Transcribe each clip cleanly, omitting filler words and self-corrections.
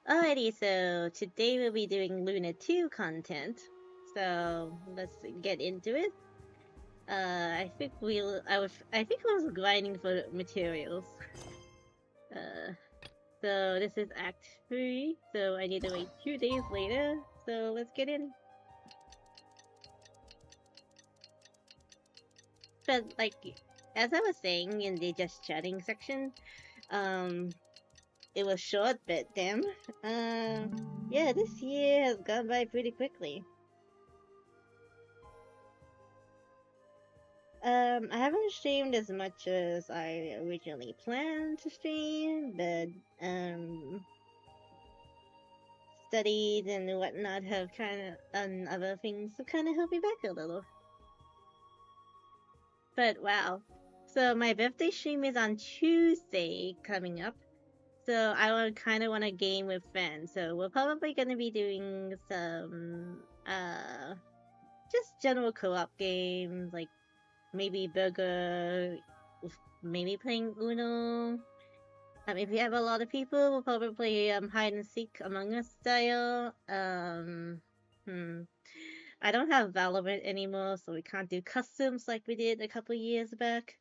Alrighty, so today we'll be doing Luna 2 content. So let's get into it. I think I think I was grinding for materials. Uh, so this is Act 3, so I need to wait 2 days later. So let's get in. But like, as I was saying in the just chatting section, it was short, but damn. Yeah, this year has gone by pretty quickly. I haven't streamed as much as I originally planned to stream, but studies and whatnot have kind of and other things have kind of held me back a little. But wow, so my birthday stream is on Tuesday coming up, so I would kind of want to game with friends. So we're probably gonna be doing some just general co-op games like maybe Burger, maybe playing Uno. If we have a lot of people, we'll probably play hide and seek Among Us style. I don't have Valorant anymore, so we can't do customs like we did a couple years back.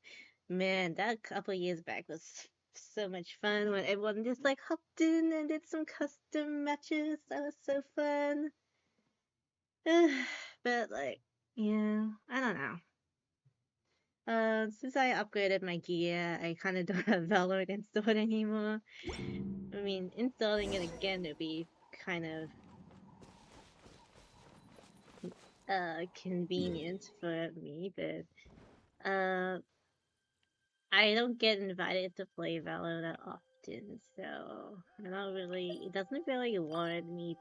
Man, that couple years back was so much fun when everyone just like hopped in and did some custom matches. That was so fun. But like, yeah, I don't know. Since I upgraded my gear, I kind of don't have Valorant installed anymore. I mean, installing it again would be kind of convenient for me, but I don't get invited to play Valorant that often, so I don't really. It doesn't really warrant me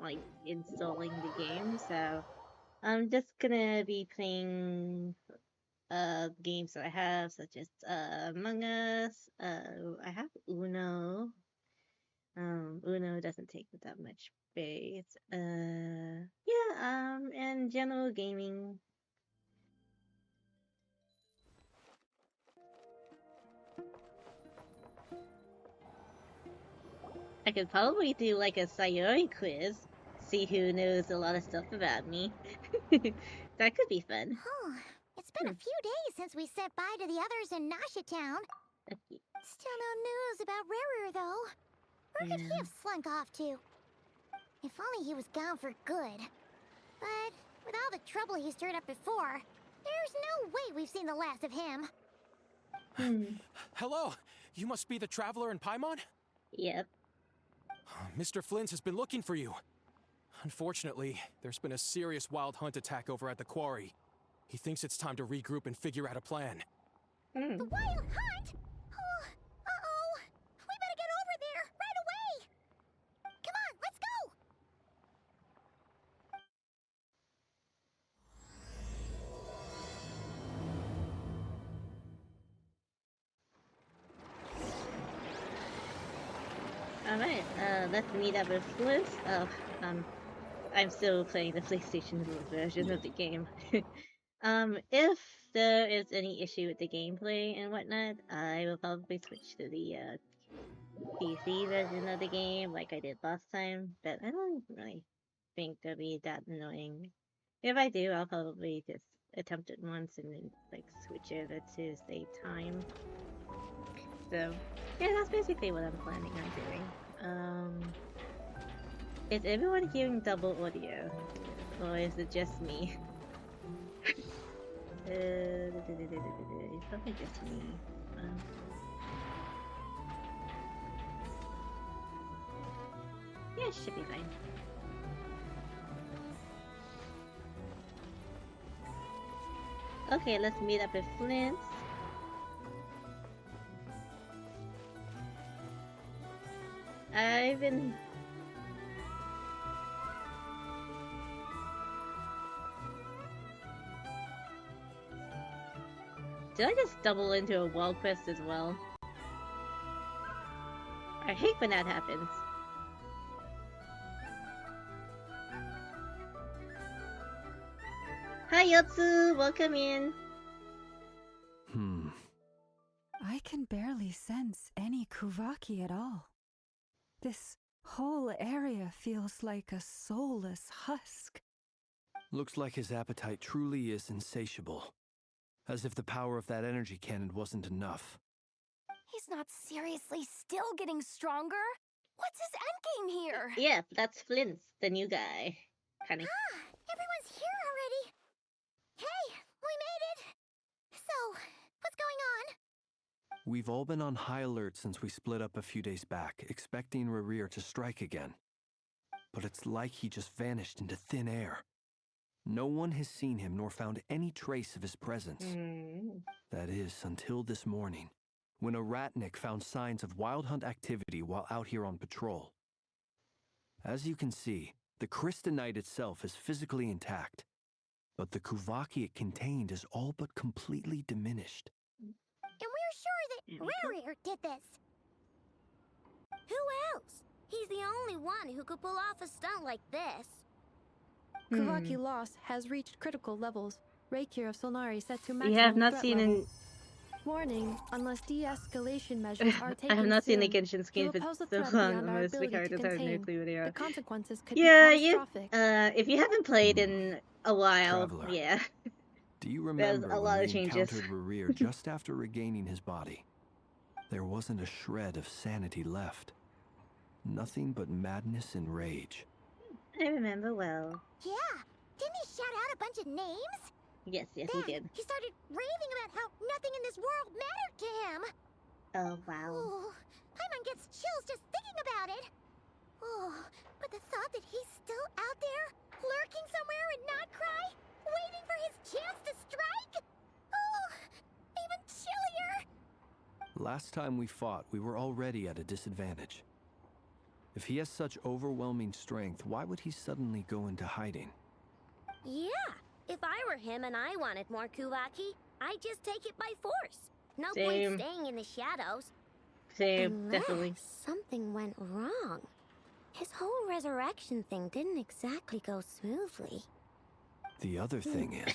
like installing the game, so I'm just gonna be playing games that I have, such as Among Us. I have Uno. Uno doesn't take that much space. Yeah. And general gaming. I could probably do like a Sayori quiz, see who knows a lot of stuff about me. That could be fun. It's been a few days since we said bye to the others in Nasha Town. Still no news about Rarer, though. Where could he have slunk off to? If only he was gone for good. But with all the trouble he stirred up before, there's no way we've seen the last of him. Hello! You must be the traveler in Paimon? Yep. Mr. Flint has been looking for you. Unfortunately, there's been a serious wild hunt attack over at the quarry. He thinks it's time to regroup and figure out a plan. The wild hunt? Oh, uh-oh! We better get over there, right away! Come on, let's go! Alright, let's meet up with Flint. Oh, I'm still playing the PlayStation version of the game. If there is any issue with the gameplay and whatnot, I will probably switch to the PC version of the game like I did last time, but I don't really think that'll be that annoying. If I do, I'll probably just attempt it once and then like switch over to save time. So yeah, that's basically what I'm planning on doing. Is everyone hearing double audio? Or is it just me? It's probably just me. Yeah, it should be fine. Okay, let's meet up with Flint. I've been... Did I just double into a wall quest as well? I hate when that happens. Hi Yotsu, welcome in. I can barely sense any Kuvaki at all. This Whole area feels like a soulless husk. Looks like his appetite truly is insatiable. As if the power of that energy cannon wasn't enough. He's not seriously still getting stronger? What's his endgame here? Yeah, that's Flint, the new guy. Honey. Ah, everyone's here already. Hey, we made it. So, what's going on? We've all been on high alert since we split up a few days back, expecting Rerir to strike again. But it's like he just vanished into thin air. No one has seen him nor found any trace of his presence. That is, until this morning, when a ratnik found signs of wild hunt activity while out here on patrol. As you can see, the Crystonite itself is physically intact, but the Kuvaki it contained is all but completely diminished. And we're sure that Rerir did this. Who else? He's the only one who could pull off a stunt like this. Kuvaki loss has reached critical levels. Reikir of Solnari set to We maximum have not threat seen level. an. Warning, unless de-escalation measures are taken I have not seen the soon, Genshin he skin will for pose a so threat long. beyond our Most of the ability to characters have no contain. clue who they The are. consequences could Yeah, be you. catastrophic. If you haven't played in a while, Traveler. yeah. Do you There's remember a when lot we of changes. encountered Rerir just after regaining his body? There wasn't a shred of sanity left. Nothing but madness and rage. I remember well. Yeah, didn't he shout out a bunch of names? Yes, yes, Then he did. he started raving about how nothing in this world mattered to him. Oh, wow. Oh, Paimon gets chills just thinking about it. Oh, but the thought that he's still out there, lurking somewhere in Notcry, waiting for his chance to strike? Oh, even chillier. Last time we fought, we were already at a disadvantage. If he has such overwhelming strength, why would he suddenly go into hiding? Yeah, if I were him and I wanted more Kuvaki, I'd just take it by force. No Same. point staying in the shadows. Same, Unless definitely. something went wrong. His whole resurrection thing didn't exactly go smoothly. The other thing is,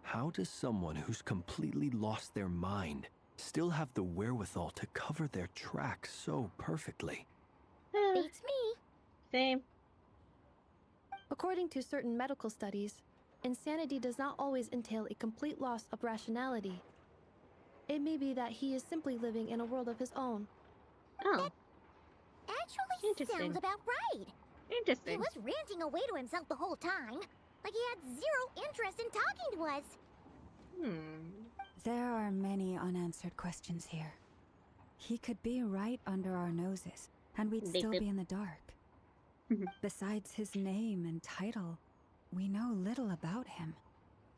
how does someone who's completely lost their mind still have the wherewithal to cover their tracks so perfectly? Beats me. Same. According to certain medical studies, insanity does not always entail a complete loss of rationality. It may be that he is simply living in a world of his own. Oh, Actually Interesting. sounds about right. He interesting. was ranting away to himself the whole time, like he had zero interest in talking to us. There are many unanswered questions here. He could be right under our noses, and we'd They still could. be in the dark. Besides his name and title, we know little about him.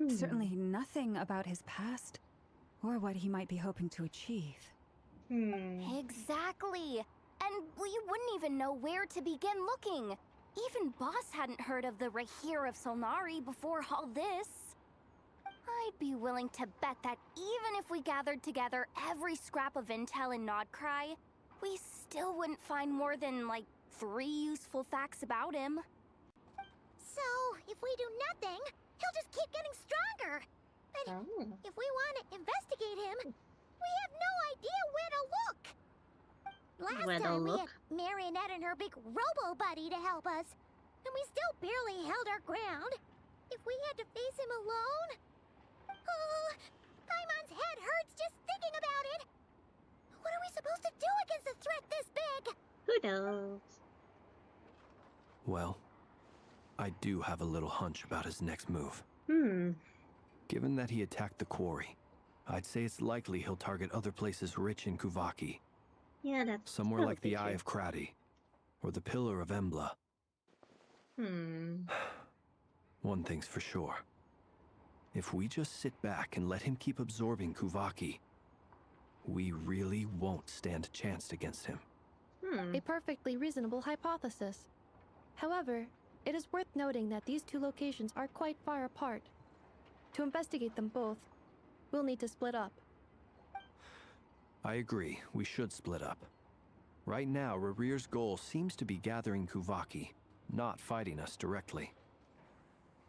Certainly nothing about his past, or what he might be hoping to achieve. Exactly. And we wouldn't even know where to begin looking. Even Boss hadn't heard of the Reikir of Solnari before all this. I'd be willing to bet that even if we gathered together every scrap of intel in Nodcry, we still wouldn't find more than, like, 3 useful facts about him. So, if we do nothing, he'll just keep getting stronger. But Oh. if we want to investigate him, we have no idea where to look. Last Where to time we look? had Marionette and her big robo-buddy to help us, and we still barely held our ground. If we had to face him alone... Oh, Paimon's head hurts just thinking about it. What are we supposed to do against a threat this big? Who knows? Well, I do have a little hunch about his next move. Given that he attacked the quarry, I'd say it's likely he'll target other places rich in Kuvaki. Yeah, that's Somewhere like the probably Eye of Krati, or the Pillar of Embla. true. One thing's for sure. If we just sit back and let him keep absorbing Kuvaki, we really won't stand a chance against him. A perfectly reasonable hypothesis. However, it is worth noting that these two locations are quite far apart. To investigate them both, we'll need to split up. I agree, we should split up. Right now, Rerir's goal seems to be gathering Kuvaki, not fighting us directly.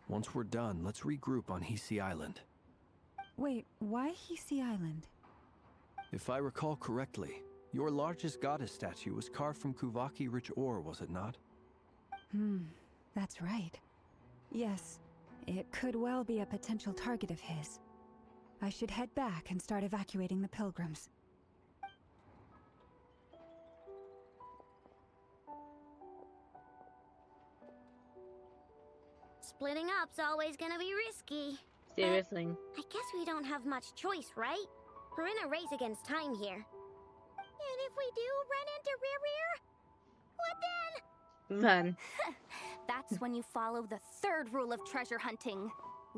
Once we're done, let's regroup on Hisi Island. Wait, why Hisi Island? If I recall correctly, Your largest goddess statue was carved from Kuvaki rich ore, was it not? That's right. Yes, it could well be a potential target of his. I should head back and start evacuating the pilgrims. Splitting up's always gonna be risky. Seriously. I guess we don't have much choice, right? We're in a race against time here. And if we do run into Rear, what then? Run. That's when you follow the third rule of treasure hunting.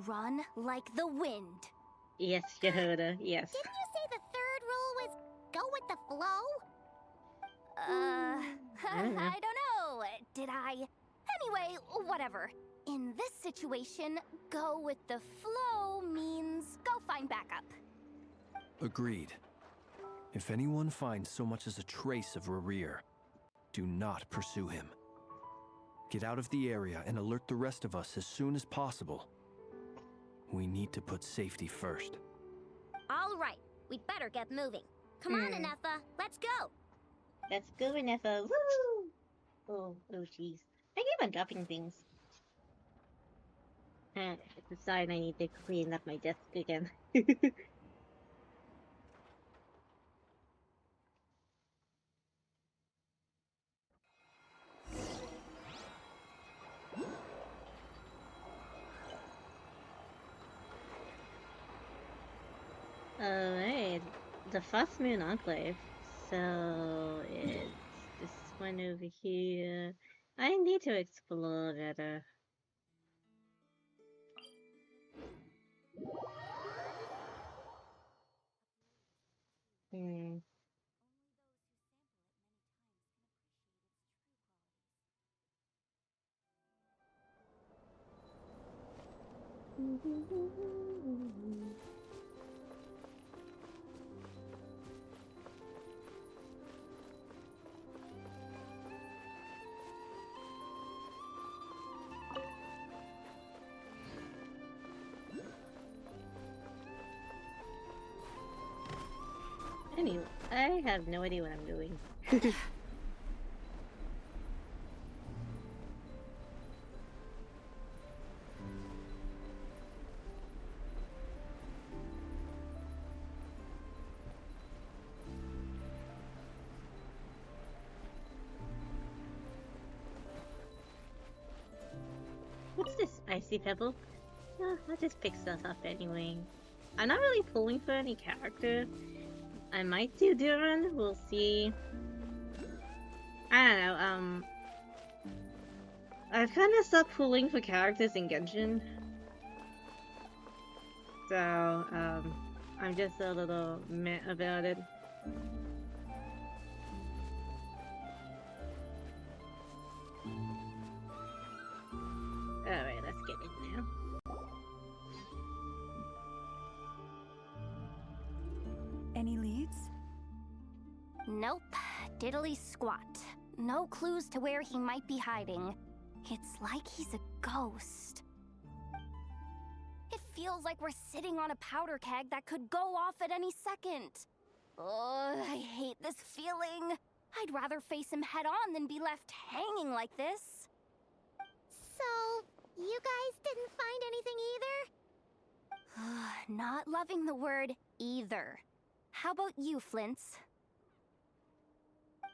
Run like the wind. Yes, Yehuda, yes. Didn't you say the third rule was go with the flow? I don't know. I don't know. Did I? Anyway, whatever. In this situation, go with the flow means go find backup. Agreed. If anyone finds so much as a trace of Rerir, do not pursue him. Get out of the area and alert the rest of us as soon as possible. We need to put safety first. All right, we'd better get moving. Come on, Anetha, let's go. Let's go, Ineffa. Woo! Oh, jeez. I keep on dropping things. It's a sign I need to clean up my desk again. Alright, the First Moon Enclave. So it's this one over here. I need to explore better. Anyway, I have no idea what I'm doing. What's this icy pebble? I'll just pick stuff up anyway. I'm not really pulling for any character. I might do Duran, we'll see. I don't know, I've kind of stopped pulling for characters in Genshin. So, I'm just a little meh about it. Alright, let's get in now. Any leads? Nope. Diddly squat. No clues to where he might be hiding. It's like he's a ghost. It feels like we're sitting on a powder keg that could go off at any second. Oh, I hate this feeling. I'd rather face him head on than be left hanging like this. So, you guys didn't find anything either? Not loving the word either. How about you, Flints?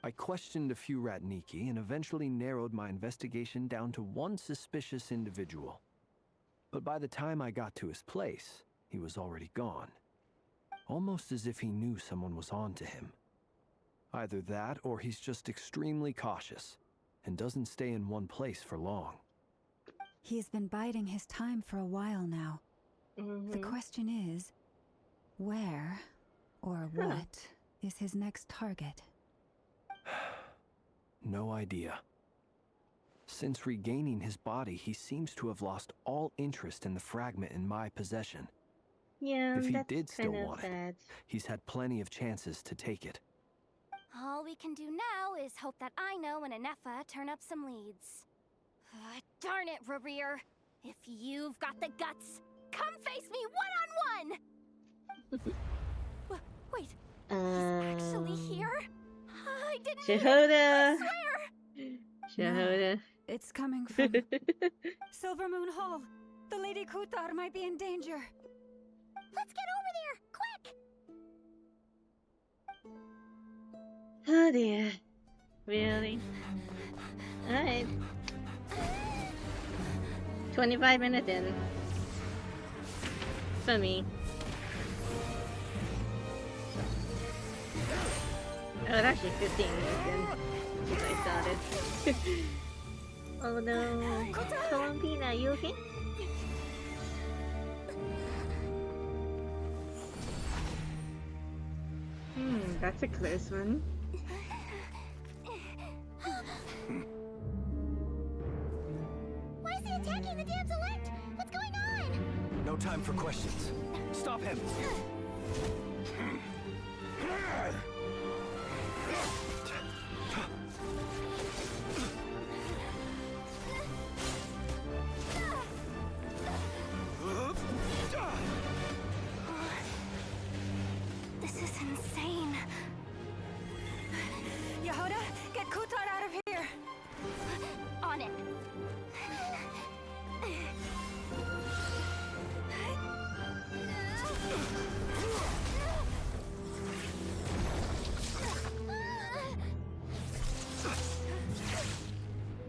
I questioned a few Ratniki and eventually narrowed my investigation down to one suspicious individual. But by the time I got to his place, he was already gone. Almost as if he knew someone was on to him. Either that or he's just extremely cautious and doesn't stay in one place for long. He's been biding his time for a while now. The question is, where or what is his next target? No idea. Since regaining his body, he seems to have lost all interest in the fragment in my possession. Yeah, if he that's did still kind of want sad. it, he's had plenty of chances to take it. All we can do now is hope that Aino and Anepha turn up some leads. Darn it, Rerir! If you've got the guts, come face me one-on-one! Wait, he's actually here? I didn't Shahoda! I swear! Shahoda. It's coming from Silver Moon Hall. The Lady Kutar might be in danger. Let's get over there, quick! Oh dear. Really? Alright. 25 minutes in. For me. Oh, it's actually 15 minutes in since I started. Oh no. Columbina, you okay? That's a close one. Why is he attacking the damsel elect? What's going on? No time for questions. Stop him! This is insane. Yehuda, get Kutar out of here! On it.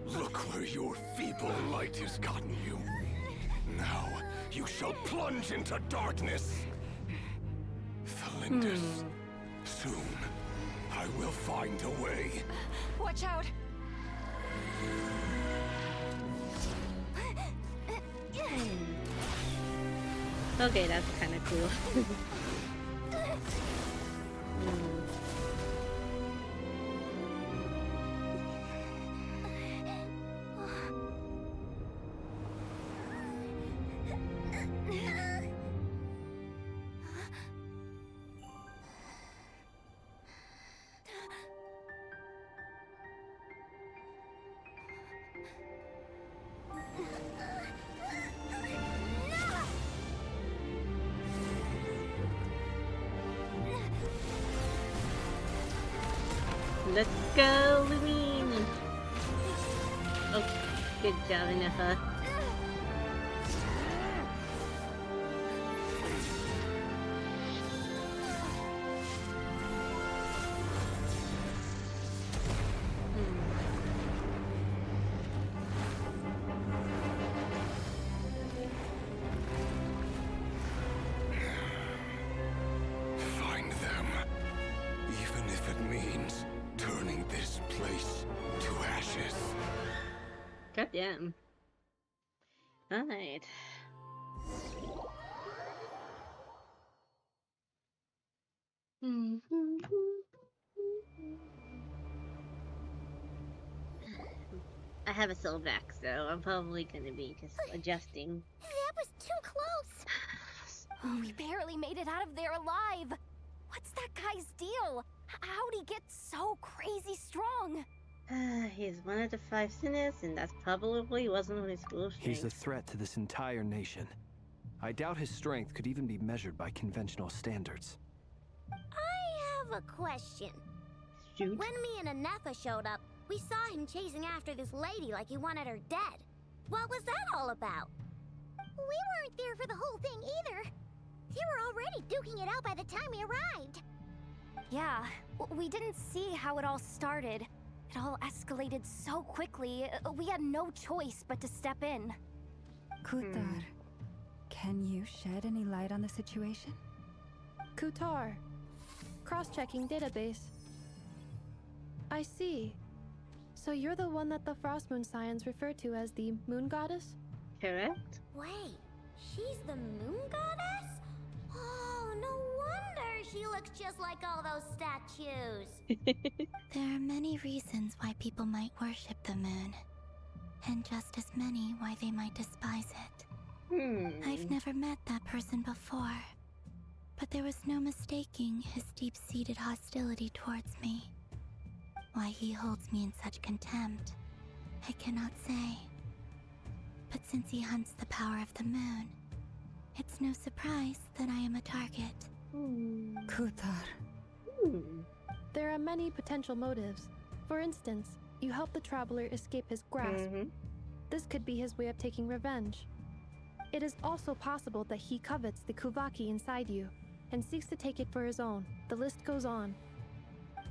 Look where your feeble light has gotten you. Now you shall plunge into darkness. Thalindus, soon I will find a way. Watch out! Okay, that's kind of cool. Let's go, Lumine! Oh, good job, Anafa. Find them. Even if it means turning this place to ashes. Goddamn. Alright. I have a Silvac, so I'm probably gonna be just adjusting. That was too close. Oh, we barely made it out of there alive. What's that guy's deal? How'd he get so crazy strong? He's one of the 5 sinners, and that's probably wasn't on his full strength. He's a threat to this entire nation. I doubt his strength could even be measured by conventional standards. I have a question. Shoot. When me and Anefa showed up, we saw him chasing after this lady like he wanted her dead. What was that all about? We weren't there for the whole thing either. They were already duking it out by the time we arrived. Yeah, we didn't see how it all started. It all escalated so quickly, we had no choice but to step in. Kutar, can you shed any light on the situation? Kutar. Cross-checking database. I see. So you're the one that the Frost Moon Scions refer to as the Moon Goddess? Correct? Wait, she's the moon goddess? Oh, no wonder she looks just like all those statues. There are many reasons why people might worship the moon, and just as many why they might despise it. I've never met that person before, but there was no mistaking his deep-seated hostility towards me. Why he holds me in such contempt, I cannot say. But since he hunts the power of the moon, it's no surprise that I am a target. Kutar, There are many potential motives. For instance, you help the traveler escape his grasp. This could be his way of taking revenge. It is also possible that he covets the Kuvaki inside you and seeks to take it for his own. The list goes on.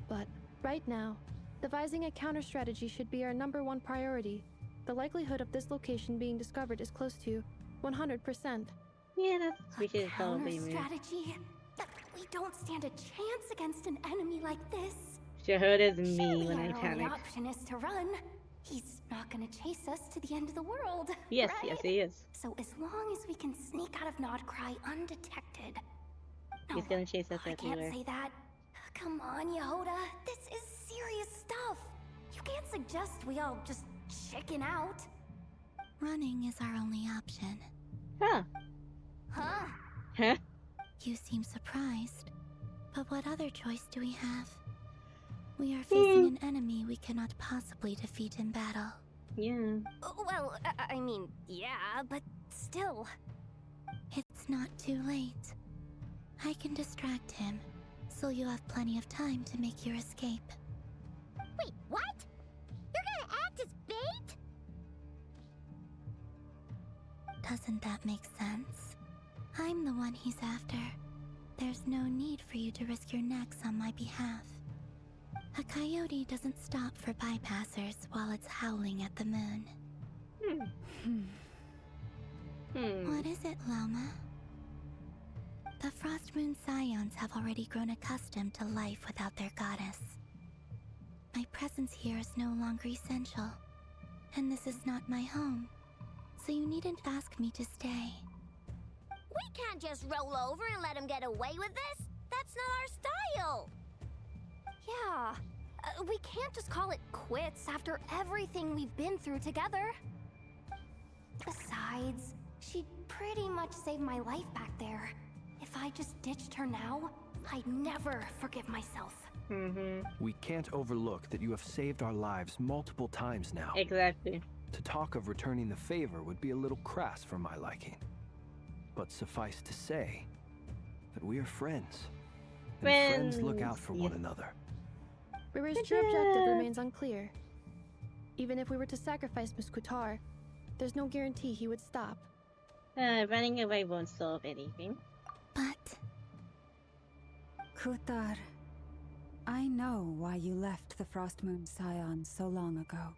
But right now, devising a counter strategy should be our #1 priority. The likelihood of this location being discovered is close to 100%. Yeah, that's we should probably move. Strategy? We don't stand a chance against an enemy like this. Shahud is me Surely when I our only panic. option is to run. He's not gonna chase us to the end of the world. Yes, right? yes, he is. So as long as we can sneak out of Nodcry undetected. No, He's gonna chase us I everywhere. can't say that. Come on, Yehoda. This is serious stuff. You can't suggest we all just chicken out. Running is our only option. Huh. Huh? Huh? You seem surprised. But what other choice do we have? We are facing an enemy we cannot possibly defeat in battle. Yeah. Well, I mean, yeah, but still. It's not too late. I can distract him, so you have plenty of time to make your escape. Wait, what? You're gonna act as bait? Doesn't that make sense? I'm the one he's after. There's no need for you to risk your necks on my behalf. A coyote doesn't stop for bypassers while it's howling at the moon. What is it, Loma? The Frost Moon Scions have already grown accustomed to life without their goddess. My presence here is no longer essential, and this is not my home, so you needn't ask me to stay. We can't just roll over and let him get away with this. That's not our style. Yeah. We can't just call it quits after everything we've been through together. Besides, she pretty much saved my life back there. If I just ditched her now, I'd never forgive myself. We can't overlook that you have saved our lives multiple times now. Exactly. To talk of returning the favor would be a little crass for my liking. But suffice to say that we are friends. And friends look out for one another. Riri's true objective remains unclear. Even if we were to sacrifice Miss Kutar, there's no guarantee he would stop. Running away won't solve anything. But... Kutar, I know why you left the Frost Moon Scions so long ago.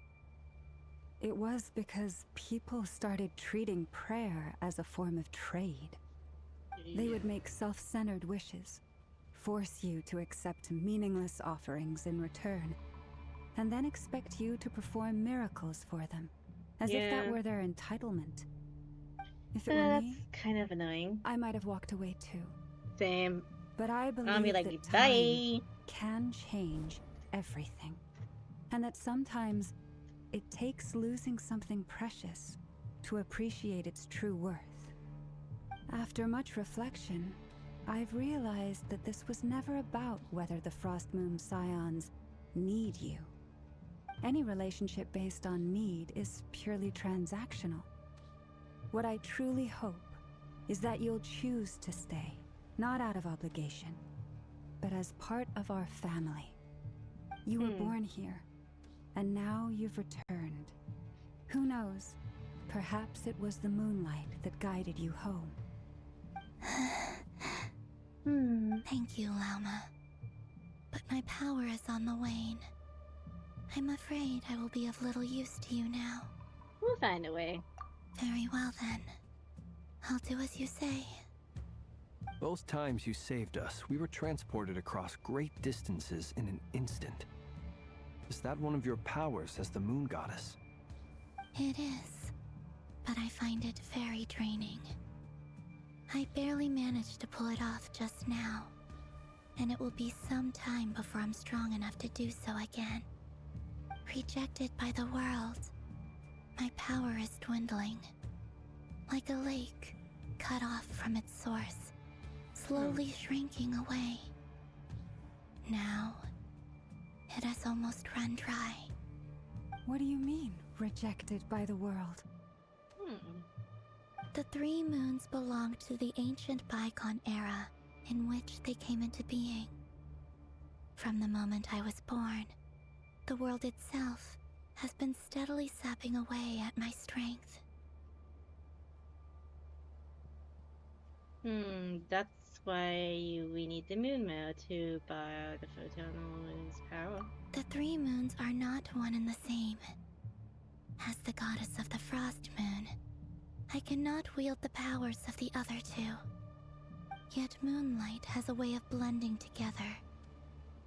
It was because people started treating prayer as a form of trade. They would make self-centered wishes, force you to accept meaningless offerings in return, and then expect you to perform miracles for them, as if that were their entitlement. If it were That's me, kind of annoying. I might have walked away too. Same. But I believe I'll be like, that bye. time can change everything, and that sometimes it takes losing something precious to appreciate its true worth. After much reflection, I've realized that this was never about whether the Frost Moon Scions need you. Any relationship based on need is purely transactional. What I truly hope is that you'll choose to stay, not out of obligation, but as part of our family. You were born here, and now you've returned. Who knows? Perhaps it was the moonlight that guided you home. Thank you, Lauma. But my power is on the wane. I'm afraid I will be of little use to you now. We'll find a way. Very well then. I'll do as you say. Both times you saved us, we were transported across great distances in an instant. Is that one of your powers as the moon goddess? It is, but I find it very draining. I barely managed to pull it off just now, and it will be some time before I'm strong enough to do so again. Rejected by the world, my power is dwindling. Like a lake cut off from its source, slowly shrinking away. Now, it has almost run dry. What do you mean, rejected by the world? The 3 moons belonged to the ancient bygone era in which they came into being. From the moment I was born, the world itself has been steadily sapping away at my strength. That's why we need the moon mode to buy out the photon moon's power. The 3 moons are not one and the same. As the goddess of the frost moon, I cannot wield the powers of the other 2. Yet moonlight has a way of blending together.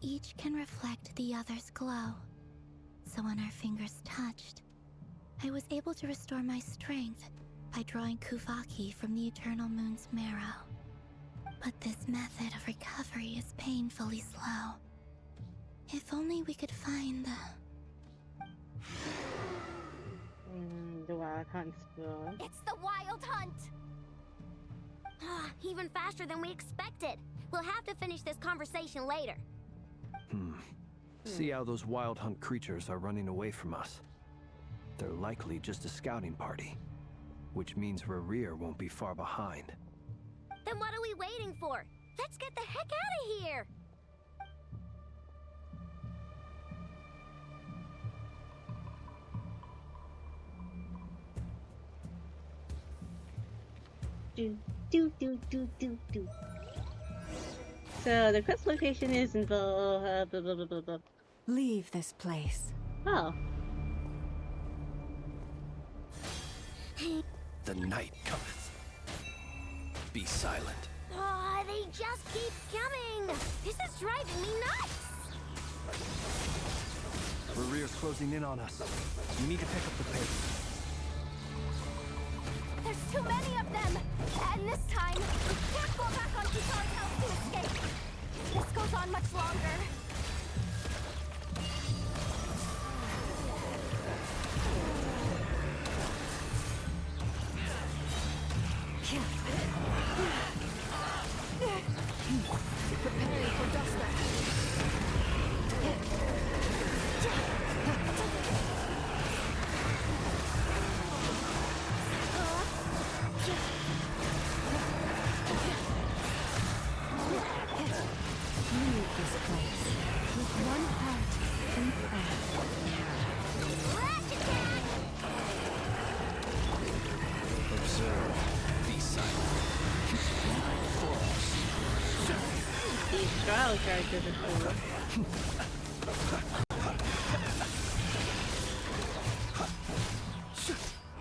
Each can reflect the other's glow. So when our fingers touched, I was able to restore my strength by drawing Kuvaki from the eternal moon's marrow. But this method of recovery is painfully slow. If only we could find the Wild Hunt spoon. It's the Wild Hunt! Even faster than we expected. We'll have to finish this conversation later. See how those Wild Hunt creatures are running away from us. They're likely just a scouting party, which means Rerir won't be far behind. Then what are we waiting for? Let's get the heck out of here! Do. So the quest location is in blah, blah, blah, blah, blah, blah. Leave this place. Oh. The night cometh. Be silent. Oh, they just keep coming! This is driving me nuts! Rerir's closing in on us. You need to pick up the pace. There's too many of them! And this time, we can't go back on Kitar's house to escape! This goes on much longer. Preparing for Duster. Leave this place with one heart and prayer. Observe. Be silent. These trial characters are cool.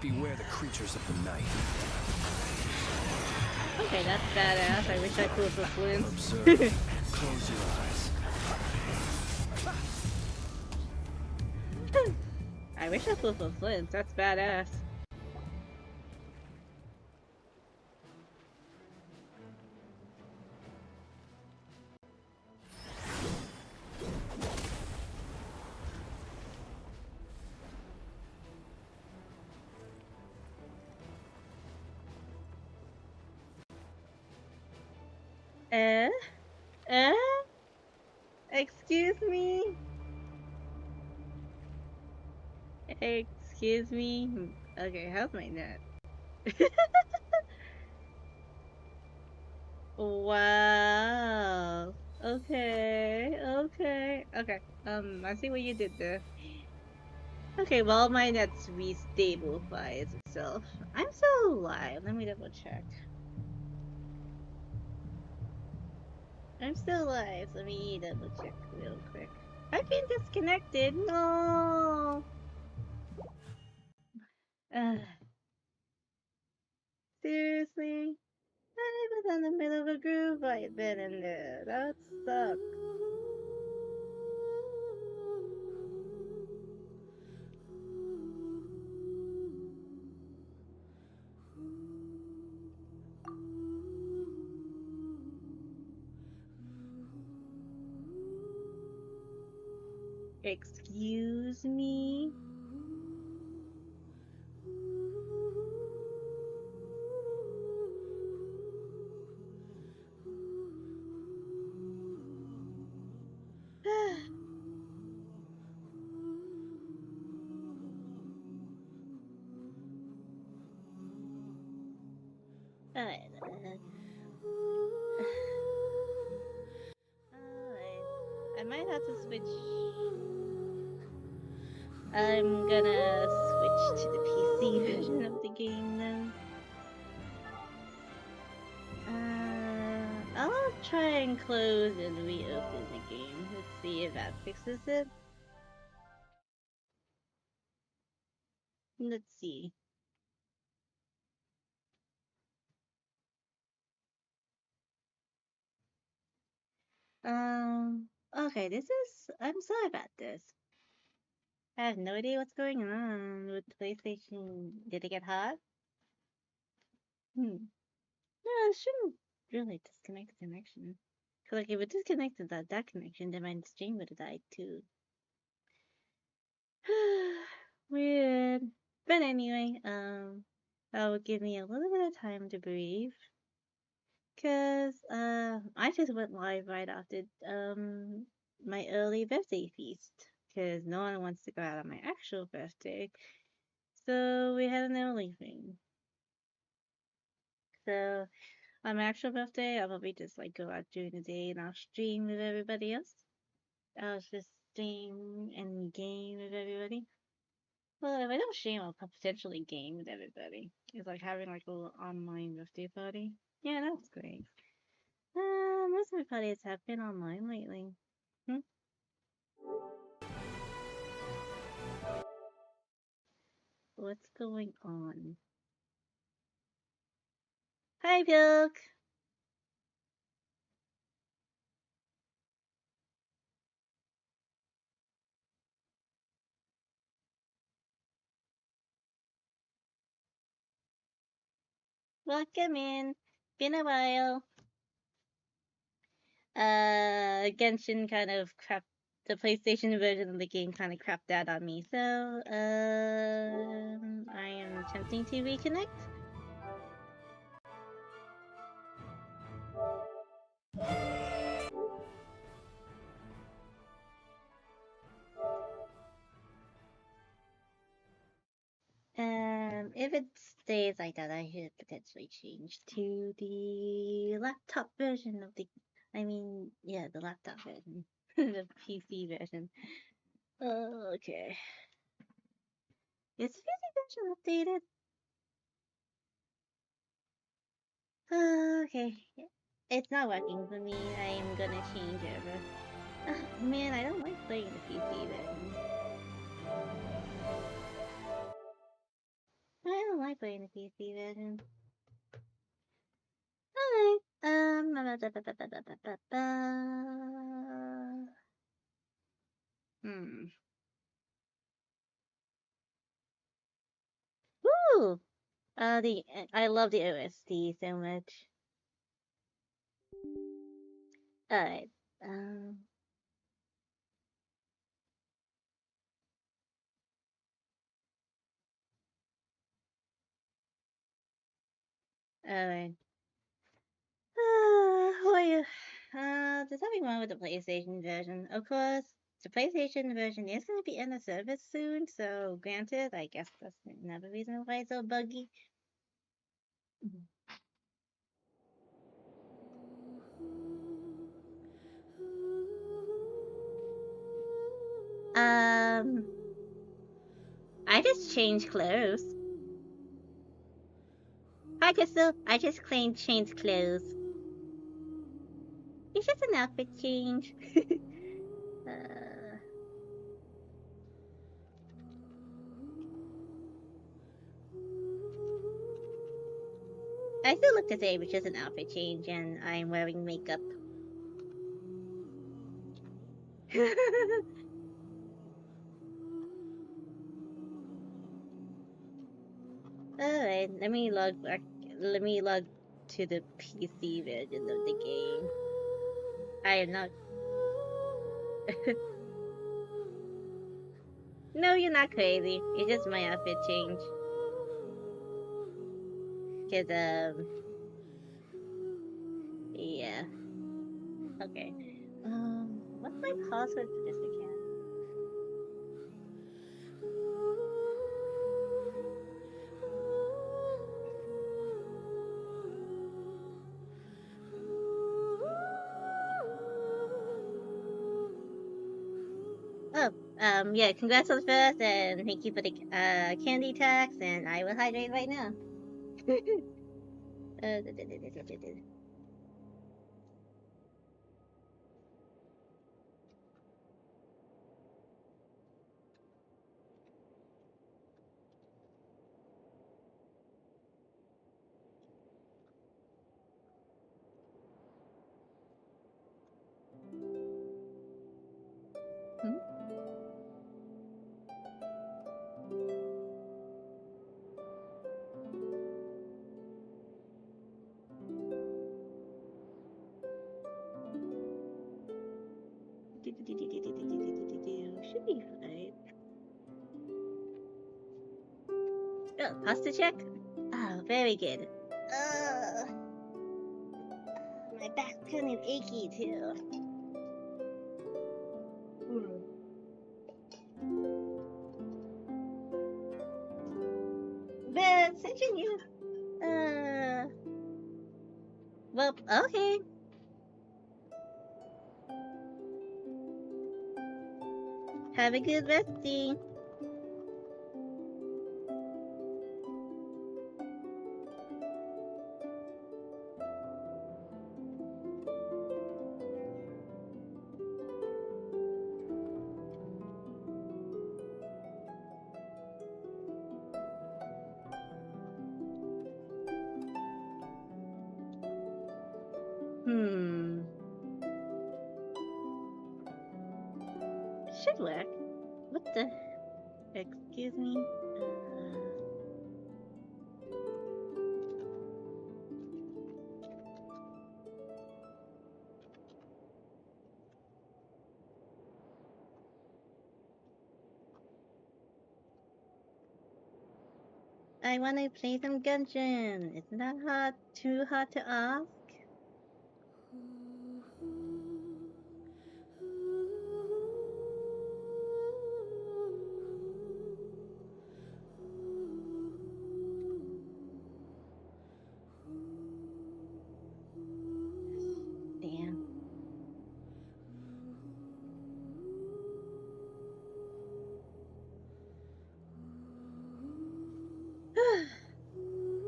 Beware the creatures of the night. Okay, that's badass. I wish I could with Flint. Observe. Close your eyes. I wish I could with Flint. That's badass. Excuse me? Excuse me? Okay, how's my net? Wow. Okay. I see what you did there. Okay, well, my net's restabilized itself. I'm still alive. Let me double check. I'm still alive. Let me double check real quick. I've been disconnected. No. Seriously? I was in the middle of a groove I've been in there. That sucks. Excuse me? might have to switch. I'm gonna switch to the PC version of the game then. I'll try and close and reopen the game. Let's see if that fixes it. Let's see. Okay, I'm sorry about this. I have no idea what's going on with PlayStation. Did it get hot? No, it shouldn't really disconnect the connection. Cause like if it disconnected that connection, then my stream would have died too. Weird. But anyway, that will give me a little bit of time to breathe. Cause I just went live right after my early birthday feast. Cause no one wants to go out on my actual birthday. So we had an early thing. So on my actual birthday, I'll probably just like go out during the day and I'll stream with everybody else. I'll just stream and game with everybody. Well, if I don't stream, I'll potentially game with everybody. It's like having like a little online birthday party. Yeah, that's great. Most of my parties have been online lately. What's going on? Hi, Pilk! Welcome in. Been a while. Genshin kind of crapped, the PlayStation version of the game kind of crapped out on me, so, I am attempting to reconnect. If it stays like that, I should potentially change to the laptop version of the, the laptop version, the PC version. Okay. Is the PC version updated? Okay. It's not working for me. I am gonna change over. Man, I don't like playing the PC version. I don't like playing the PC version. Alright. Woo! I love the OST so much. Alright. Alright. There's nothing wrong with the PlayStation version. Of course, the PlayStation version is going to be in the service soon, so granted, I guess that's another reason why it's so buggy. I just changed clothes. Hi, Crystal. I just changed clothes. It's just an outfit change. I still look the same, it's just an outfit change, and I'm wearing makeup. Alright, let me log to the PC version of the game. I am not... No, you're not crazy. It's just my outfit change. Cause, yeah. Okay. What's my password for this account? Yeah, congrats on the first, and thank you for the candy tax, and I will hydrate right now. Hmm? Should be fine. Oh, pasta check? Oh, very good. My back's kind of achy too. But since you, well, okay. Have a good resting. Should work. What the? Excuse me? I wanna play some Genshin. Isn't that hard? Too hard to ask? Damn.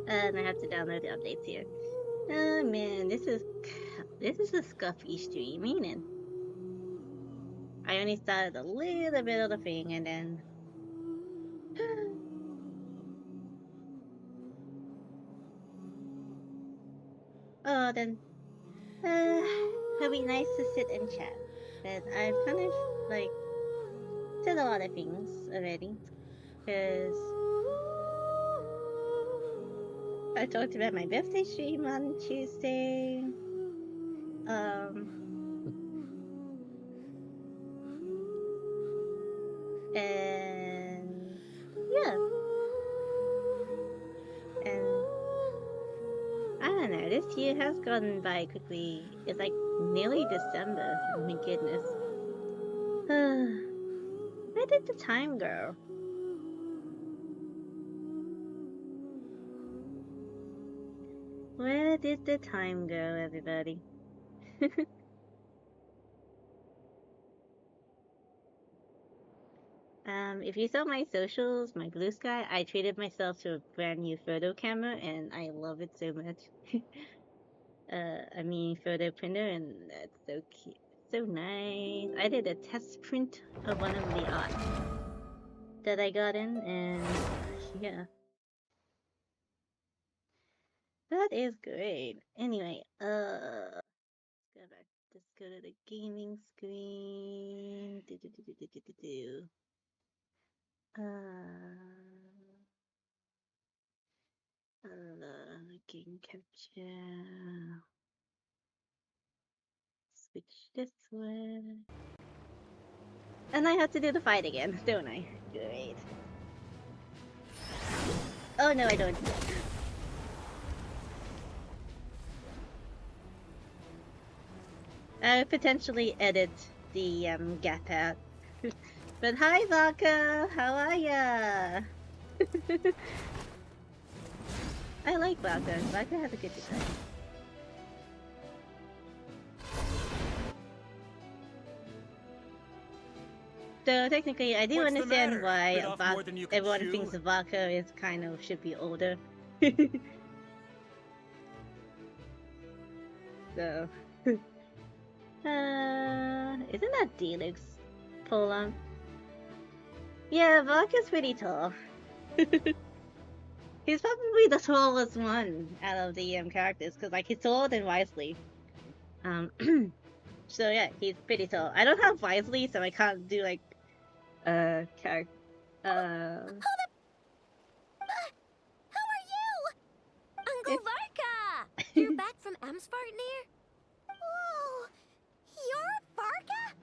And I have to download the updates here. Oh man, this is a scuffy stream, ain't it? I only started a little bit of the thing and then oh then it'd be nice to sit and chat. But I've kind of like said a lot of things already. Cause I talked about my birthday stream on Tuesday. And yeah. And I don't know, this year has gone by quickly. It's like nearly December. Oh my goodness. Where did the time go? Where did the time go, everybody? If you saw my socials, my blue sky, I treated myself to a brand new photo camera and I love it so much. I mean photo printer, and that's so cute. So nice. I did a test print of one of the art that I got in, and yeah. That is great. Anyway, let's go to the gaming screen. Game capture. Switch this way. And I have to do the fight again, don't I? Great. Oh no, I don't. I would potentially edit the gap out. But hi Vodka, how are ya? I like Vodka. Vodka has a good design. So technically, I do What's the understand matter? why Bit off more than you can everyone chew? thinks Vodka is kind of should be older. So, isn't that Delix Polam? Yeah, Vodka's pretty tall. He's probably the tallest one out of the characters, because like he's taller than Wisely. So yeah, he's pretty tall. I don't have Wisely, so I can't do like character. How are you? Uncle Varka! You're back from Amsvartnir? Whoa! You're Varka?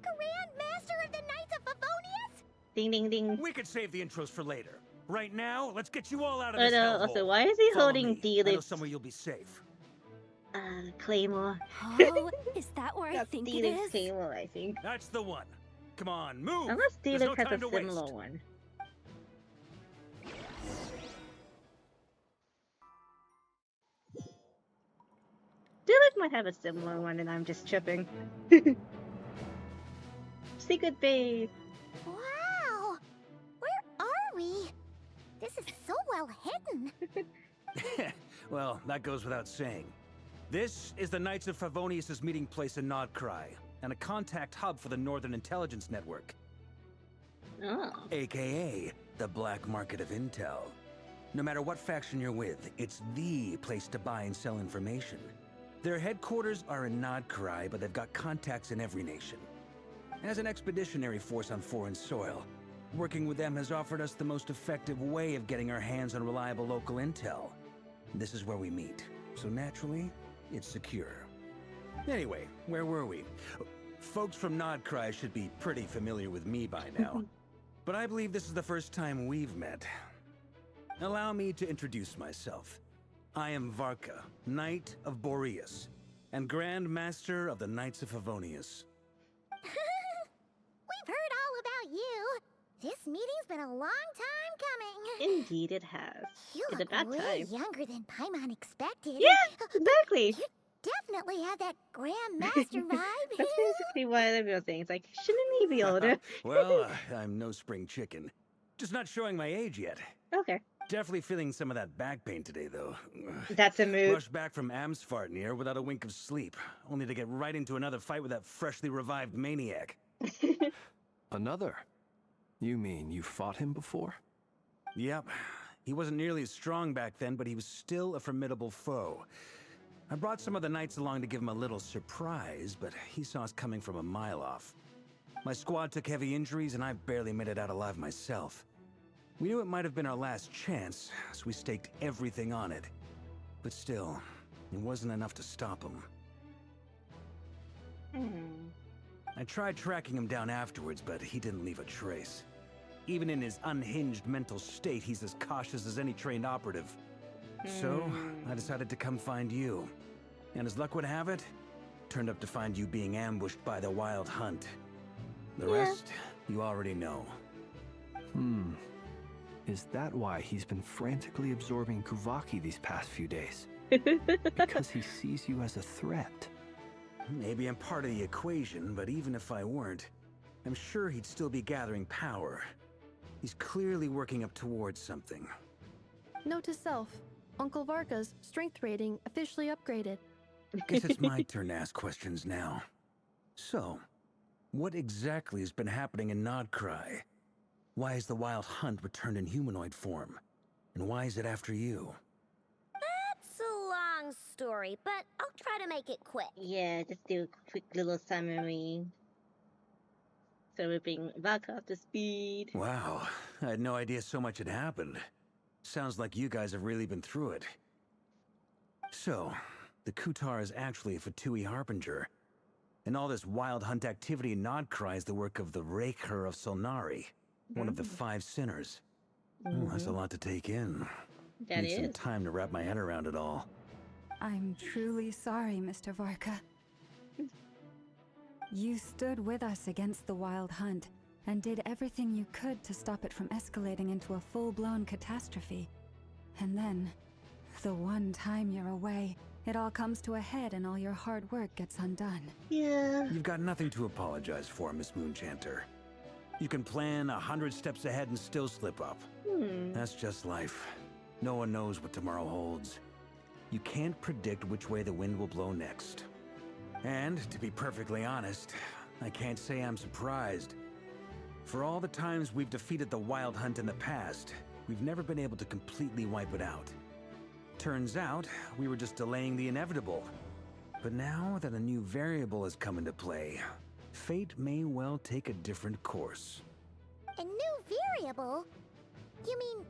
Grand Master of the Knights of Favonius? Ding ding ding. We could save the intros for later. Right now, let's get you all out of Oh this no, hellhole. also, why is he Follow holding me. I know Delix? somewhere you'll be safe. Claymore. Oh, is that where I That's think it Delix is? Claymore, I think. That's the one. Come on, move. Unless There's Delix no has time a to waste. similar one. Delix might have a similar one, and I'm just tripping. Secret base. Wow! Where are we? This is so well hidden. Well, that goes without saying. This is the Knights of Favonius' meeting place in Nodcry, and a contact hub for the Northern Intelligence Network. Oh. AKA, the black market of intel. No matter what faction you're with, it's the place to buy and sell information. Their headquarters are in Nodcry, but they've got contacts in every nation. As an expeditionary force on foreign soil, working with them has offered us the most effective way of getting our hands on reliable local intel. This is where we meet, so naturally, it's secure. Anyway, where were we? Folks from Nodcry should be pretty familiar with me by now. But I believe this is the first time we've met. Allow me to introduce myself. I am Varka, Knight of Boreas, and Grand Master of the Knights of Favonius. We've heard all about you. This meeting's been a long time coming. Indeed it has. You It's look about way time. younger than Paimon expected. Yeah, exactly. You definitely have that Grand Master vibe. That's basically what everyone's saying. It's like, shouldn't he be older? Well, I'm no spring chicken. Just not showing my age yet. Okay. Definitely feeling some of that back pain today, though. That's a move. Rushed back from Amsvartnir without a wink of sleep, only to get right into another fight with that freshly revived maniac. Another? You mean you fought him before? Yep. He wasn't nearly as strong back then, but he was still a formidable foe. I brought some of the knights along to give him a little surprise, but he saw us coming from a mile off. My squad took heavy injuries, and I barely made it out alive myself. We knew it might have been our last chance, so we staked everything on it. But still, it wasn't enough to stop him. I tried tracking him down afterwards, but he didn't leave a trace. Even in his unhinged mental state, he's as cautious as any trained operative. So, I decided to come find you. And as luck would have it, turned up to find you being ambushed by the Wild Hunt. The rest, you already know. Is that why he's been frantically absorbing Kuvaki these past few days? Because he sees you as a threat. Maybe I'm part of the equation, but even if I weren't, I'm sure he'd still be gathering power. He's clearly working up towards something. Note to self, Uncle Varka's strength rating officially upgraded. Guess it's my turn to ask questions now. So, what exactly has been happening in Nodcry? Why is the Wild Hunt returned in humanoid form? And why is it after you? That's a long story, but I'll try to make it quick. Yeah, just do a quick little summary. So we're being back up to speed. Wow, I had no idea so much had happened. Sounds like you guys have really been through it. So, the Kutar is actually a Fatui Harbinger. And all this Wild Hunt activity in Nodcry is the work of the Raker of Solnari, one of the 5 sinners. Oh, that's a lot to take in. That Need some is. time to wrap my head around it all. I'm truly sorry, Mr. Varka. You stood with us against the Wild Hunt and did everything you could to stop it from escalating into a full-blown catastrophe. And then, the one time you're away, it all comes to a head and all your hard work gets undone. Yeah. You've got nothing to apologize for, Miss Moonchanter. You can plan 100 steps ahead and still slip up. That's just life. No one knows what tomorrow holds. You can't predict which way the wind will blow next. And, to be perfectly honest, I can't say I'm surprised. For all the times we've defeated the Wild Hunt in the past, we've never been able to completely wipe it out. Turns out, we were just delaying the inevitable. But now that a new variable has come into play, fate may well take a different course. A new variable? You mean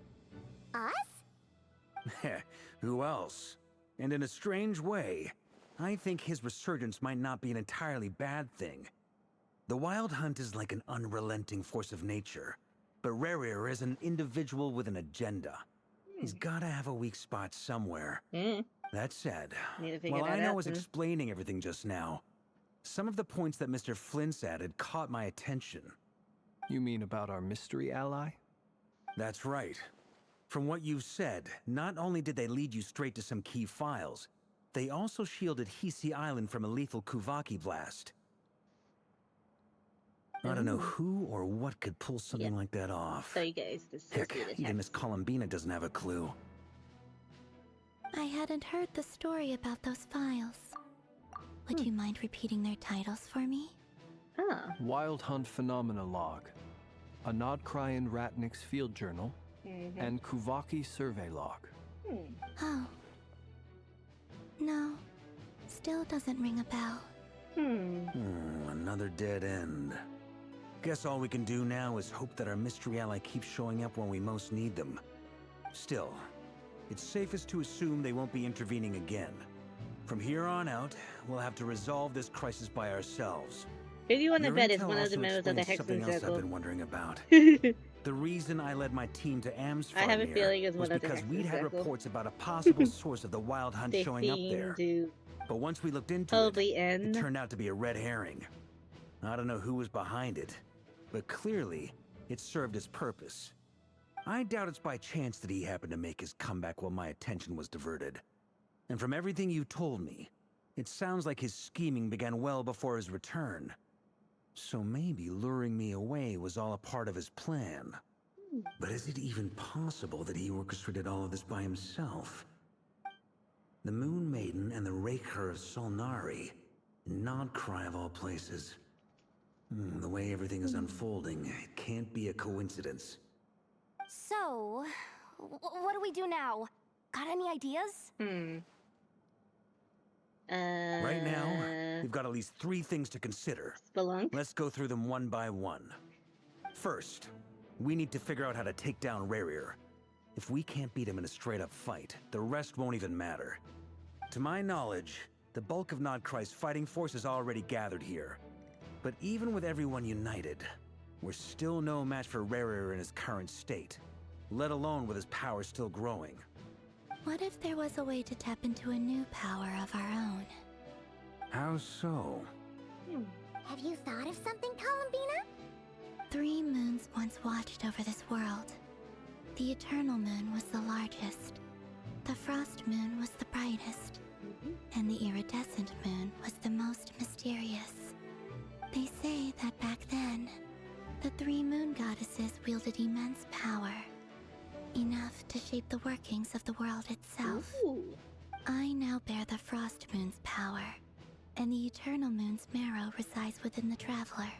us? Who else? And in a strange way, I think his resurgence might not be an entirely bad thing. The Wild Hunt is like an unrelenting force of nature, but Rerir is an individual with an agenda. He's gotta have a weak spot somewhere. That said, while I was explaining everything just now, some of the points that Mr. Flint's added caught my attention. You mean about our mystery ally? That's right. From what you've said, not only did they lead you straight to some key files, they also shielded Hisi Island from a lethal Kuvaki blast. I don't know who or what could pull something like that off. So you guys, Heck, even Miss Columbina doesn't have a clue. I hadn't heard the story about those files. Would you mind repeating their titles for me? Wild Hunt Phenomena Log, a Nodcrian Ratnik's Field Journal, and Kuvaki Survey Log. Oh. No, still doesn't ring a bell. Another dead end. Guess all we can do now is hope that our mystery ally keeps showing up when we most need them. Still, it's safest to assume they won't be intervening again. From here on out, we'll have to resolve this crisis by ourselves. Who do you want to Your bet is intel one of the also members of the explains something Hexen else Circle? I've been wondering about. The reason I led my team to Amsfarmir I have a feeling it's one was of the because Hexen we'd had Circle. reports about a possible source of the Wild Hunt They showing up seem there. to But once we looked into probably it end. turned out to be a red herring. I don't know who was behind it, but clearly, it served its purpose. I doubt it's by chance that he happened to make his comeback while my attention was diverted. And from everything you told me, it sounds like his scheming began well before his return. So maybe luring me away was all a part of his plan. But is it even possible that he orchestrated all of this by himself? The Moon Maiden and the Raker of Solnari. Nodcry of all places. The way everything is unfolding, it can't be a coincidence. So, what do we do now? Got any ideas? Right now, we've got at least 3 things to consider. Spelunk? Let's go through them one by one. First, we need to figure out how to take down Rerir. If we can't beat him in a straight-up fight, the rest won't even matter. To my knowledge, the bulk of Nodcry's fighting force is already gathered here. But even with everyone united, we're still no match for Rerir in his current state, let alone with his power still growing. What if there was a way to tap into a new power of our own? How so? Have you thought of something, Columbina? 3 moons once watched over this world. The Eternal Moon was the largest. The Frost Moon was the brightest. And the Iridescent Moon was the most mysterious. They say that back then, the 3 moon goddesses wielded immense power. Enough to shape the workings of the world itself. I now bear the Frost Moon's power, and the Eternal Moon's marrow resides within the Traveler.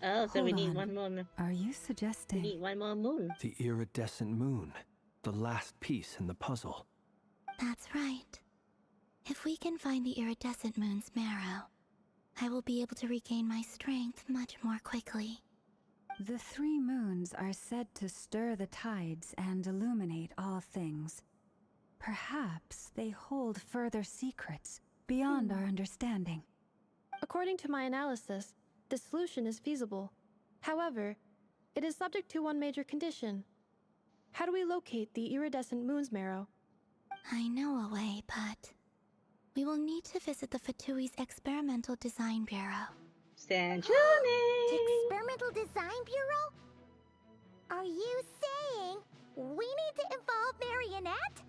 Oh, so we Hold need on. one more. Are you We suggesting? need one more moon. The iridescent moon, the last piece in the puzzle. That's right. If we can find the Iridescent Moon's marrow, I will be able to regain my strength much more quickly. The 3 moons are said to stir the tides and illuminate all things. Perhaps they hold further secrets beyond our understanding. According to my analysis, the solution is feasible. However, it is subject to one major condition. How do we locate the iridescent moon's marrow? I know a way, but we will need to visit the Fatui's Experimental Design Bureau. Sanjoni! Experimental Design Bureau? Are you saying we need to involve Marionette?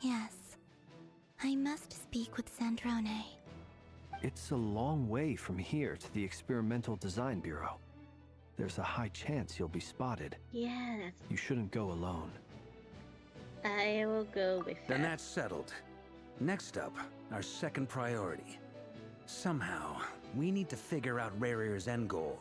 Yes. I must speak with It's a long way from here to the Experimental Design Bureau. there's a high chance you'll be spotted. Yeah, that's... You shouldn't go alone. I will go with Then that. that's settled. Next up, our second priority. Somehow, we need to figure out Rarear's end goal.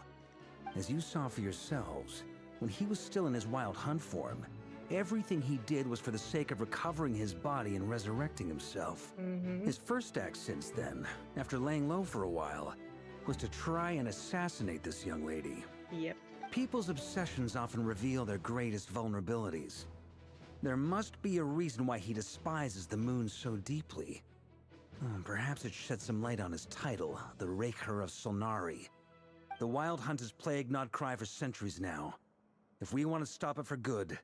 As you saw for yourselves, when he was still in his wild hunt form, everything he did was for the sake of recovering his body and resurrecting himself. His first act since then, after laying low for a while, was to try and assassinate this young lady. Yep. People's obsessions often reveal their greatest vulnerabilities. There must be a reason why he despises the moon so deeply. Perhaps it sheds some light on his title, the Raker of Solnari. The Wild Hunt has plagued Notcry for centuries now. If we want to stop it for good,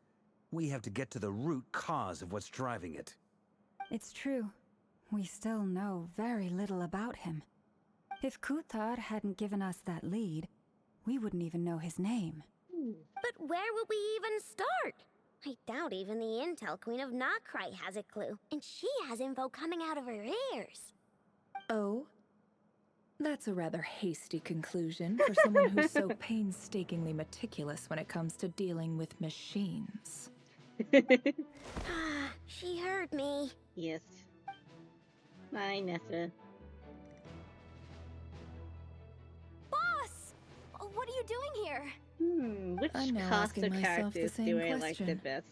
we have to get to the root cause of what's driving it. It's true. We still know very little about him. If Kuthar hadn't given us that lead, we wouldn't even know his name. But where would we even start? I doubt even the Intel Queen of Notcry has a clue, and she has info coming out of her ears. Oh? That's a rather hasty conclusion for someone who's so painstakingly meticulous when it comes to dealing with machines. She heard me. Yes. Bye, Nessa. Boss! What are you doing here? Which I'm now cast asking of myself the characters same do I like question. the best?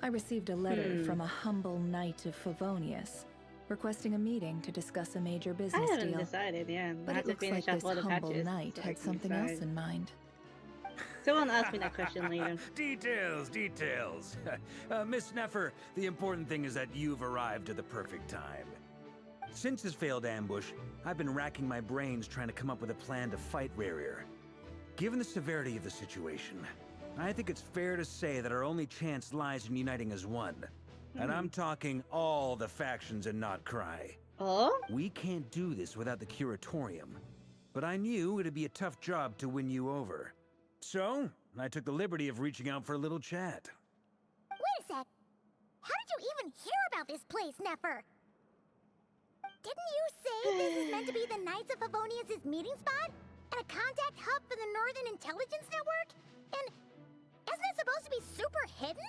I received a letter from a humble knight of Favonius, requesting a meeting to discuss a major I business haven't deal. decided, yeah. But I have it to looks like finish this up all the humble patches. knight so I had can something else decide. in mind. Someone ask me that question later. Details. Miss Neffer, the important thing is that you've arrived at the perfect time. Since his failed ambush, I've been racking my brains trying to come up with a plan to fight Rarear. Given the severity of the situation, I think it's fair to say that our only chance lies in uniting as one. And I'm talking all the factions in Notcry. Oh? We can't do this without the Curatorium. But I knew it'd be a tough job to win you over. So, I took the liberty of reaching out for a little chat. Wait a sec. How did you even hear about this place, Neffer? Didn't you say this is meant to be the Knights of Favonius' meeting spot? And a contact hub for the Northern Intelligence Network? And isn't it supposed to be super hidden?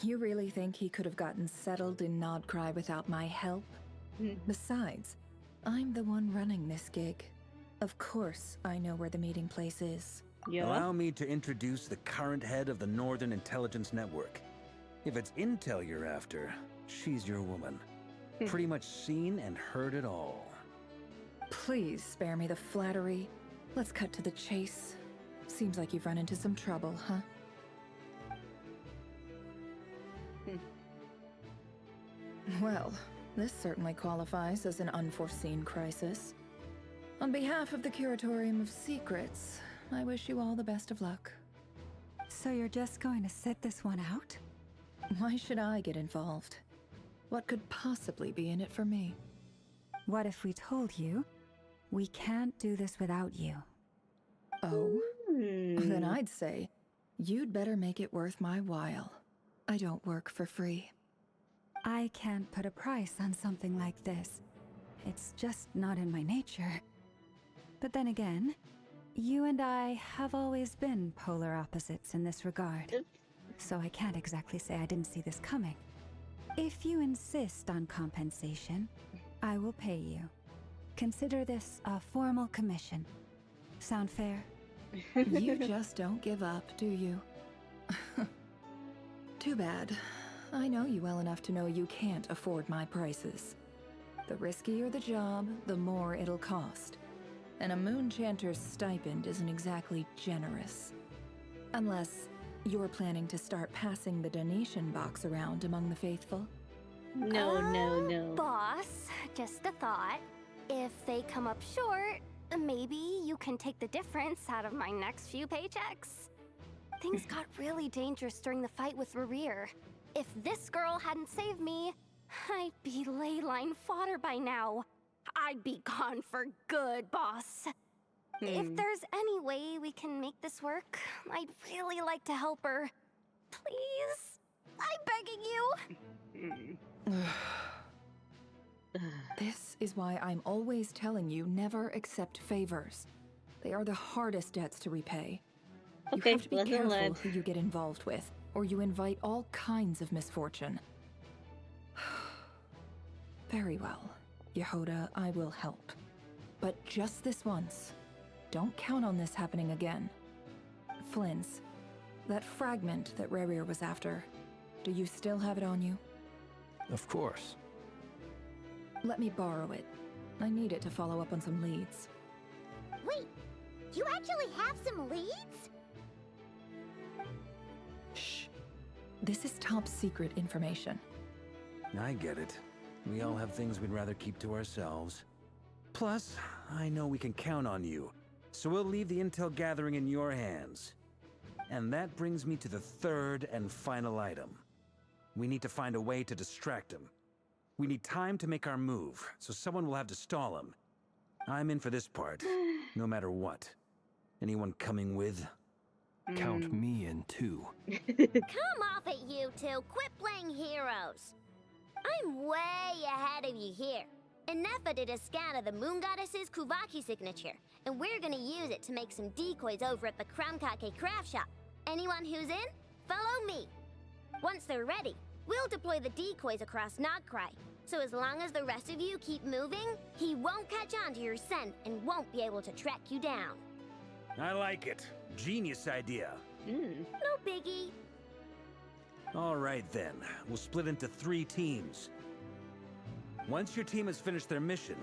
You really think he could have gotten settled in Notcry without my help? Besides, I'm the one running this gig. Of course I know where the meeting place is. Yeah. Allow me to introduce the current head of the Northern Intelligence Network. If it's intel you're after, she's your woman. Pretty much seen and heard it all. Please spare me the flattery. Let's cut to the chase. Seems like you've run into some trouble, huh? Well, this certainly qualifies as an unforeseen crisis. On behalf of the Curatorium of Secrets, I wish you all the best of luck. So you're just going to sit this one out? Why should I get involved? What could possibly be in it for me? What if we told you we can't do this without you? Oh? Then I'd say, you'd better make it worth my while. I don't work for free. I can't put a price on something like this. It's just not in my nature. But then again, you and I have always been polar opposites in this regard. So I can't exactly say I didn't see this coming. If you insist on compensation, I will pay you. Consider this a formal commission. Sound fair? You just don't give up, do you? Too bad. I know you well enough to know you can't afford my prices. The riskier the job, the more it'll cost. And a Moonchanter's stipend isn't exactly generous. Unless you're planning to start passing the donation box around among the faithful. No. Boss, just a thought. If they come up short, maybe you can take the difference out of my next few paychecks. Things got really dangerous during the fight with Rarear. If this girl hadn't saved me, I'd be leyline fodder by now. I'd be gone for good, boss. If there's any way we can make this work, I'd really like to help her. Please? I'm begging you. This is why I'm always telling you never accept favors. They are the hardest debts to repay. Okay, you have to be lesson careful learned. who you get involved with, or you invite all kinds of misfortune. Very well, Yehoda, I will help. But just this once. Don't count on this happening again. Flynn's, that fragment that Rerir was after, do you still have it on you? Of course. Let me borrow it. I need it to follow up on some leads. Wait, you actually have some leads? Shh. This is top secret information. I get it. We all have things we'd rather keep to ourselves. Plus, I know we can count on you, so we'll leave the intel gathering in your hands. And that brings me to the third and final item. We need to find a way to distract him. We need time to make our move, so someone will have to stall him. I'm in for this part, no matter what. Anyone coming with? Count me in too. Come off it, you two. Quit playing heroes. I'm way ahead of you here. Nefa did a scan of the Moon Goddess's Kuvaki signature, and we're gonna use it to make some decoys over at the Kramkake craft shop. Anyone who's in, follow me. Once they're ready, we'll deploy the decoys across Nogcry. So as long as the rest of you keep moving, he won't catch on to your scent and won't be able to track you down. I like it. Genius idea. No biggie. All right then, we'll split into 3 teams. Once your team has finished their mission,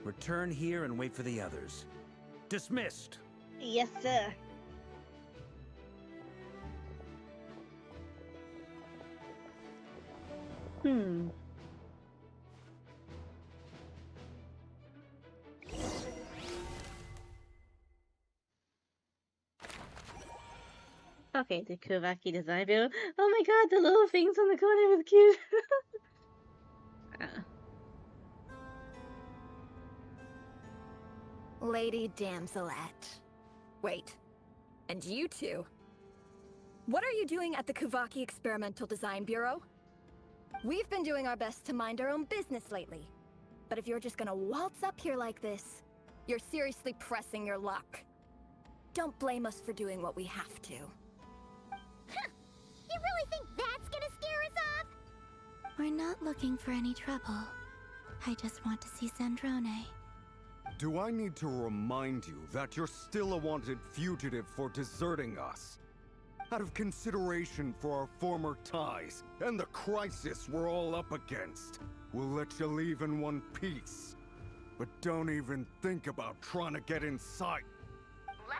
return here and wait for the others. Dismissed! Yes, sir. Okay, the Kuvaki design bureau. Oh my god, the little things on the corner was cute. Lady Damselette. Wait, and you two? What are you doing at the Kuvaki Experimental Design Bureau? We've been doing our best to mind our own business lately. But if you're just gonna waltz up here like this, you're seriously pressing your luck. Don't blame us for doing what we have to. Huh! You really think that's gonna scare us off? We're not looking for any trouble. I just want to see Zandrone. Do I need to remind you that you're still a wanted fugitive for deserting us? Out of consideration for our former ties and the crisis we're all up against, we'll let you leave in one piece. But don't even think about trying to get inside. Let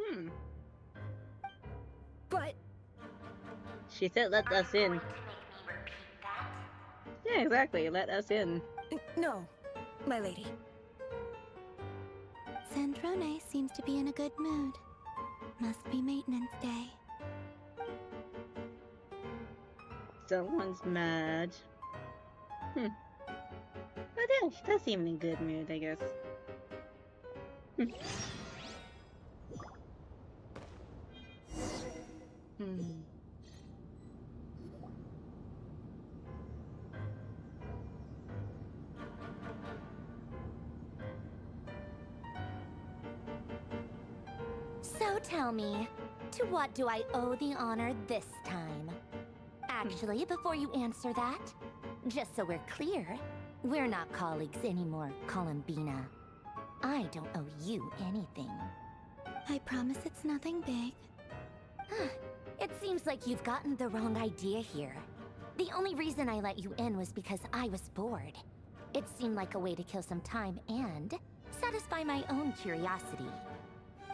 them in. But... She said let us in. Yeah, exactly. Let us in. No, my lady. Zandrone seems to be in a good mood. Must be maintenance day. Someone's mad. But yeah, she does seem in a good mood, I guess. So tell me, to what do I owe the honor this time? Actually, before you answer that, just so we're clear, we're not colleagues anymore, Columbina. I don't owe you anything. I promise it's nothing big. It seems like you've gotten the wrong idea here. The only reason I let you in was because I was bored. It seemed like a way to kill some time and satisfy my own curiosity.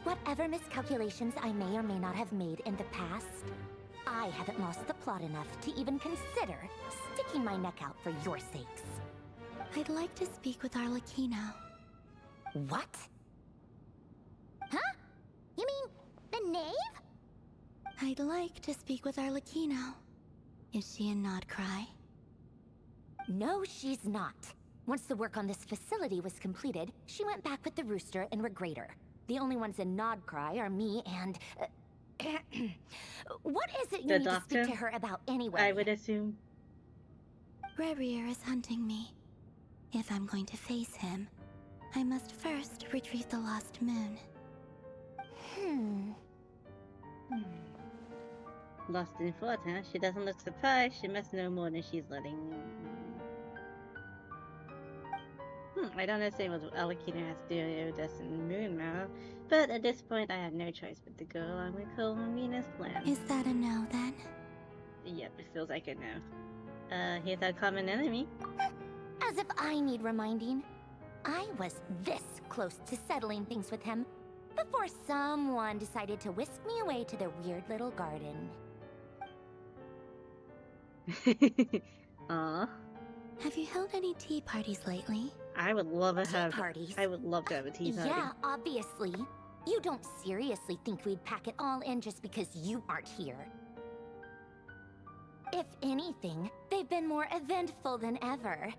Whatever miscalculations I may or may not have made in the past, I haven't lost the plot enough to even consider sticking my neck out for your sakes. I'd like to speak with Arlecchino. What? Huh? You mean the knave? I'd like to speak with Arlecchino. Is she in Nodcry? No, she's not. Once the work on this facility was completed, she went back with the Rooster and Regrator. The only ones in Nodcry are me and... what is it you The need doctor? to speak to her about anyway? I would assume. Rerir is hunting me. If I'm going to face him, I must first retrieve the lost moon. Lost in thought, huh? She doesn't look surprised. She must know more than she's letting. I don't understand what Alikina has to do with this moon now, but at this point I have no choice but to go along with Columbina's plan. Is that a no, then? Yep, it feels like a no. Here's our common enemy. As if I need reminding. I was this close to settling things with him before someone decided to whisk me away to their weird little garden. Aww. Have you held any tea parties lately? I would love to have parties? I would love to have a tea party. Yeah, obviously. You don't seriously think we'd pack it all in just because you aren't here. If anything, they've been more eventful than ever.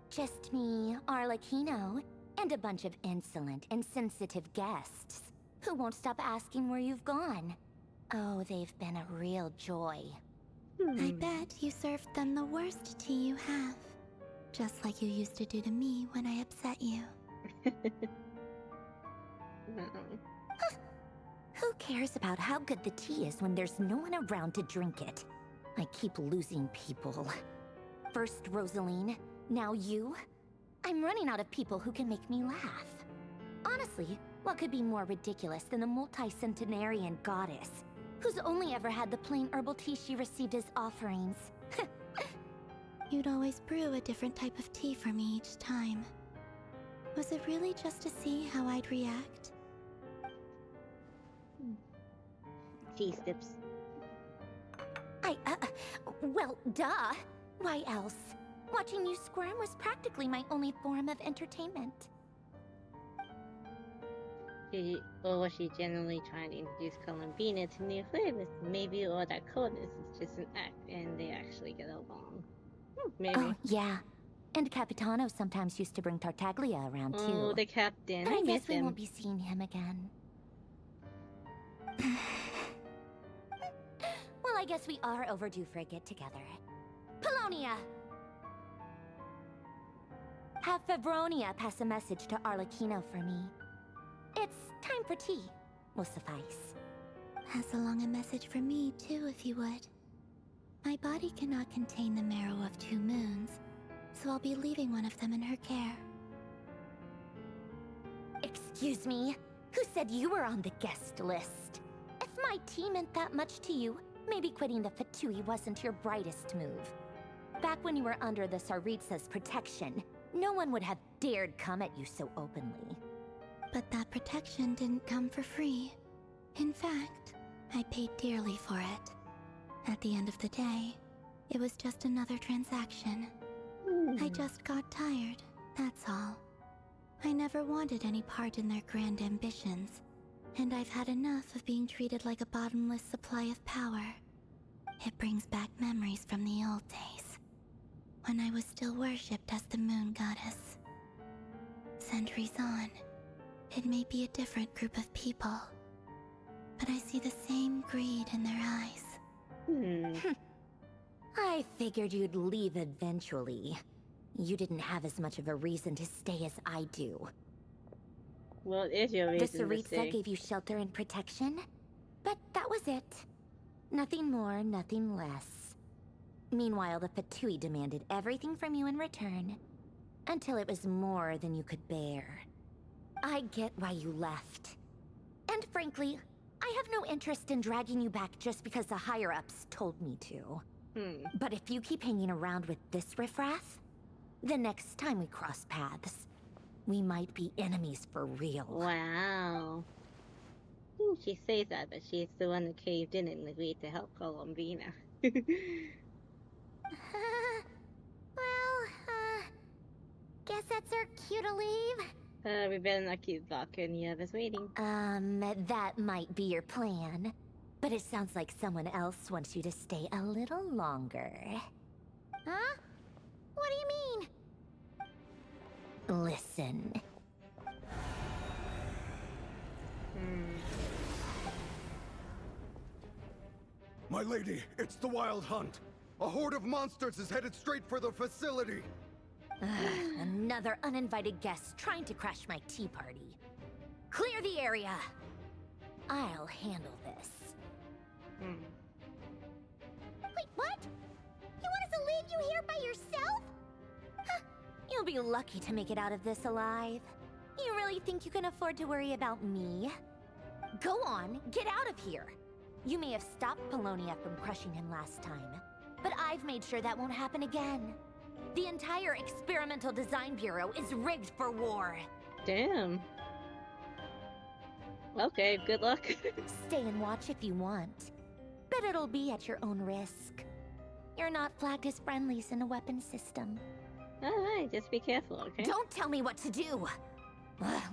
Just me, Arlecchino, and a bunch of insolent and sensitive guests who won't stop asking where you've gone. Oh, they've been a real joy. I bet you served them the worst tea you have. Just like you used to do to me when I upset you. Who cares about how good the tea is when there's no one around to drink it? I keep losing people. First Rosaline, now you. I'm running out of people who can make me laugh. Honestly, what could be more ridiculous than a multi-centenarian goddess who's only ever had the plain herbal tea she received as offerings? You'd always brew a different type of tea for me each time. Was it really just to see how I'd react? Tea sips. Well, duh. Why else? Watching you squirm was practically my only form of entertainment. Or was she generally trying to introduce Columbina to new flavors? Maybe all that coldness is just an act and they actually get along. Maybe. Oh, yeah. And Capitano sometimes used to bring Tartaglia around, too. Oh, the captain. But I guess we him. won't be seeing him again. Well, I guess we are overdue for a get-together. Polonia! Have Fevronia pass a message to Arlecchino for me. It's time for tea. Will suffice. Pass along a message for me, too, if you would. My body cannot contain the marrow of 2 moons, so I'll be leaving one of them in her care. Excuse me? Who said you were on the guest list? If my tea meant that much to you, maybe quitting the Fatui wasn't your brightest move. Back when you were under the Tsaritsa's protection, no one would have dared come at you so openly. But that protection didn't come for free. In fact, I paid dearly for it. At the end of the day, it was just another transaction. I just got tired, that's all. I never wanted any part in their grand ambitions, and I've had enough of being treated like a bottomless supply of power. It brings back memories from the old days, when I was still worshipped as the Moon Goddess. Centuries on, it may be a different group of people, but I see the same greed in their eyes. I figured you'd leave eventually. You didn't have as much of a reason to stay as I do. Well, it is your reason The to Tsaritsa stay. gave you shelter and protection, but that was it. Nothing more, nothing less. Meanwhile, the Fatui demanded everything from you in return, until it was more than you could bear. I get why you left. And frankly, I have no interest in dragging you back just because the higher-ups told me to. But if you keep hanging around with this riffraff, the next time we cross paths, we might be enemies for real. Wow. She says that, but she's the one that caved in and agreed to help Columbina. Guess that's our cue to leave. We better not keep Vodka and the others waiting. That might be your plan. But it sounds like someone else wants you to stay a little longer. Huh? What do you mean? Listen. My lady, it's the Wild Hunt. A horde of monsters is headed straight for the facility. Another uninvited guest trying to crash my tea party. Clear the area. I'll handle this. Wait, what? You want us to leave you here by yourself? You'll be lucky to make it out of this alive. You really think you can afford to worry about me? Go on, get out of here. You may have stopped Paulownia from crushing him last time, but I've made sure that won't happen again. The entire Experimental Design Bureau is rigged for war. Damn. Okay, good luck. Stay and watch if you want, but it'll be at your own risk. You're not flagged as friendlies in a weapons system. Alright, just be careful, okay? Don't tell me what to do!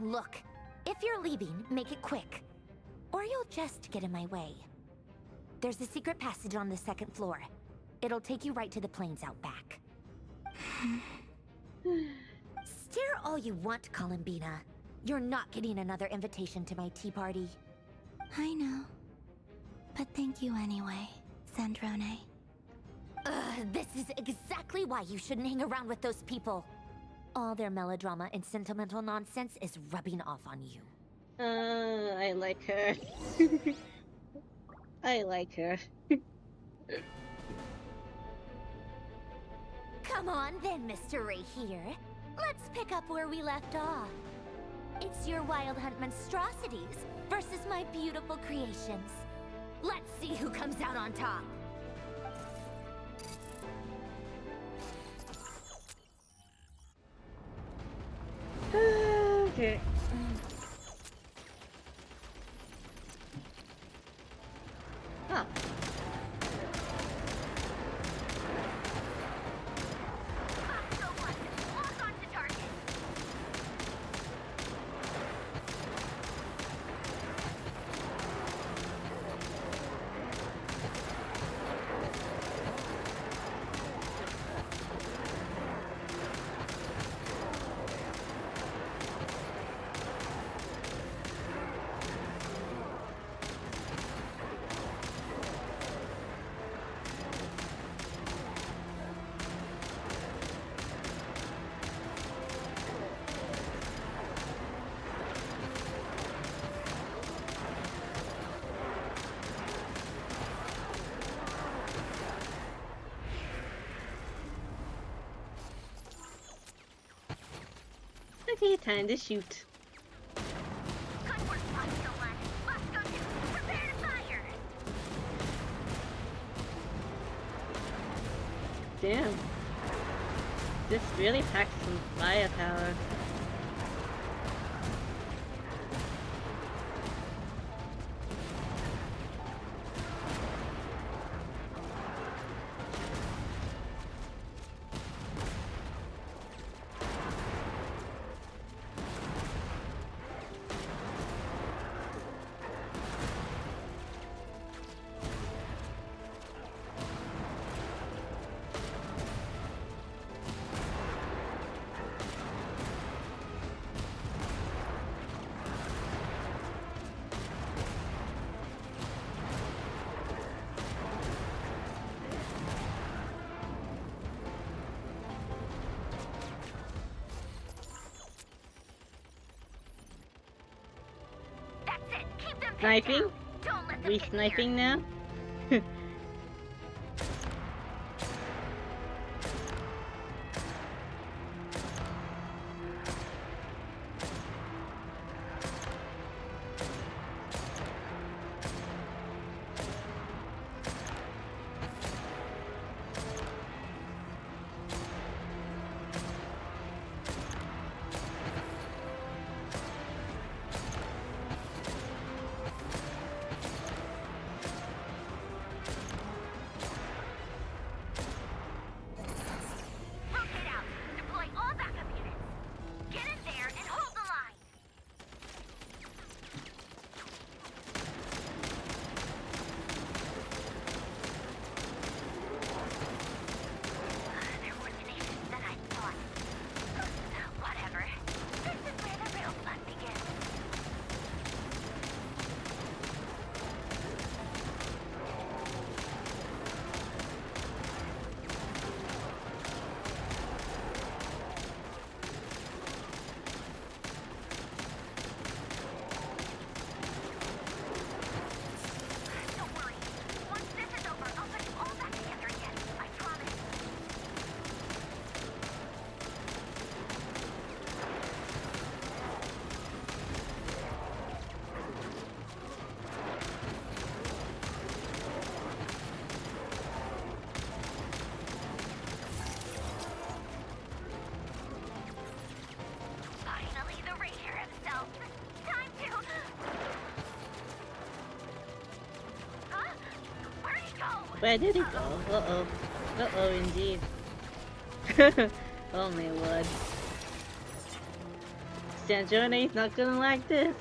Look, if you're leaving, make it quick. Or you'll just get in my way. There's a secret passage on the 2nd floor. It'll take you right to the plains out back. Stare all you want, Columbina. You're not getting another invitation to my tea party. I know. But thank you anyway, Zandrone. This is exactly why you shouldn't hang around with those people. All their melodrama and sentimental nonsense is rubbing off on you. I like her. I like her. Come on then, Mr. Right here. Let's pick up where we left off. It's your Wild Hunt monstrosities versus my beautiful creations. Let's see who comes out on top. Okay. Huh. Okay, time to shoot. Good work, Monster One. Let's go to prepare to fire. Damn. This really packs some firepower. Sniping? We sniping now? Where did he go? Uh-oh. Uh-oh, indeed. Oh my lord. Sanjorne's not gonna like this.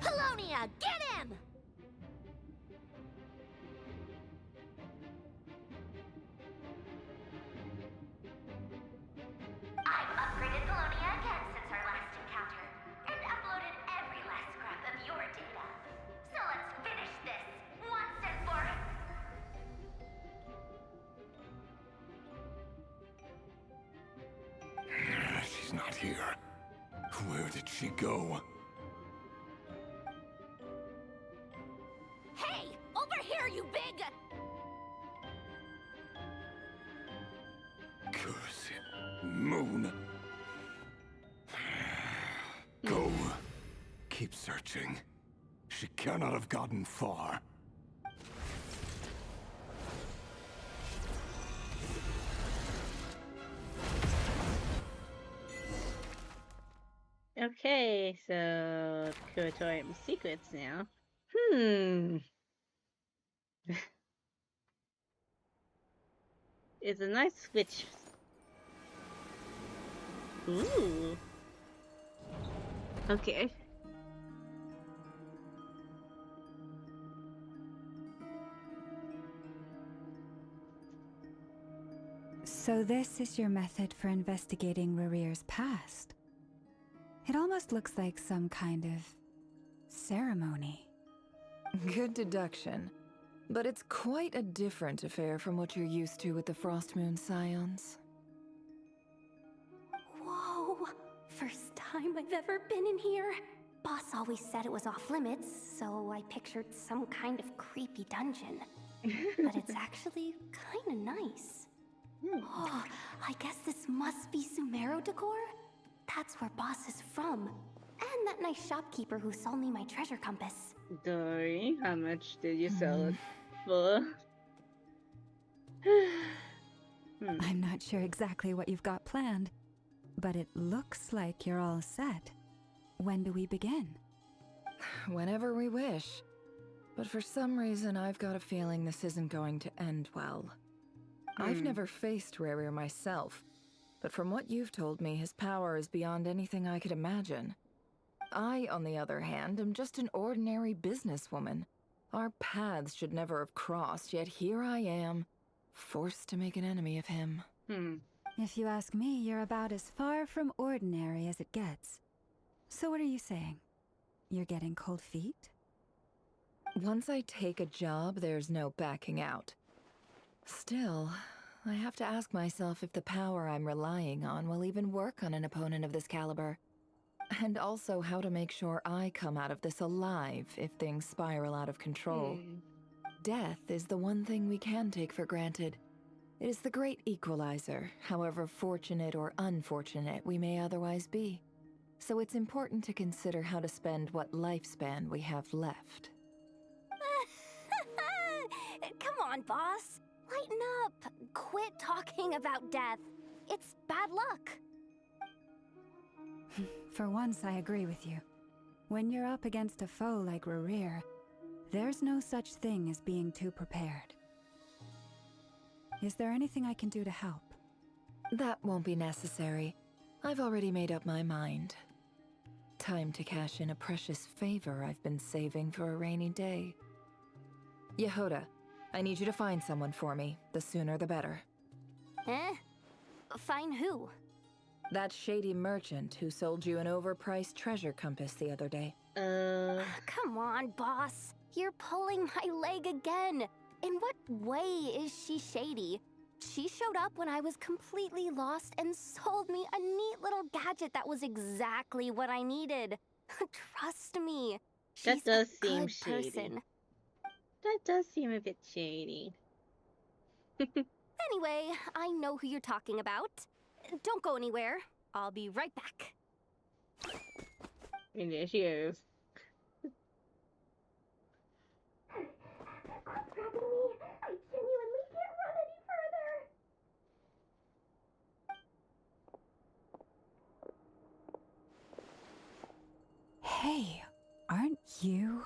Polonia, get him! I've upgraded Polonia again since our last encounter, and uploaded every last scrap of your data. So let's finish this, once and for She's not here. Where did she go? Hey! Over here, you big... Curse it. Moon. Go. Keep searching. She cannot have gotten far. Okay, so Curatorium secrets now. It's a nice switch. Ooh. Okay. So this is your method for investigating Rarir's past. It almost looks like some kind of ceremony. Good deduction. But it's quite a different affair from what you're used to with the Frostmoon Scions. Whoa! First time I've ever been in here. Boss always said it was off limits, so I pictured some kind of creepy dungeon. But it's actually kinda nice. Oh, I guess this must be Sumero decor? That's where Boss is from. And that nice shopkeeper who sold me my treasure compass. Dory, how much did you sell it for? I'm not sure exactly what you've got planned, but it looks like you're all set. When do we begin? Whenever we wish. But for some reason, I've got a feeling this isn't going to end well. I've never faced Rarir myself, but from what you've told me, his power is beyond anything I could imagine. I, on the other hand, am just an ordinary businesswoman. Our paths should never have crossed, yet here I am, forced to make an enemy of him. If you ask me, you're about as far from ordinary as it gets. So what are you saying? You're getting cold feet? Once I take a job, there's no backing out. Still, I have to ask myself if the power I'm relying on will even work on an opponent of this caliber. And also how to make sure I come out of this alive if things spiral out of control. Death is the one thing we can take for granted. It is the great equalizer, however fortunate or unfortunate we may otherwise be. So it's important to consider how to spend what lifespan we have left. Come on, boss. Lighten up. Quit talking about death. It's bad luck. For once, I agree with you. When you're up against a foe like Rarir, there's no such thing as being too prepared. Is there anything I can do to help? That won't be necessary. I've already made up my mind. Time to cash in a precious favor I've been saving for a rainy day. Yehoda, I need you to find someone for me. The sooner the better. Eh? Find who? That shady merchant who sold you an overpriced treasure compass the other day. Come on, boss. You're pulling my leg again. In what way is she shady? She showed up when I was completely lost and sold me a neat little gadget that was exactly what I needed. Trust me. She's That does a seem good shady. person. That does seem a bit shady. Anyway, I know who you're talking about. Don't go anywhere. I'll be right back. And there she is. Quit grabbing me. I genuinely can't run any further. Hey, aren't you?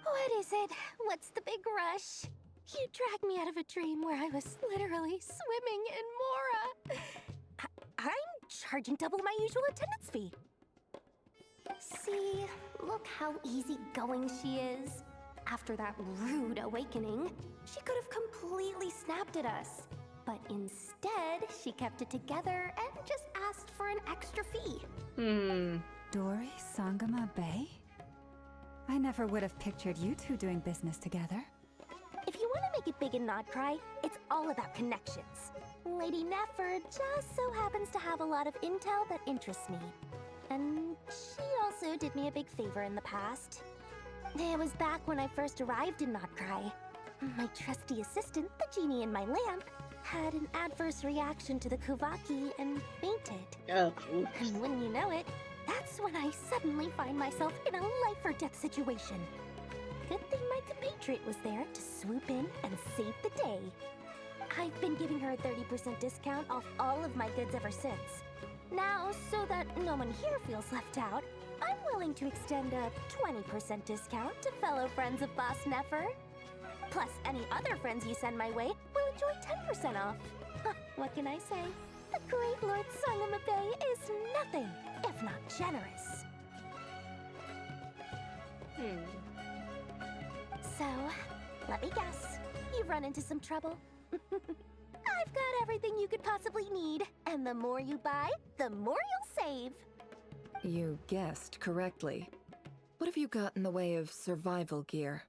What is it? What's the big rush? You dragged me out of a dream where I was literally swimming in Mora. I'm charging double my usual attendance fee. See, look how easygoing she is. After that rude awakening, she could have completely snapped at us. But instead, she kept it together and just asked for an extra fee. Dori Sangama Bay? I never would have pictured you two doing business together. If you want to make it big in Nodcry, it's all about connections. Lady Nefer just so happens to have a lot of intel that interests me. And she also did me a big favor in the past. It was back when I first arrived in Nodcry. My trusty assistant, the genie in my lamp, had an adverse reaction to the Kuvaki and fainted. Oh, oops. And wouldn't you know it, that's when I suddenly find myself in a life-or-death situation. Good thing my compatriot was there to swoop in and save the day. I've been giving her a 30% discount off all of my goods ever since. Now, so that no one here feels left out, I'm willing to extend a 20% discount to fellow friends of Boss Nefer. Plus, any other friends you send my way will enjoy 10% off. What can I say? The great Lord Sangama Bay is nothing if not generous. So, let me guess. You've run into some trouble? I've got everything you could possibly need. And the more you buy, the more you'll save. You guessed correctly. What have you got in the way of survival gear?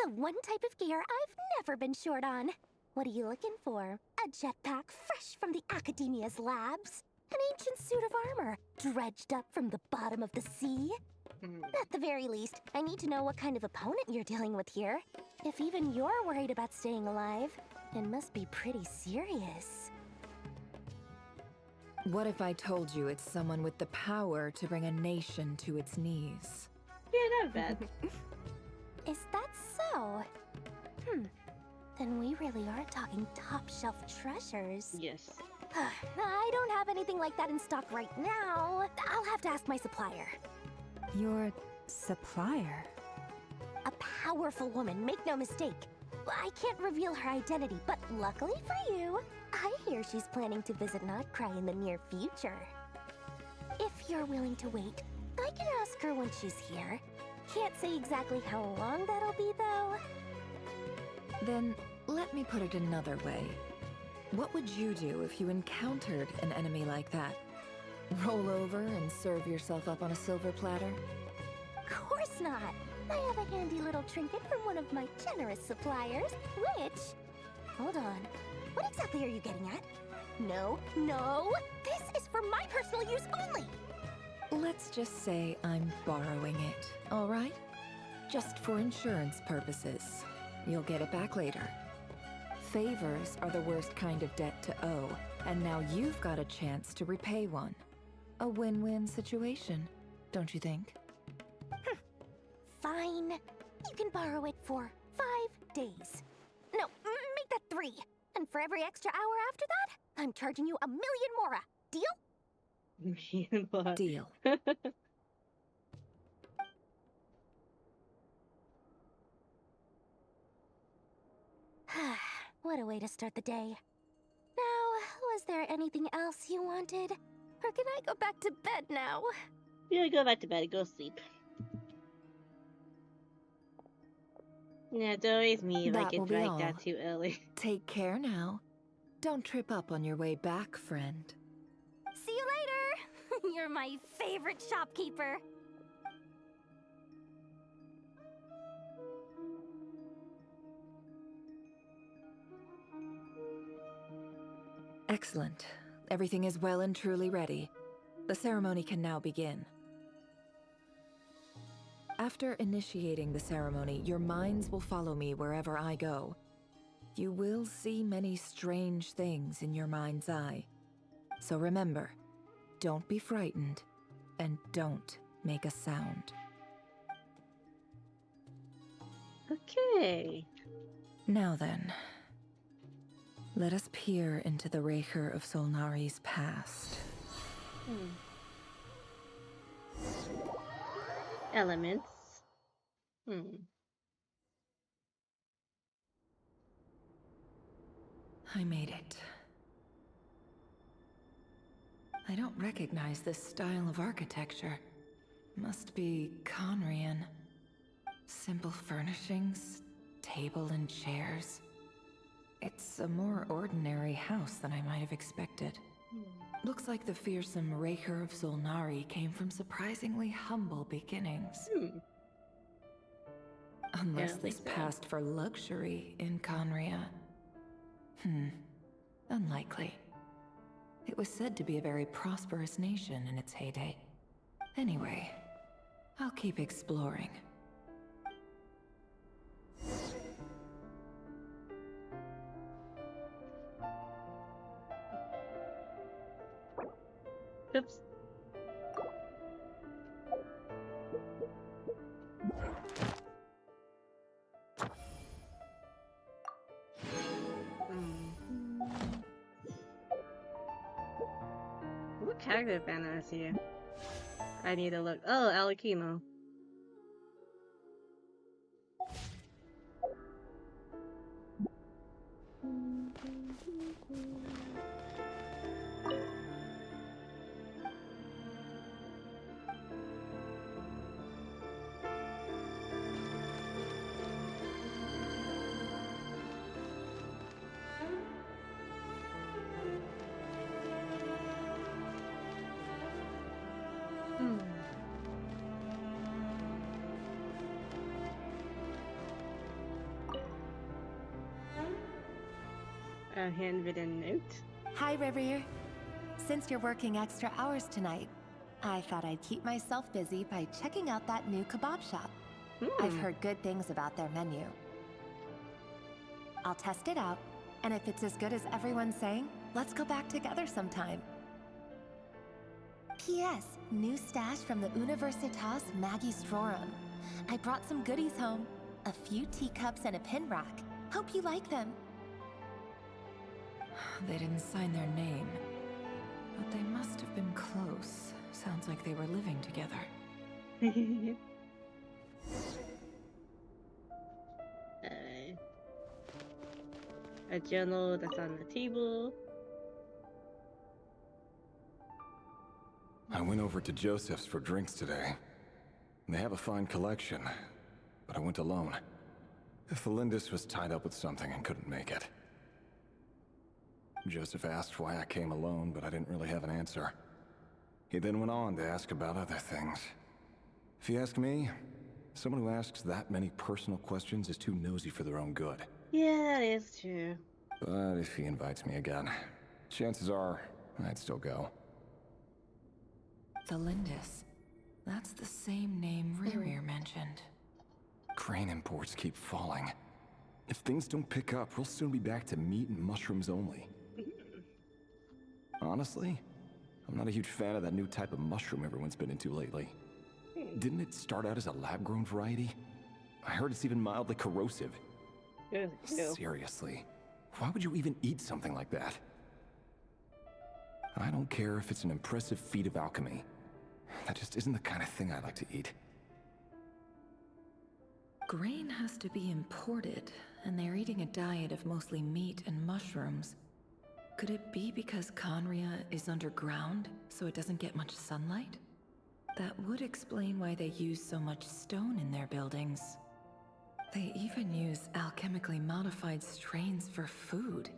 The one type of gear I've never been short on. What are you looking for? A jetpack fresh from the Academia's labs? An ancient suit of armor dredged up from the bottom of the sea? At the very least, I need to know what kind of opponent you're dealing with here. If even you're worried about staying alive, it must be pretty serious. What if I told you it's someone with the power to bring a nation to its knees? Yeah, not bad. Is that so? Then we really are talking top-shelf treasures. Yes. I don't have anything like that in stock right now. I'll have to ask my supplier. Your supplier? A powerful woman, make no mistake. I can't reveal her identity, but luckily for you, I hear she's planning to visit Nodcry in the near future. If you're willing to wait, I can ask her when she's here. Can't say exactly how long that'll be, though. Then, let me put it another way. What would you do if you encountered an enemy like that? Roll over and serve yourself up on a silver platter? Of course not. I have a handy little trinket from one of my generous suppliers, which... Hold on. What exactly are you getting at? No, no! This is for my personal use only! Let's just say I'm borrowing it, all right? Just for insurance purposes. You'll get it back later. Favors are the worst kind of debt to owe, and now you've got a chance to repay one. A win-win situation, don't you think? Fine. You can borrow it for 5 days. No, make that 3. And for every extra hour after that, I'm charging you 1,000,000 Mora. Deal? Deal. What a way to start the day. Now, was there anything else you wanted? Or can I go back to bed now? Yeah, go back to bed. Go sleep. Yeah, it's always me if I get dragged out too early. Take care now. Don't trip up on your way back, friend. See you later! You're my favorite shopkeeper. Excellent. Everything is well and truly ready. The ceremony can now begin. After initiating the ceremony, your minds will follow me wherever I go. You will see many strange things in your mind's eye. So remember, don't be frightened, and don't make a sound. Okay. Now then, let us peer into the Raker of Solnari's past. Elements. I made it. I don't recognize this style of architecture. Must be Conrian. Simple furnishings, table and chairs. It's a more ordinary house than I might have expected. Looks like the fearsome Raker of Solnari came from surprisingly humble beginnings. Unless this passed for luxury in Conria. Unlikely. It was said to be a very prosperous nation in its heyday. Anyway, I'll keep exploring. Oops. What character banner is here? I need to look. Oh, Alikino. A handwritten note. Hi, Reverie. Since you're working extra hours tonight, I thought I'd keep myself busy by checking out that new kebab shop. I've heard good things about their menu. I'll test it out, and if it's as good as everyone's saying, let's go back together sometime. P.S. New stash from the Universitas Magistrorum. I brought some goodies home. A few teacups and a pin rack. Hope you like them. They didn't sign their name, but they must have been close. Sounds like they were living together. A journal that's on the table. I went over to Joseph's for drinks today. They have a fine collection, but I went alone. Felindus was tied up with something and couldn't make it. Joseph asked why I came alone, but I didn't really have an answer. He then went on to ask about other things. If you ask me, someone who asks that many personal questions is too nosy for their own good. Yeah, that is true. But if he invites me again, chances are I'd still go. Felindus. That's the same name Rerir mentioned. Crane imports keep falling. If things don't pick up, we'll soon be back to meat and mushrooms only. Honestly, I'm not a huge fan of that new type of mushroom everyone's been into lately. Didn't it start out as a lab-grown variety? I heard it's even mildly corrosive. Seriously, why would you even eat something like that? I don't care if it's an impressive feat of alchemy. That just isn't the kind of thing I like to eat. Grain has to be imported, and they're eating a diet of mostly meat and mushrooms. Could it be because Conria is underground, so it doesn't get much sunlight? That would explain why they use so much stone in their buildings. They even use alchemically modified strains for food.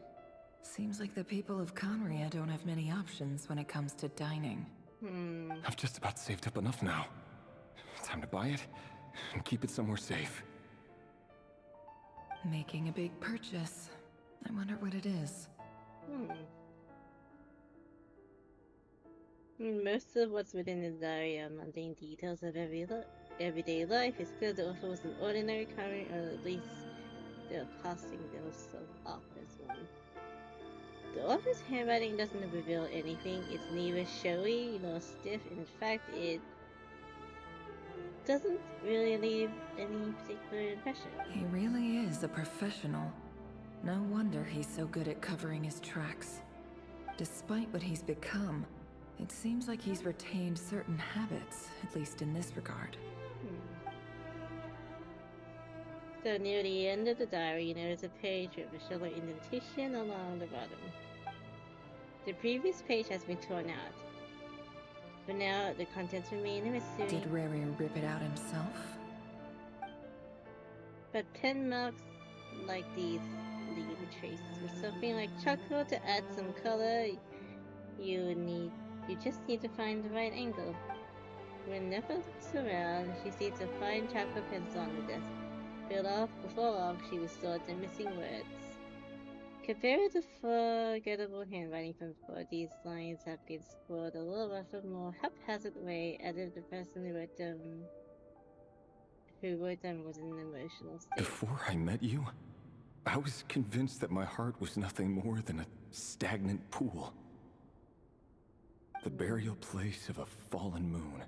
Seems like the people of Conria don't have many options when it comes to dining. I've just about saved up enough now. Time to buy it and keep it somewhere safe. Making a big purchase. I wonder what it is. Most of what's within the diary are mundane details of everyday life. It's clear the author was an ordinary current, or at least the casting was so off as one. The author's handwriting doesn't reveal anything. It's neither showy nor stiff. In fact, it doesn't really leave any particular impression. He really is a professional. No wonder he's so good at covering his tracks. Despite what he's become, it seems like he's retained certain habits, at least in this regard. So near the end of the diary, you notice a page with a shallow indentation along the bottom. The previous page has been torn out. For now, the contents remain a mystery. Did Rerir rip it out himself? But pen marks like these leave a trace. With something like charcoal to add some color, you just need to find the right angle. When Nefa looks around, she sees a fine charcoal pencil on the desk. Before long, she restored the missing words. Compared to forgettable handwriting from before, these lines have been scrawled a little rougher, more haphazard way, as if the person who wrote them was in an emotional state. Before I met you, I was convinced that my heart was nothing more than a stagnant pool. The burial place of a fallen moon.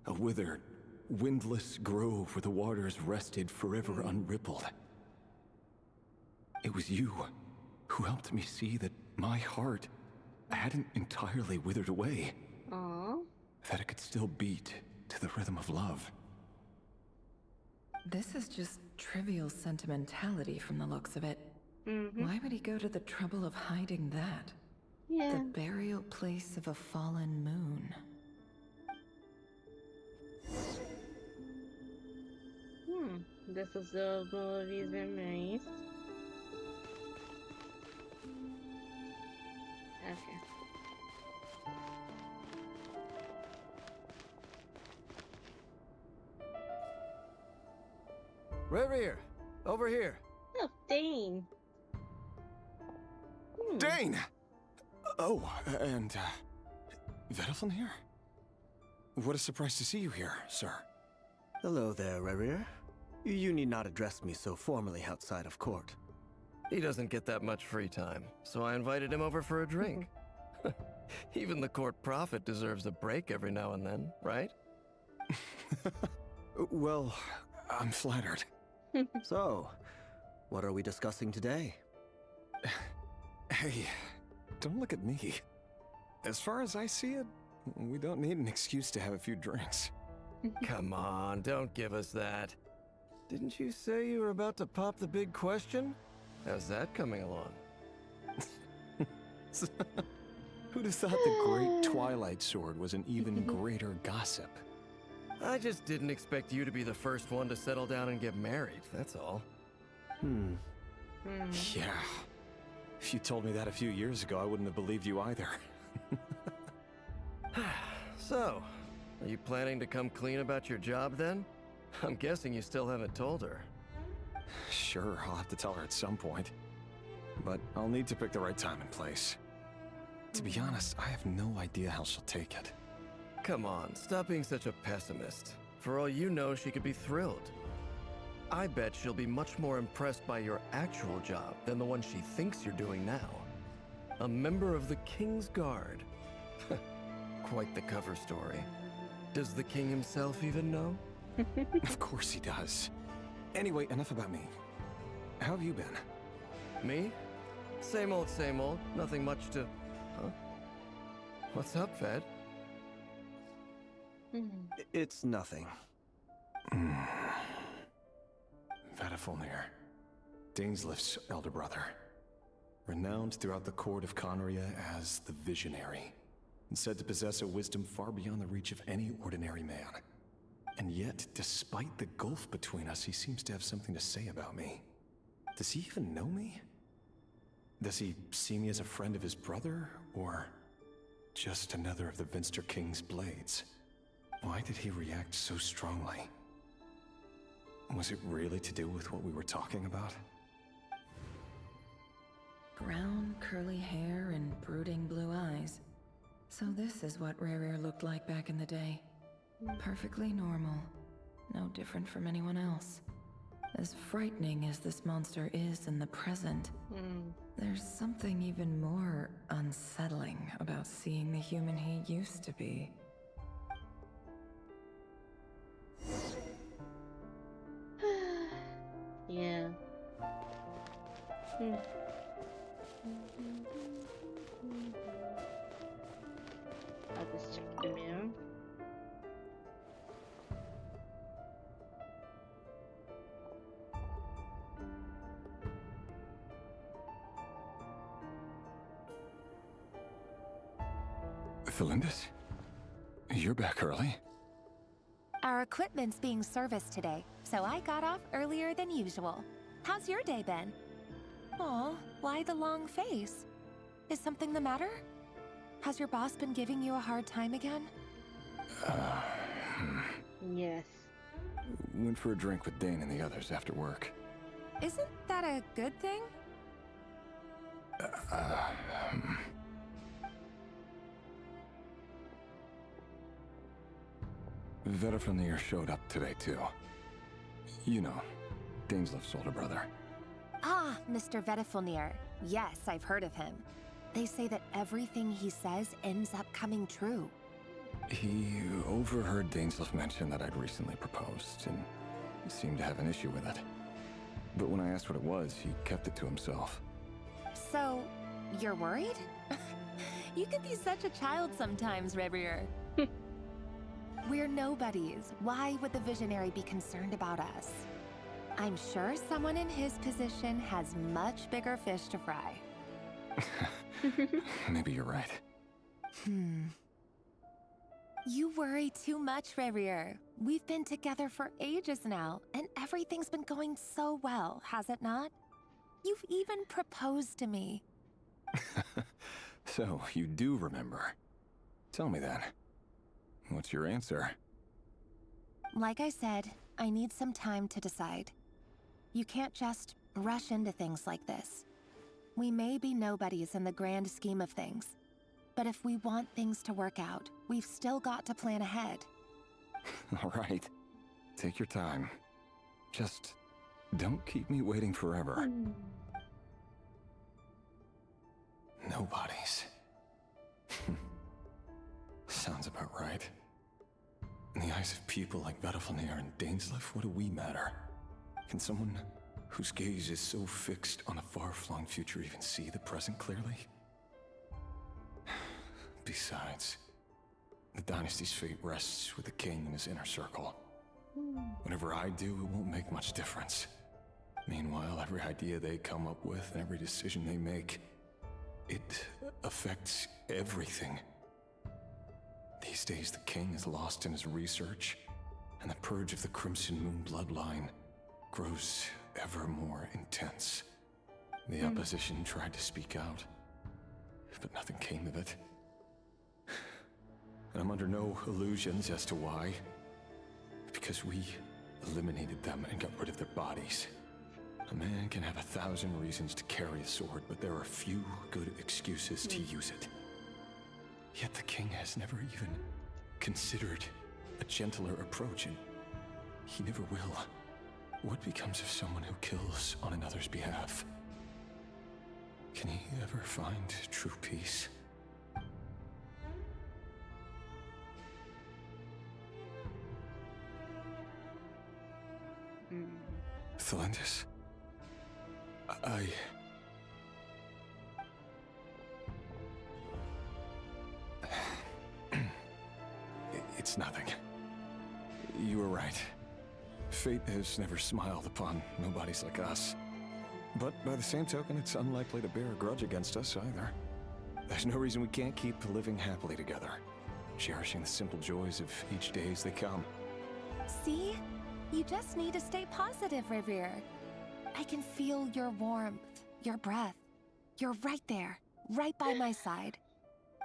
A withered, windless grove where the waters rested forever unrippled. It was you who helped me see that my heart hadn't entirely withered away. Aww. That it could still beat to the rhythm of love. This is just trivial sentimentality from the looks of it. Mm-hmm. Why would he go to the trouble of hiding that? Yeah. The burial place of a fallen moon. This is the movie's memories. Okay. Rerir, over here. Oh, Dane. Dane! Oh, and, Vedalfin here? What a surprise to see you here, sir. Hello there, Rerir. You need not address me so formally outside of court. He doesn't get that much free time, so I invited him over for a drink. Even the court prophet deserves a break every now and then, right? Well, I'm flattered. So, what are we discussing today? Hey, don't look at me. As far as I see it, we don't need an excuse to have a few drinks. Come on, don't give us that. Didn't you say you were about to pop the big question? How's that coming along? Who'd have thought the great Twilight Sword was an even greater gossip? I just didn't expect you to be the first one to settle down and get married, that's all. Yeah. If you told me that a few years ago, I wouldn't have believed you either. So, are you planning to come clean about your job then? I'm guessing you still haven't told her. Sure, I'll have to tell her at some point. But I'll need to pick the right time and place. To be honest, I have no idea how she'll take it. Come on, stop being such a pessimist. For all you know, she could be thrilled. I bet she'll be much more impressed by your actual job than the one she thinks you're doing now. A member of the King's Guard. Quite the cover story. Does the king himself even know? Of course he does. Anyway, enough about me. How have you been? Me? Same old, same old. Nothing much to... Huh? What's up, Ved? It's nothing. Vedalfin, Daneslif's elder brother. Renowned throughout the court of Conria as the Visionary, and said to possess a wisdom far beyond the reach of any ordinary man. And yet, despite the gulf between us, he seems to have something to say about me. Does he even know me? Does he see me as a friend of his brother, or just another of the Vinster King's blades? Why did he react so strongly? Was it really to do with what we were talking about? Brown, curly hair and brooding blue eyes. So this is what Rerir looked like back in the day. Perfectly normal. No different from anyone else. As frightening as this monster is in the present, there's something even more unsettling about seeing the human he used to be. Yeah. I'll just check the mirror. Felindis? You're back early? Our equipment's being serviced today, so I got off earlier than usual. How's your day been? Aw, why the long face? Is something the matter? Has your boss been giving you a hard time again? Yes. Went for a drink with Dane and the others after work. Isn't that a good thing? Vediflnir showed up today, too. You know, Dainsleif's older brother. Ah, Mr. Vediflnir. Yes, I've heard of him. They say that everything he says ends up coming true. He overheard Dainsleif mention that I'd recently proposed, and seemed to have an issue with it. But when I asked what it was, he kept it to himself. So, you're worried? You can be such a child sometimes, Rebrier. We're nobodies. Why would the Visionary be concerned about us? I'm sure someone in his position has much bigger fish to fry. Maybe you're right. You worry too much, Rebrier. We've been together for ages now, and everything's been going so well, has it not? You've even proposed to me. So, you do remember. Tell me then. What's your answer? Like I said, I need some time to decide. You can't just rush into things like this. We may be nobodies in the grand scheme of things, but if we want things to work out, we've still got to plan ahead. All right. Take your time. Just don't keep me waiting forever. Nobodies. Sounds about right. In the eyes of people like Vediflnir and Dainsleif, what do we matter? Can someone whose gaze is so fixed on a far-flung future even see the present clearly? Besides, the dynasty's fate rests with the king and his inner circle. Whatever I do, it won't make much difference. Meanwhile, every idea they come up with and every decision they make, it affects everything. These days, the king is lost in his research, and the purge of the Crimson Moon bloodline grows ever more intense. The opposition tried to speak out, but nothing came of it. And I'm under no illusions as to why. Because we eliminated them and got rid of their bodies. A man can have 1,000 reasons to carry a sword, but there are few good excuses to use it. Yet the king has never even considered a gentler approach, and he never will. What becomes of someone who kills on another's behalf? Can he ever find true peace? Felindis, It's nothing. You were right. Fate has never smiled upon nobodies like us. But by the same token, it's unlikely to bear a grudge against us either. There's no reason we can't keep living happily together, cherishing the simple joys of each day as they come. See? You just need to stay positive, Rebrier. I can feel your warmth, your breath. You're right there, right by my side.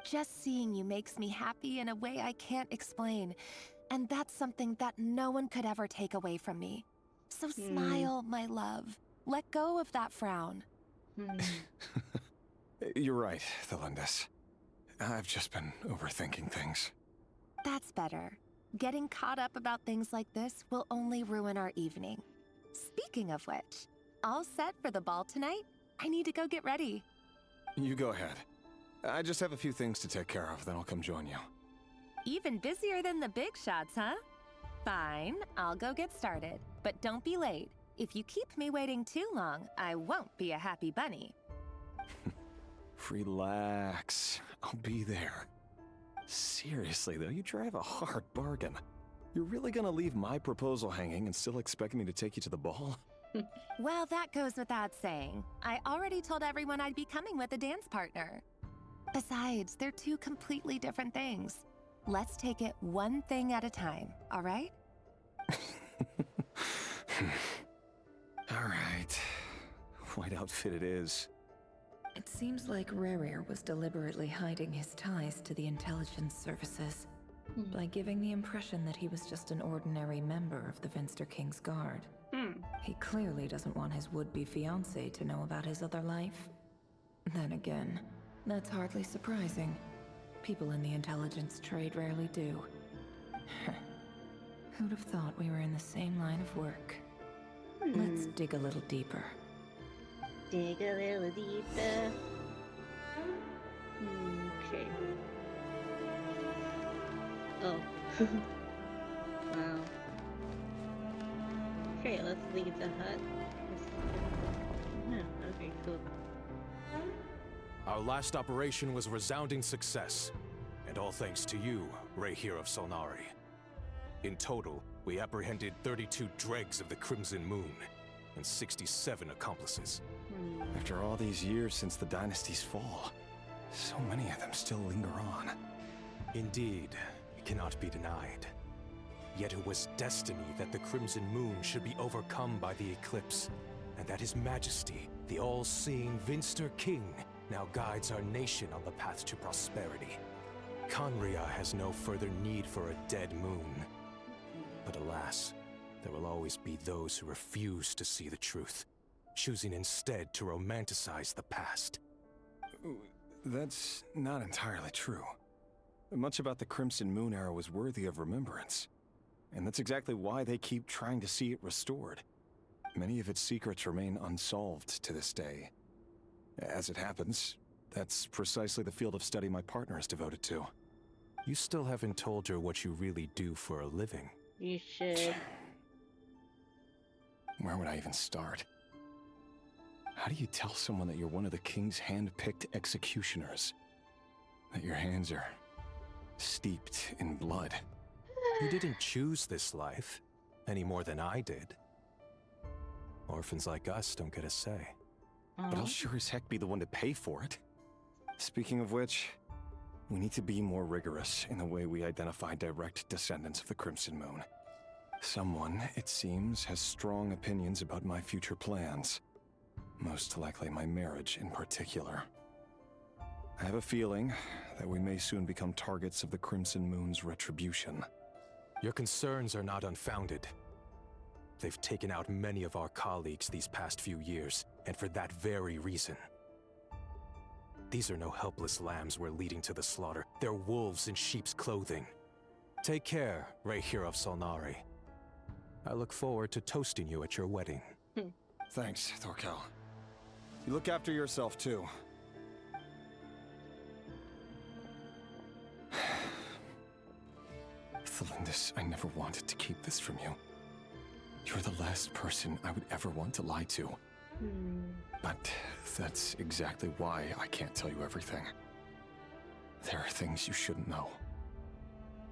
Just seeing you makes me happy in a way I can't explain. And that's something that no one could ever take away from me. So smile, my love. Let go of that frown. You're right, Felindis. I've just been overthinking things. That's better. Getting caught up about things like this will only ruin our evening. Speaking of which, all set for the ball tonight? I need to go get ready. You go ahead. I just have a few things to take care of, then I'll come join you. Even busier than the big shots, huh? Fine, I'll go get started. But don't be late. If you keep me waiting too long, I won't be a happy bunny. Relax. I'll be there. Seriously, though, you drive a hard bargain. You're really gonna leave my proposal hanging and still expect me to take you to the ball? Well, that goes without saying. I already told everyone I'd be coming with a dance partner. Besides, they're two completely different things. Let's take it one thing at a time, all right? All right. White outfit it is. It seems like Rerir was deliberately hiding his ties to the intelligence services by giving the impression that he was just an ordinary member of the Vinster King's Guard. He clearly doesn't want his would-be fiancée to know about his other life. Then again, that's hardly surprising. People in the intelligence trade rarely do. Who'd have thought we were in the same line of work? Let's dig a little deeper. Dig a little deeper. Okay. Oh. Wow. Okay, let's leave the hut. Okay, cool. Our last operation was a resounding success, and all thanks to you, Rahere of Solnari. In total, we apprehended 32 dregs of the Crimson Moon, and 67 accomplices. After all these years since the dynasty's fall, so many of them still linger on. Indeed, it cannot be denied. Yet it was destiny that the Crimson Moon should be overcome by the eclipse, and that His Majesty, the all-seeing Vinster King, now guides our nation on the path to prosperity. Khaenri'ah has no further need for a dead moon. But alas, there will always be those who refuse to see the truth, choosing instead to romanticize the past. That's not entirely true. Much about the Crimson Moon era was worthy of remembrance. And that's exactly why they keep trying to see it restored. Many of its secrets remain unsolved to this day. As it happens, that's precisely the field of study my partner is devoted to. You still haven't told her what you really do for a living. You should. Where would I even start? How do you tell someone that you're one of the king's hand-picked executioners? That your hands are steeped in blood? You didn't choose this life, any more than I did. Orphans like us don't get a say. But I'll sure as heck be the one to pay for it. Speaking of which, we need to be more rigorous in the way we identify direct descendants of the Crimson Moon. Someone, it seems, has strong opinions about my future plans. Most likely my marriage in particular. I have a feeling that we may soon become targets of the Crimson Moon's retribution. Your concerns are not unfounded. They've taken out many of our colleagues these past few years, and for that very reason. These are no helpless lambs we're leading to the slaughter. They're wolves in sheep's clothing. Take care, Rahere of Solnari. I look forward to toasting you at your wedding. Thanks, Thorkel. You look after yourself, too. Thelindis, I never wanted to keep this from you. You're the last person I would ever want to lie to. But that's exactly why I can't tell you everything. There are things you shouldn't know.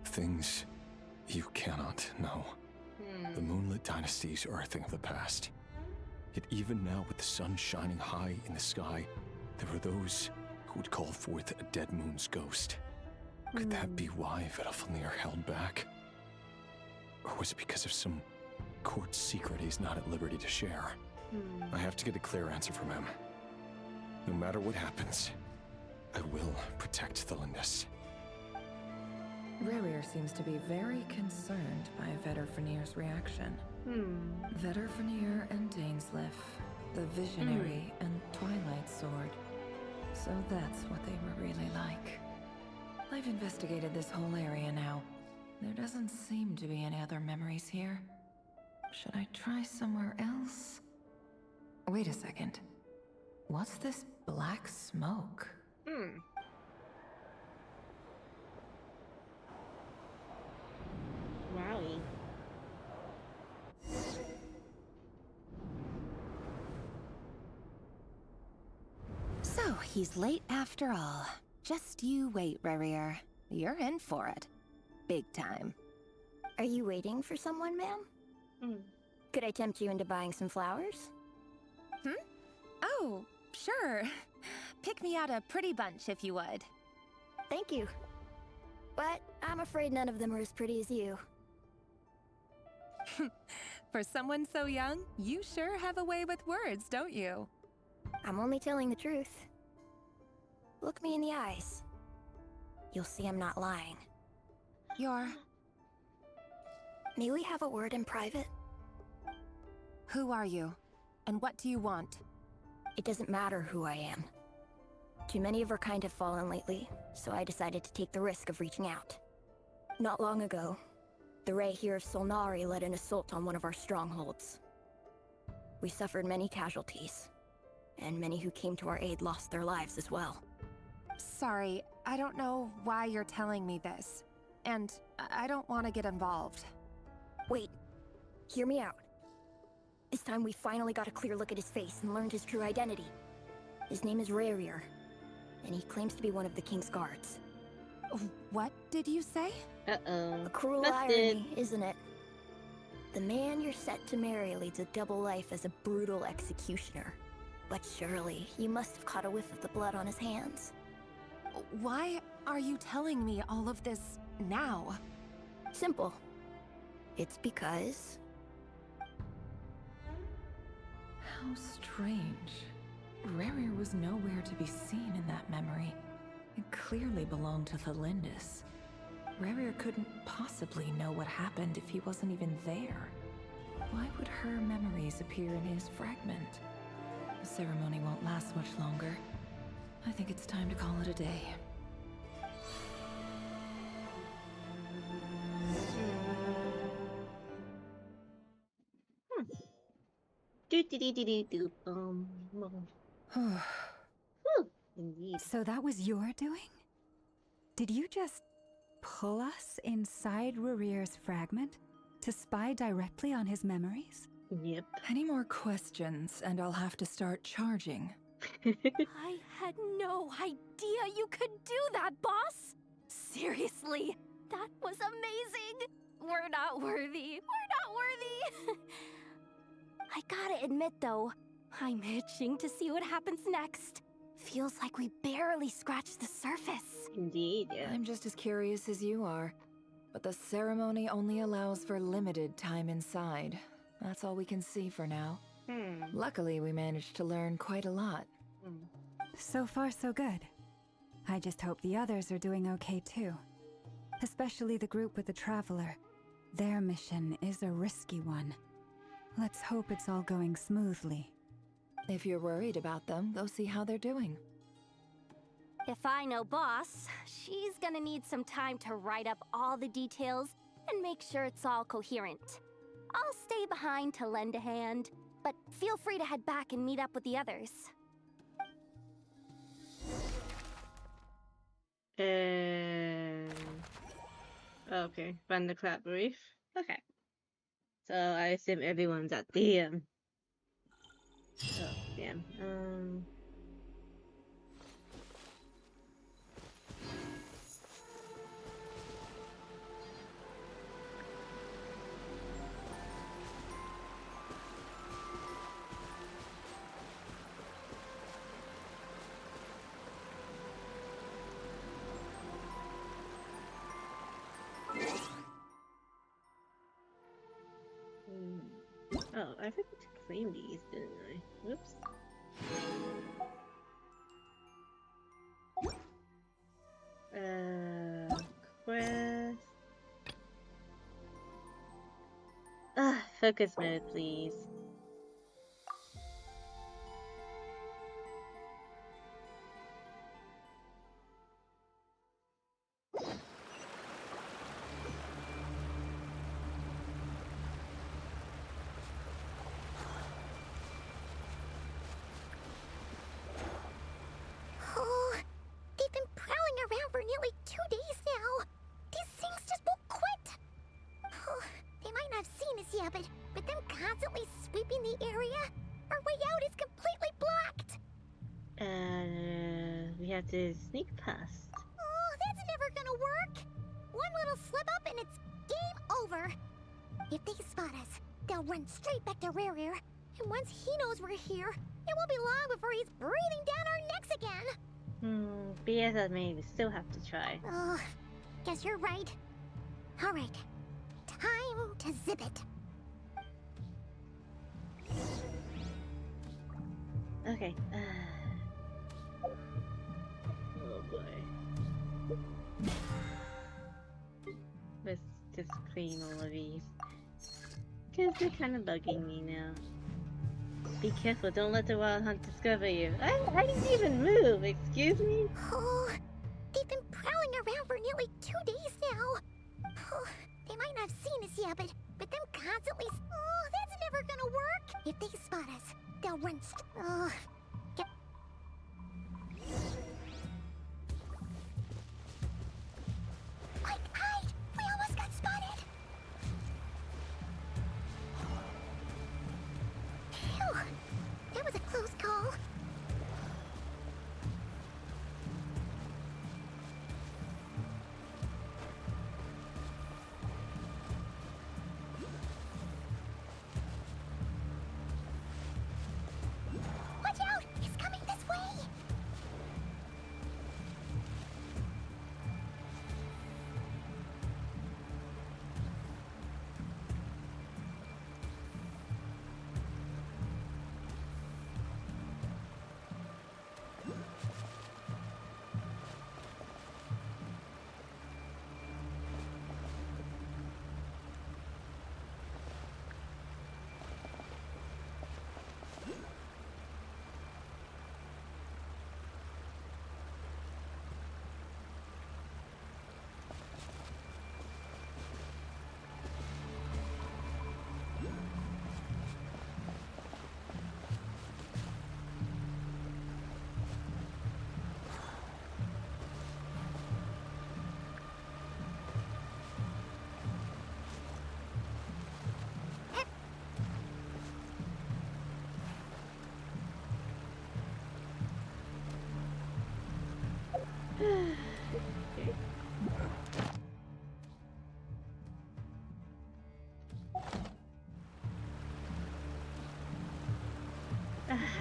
Things you cannot know. The Moonlit Dynasties are a thing of the past. Yet even now, with the sun shining high in the sky, there are those who would call forth a dead moon's ghost. Could that be why Vedalfnir held back? Or was it because of some court secret he's not at liberty to share? I have to get a clear answer from him. No matter what happens, I will protect Thelindis. Rerir seems to be very concerned by Vedalfnir's reaction. Vedalfnir and Dainsleif, the Visionary and Twilight Sword. So that's what they were really like. I've investigated this whole area now. There doesn't seem to be any other memories here. Should I try somewhere else? Wait a second. What's this black smoke? Wowie. So, he's late after all. Just you wait, Rerir. You're in for it. Big time. Are you waiting for someone, ma'am? Could I tempt you into buying some flowers? Oh, sure. Pick me out a pretty bunch if you would. Thank you. But I'm afraid none of them are as pretty as you. For someone so young, you sure have a way with words, don't you? I'm only telling the truth. Look me in the eyes. You'll see I'm not lying. May we have a word in private? Who are you? And what do you want? It doesn't matter who I am. Too many of our kind have fallen lately, so I decided to take the risk of reaching out. Not long ago, the Ray here of Solnari led an assault on one of our strongholds. We suffered many casualties, and many who came to our aid lost their lives as well. Sorry, I don't know why you're telling me this. And I don't want to get involved. Wait, hear me out. This time we finally got a clear look at his face and learned his true identity. His name is Rerir, and he claims to be one of the King's guards. What did you say? Uh-oh. A cruel irony, isn't it? The man you're set to marry leads a double life as a brutal executioner. But surely, you must have caught a whiff of the blood on his hands. Why are you telling me all of this now? Simple. It's because... How strange. Rerir was nowhere to be seen in that memory. It clearly belonged to Thalindis. Rerir couldn't possibly know what happened if he wasn't even there. Why would her memories appear in his fragment? The ceremony won't last much longer. I think it's time to call it a day. Indeed. So that was your doing? Did you just pull us inside Rerir's fragment to spy directly on his memories? Yep. Any more questions, and I'll have to start charging. I had no idea you could do that, boss! Seriously, that was amazing! We're not worthy. We're not worthy! I gotta admit, though, I'm itching to see what happens next. Feels like we barely scratched the surface. Indeed, yeah. I'm just as curious as you are. But the ceremony only allows for limited time inside. That's all we can see for now. Luckily, we managed to learn quite a lot. So far, so good. I just hope the others are doing okay too. Especially the group with the Traveler. Their mission is a risky one. Let's hope it's all going smoothly. If you're worried about them, go see how they're doing. If I know Boss, she's gonna need some time to write up all the details and make sure it's all coherent. I'll stay behind to lend a hand, but feel free to head back and meet up with the others. Okay, run the crab reef. Okay. So I assume everyone's at the oh damn. Oh, I forgot to claim these, didn't I? Whoops. Quest. Focus mode, please. prowling around for nearly 2 days now. These things just won't quit. They might not have seen us yet, but them constantly sweeping the area, our way out is completely blocked. We have to sneak past. Oh, that's never gonna work. One little slip up and it's game over. If they spot us, they'll run straight back to Rerir. And once he knows we're here, it won't be long before he's breathing down our necks again. But yes, I mean, we still have to try. Oh, guess you're right. Alright, time to zip it. Okay, oh boy. Let's just clean all of these. Because they're kind of bugging me now. Be careful, don't let the wild hunt discover you. I didn't even move, excuse me? Oh, they've been prowling around for nearly 2 days now. Oh, they might not have seen us yet, but them constantly... Oh, that's never gonna work. If they spot us, they'll run Quick, hide! We almost got spotted! Phew, that was a close call. Watch out! It's coming this way!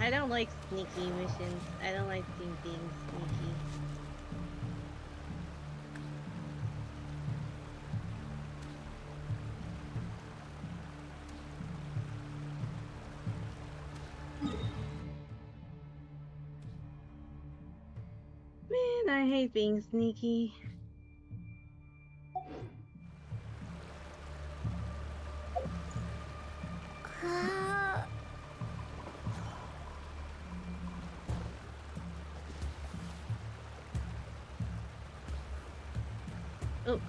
I don't like sneaky missions. I don't like being sneaky. Man, I hate being sneaky. Oh.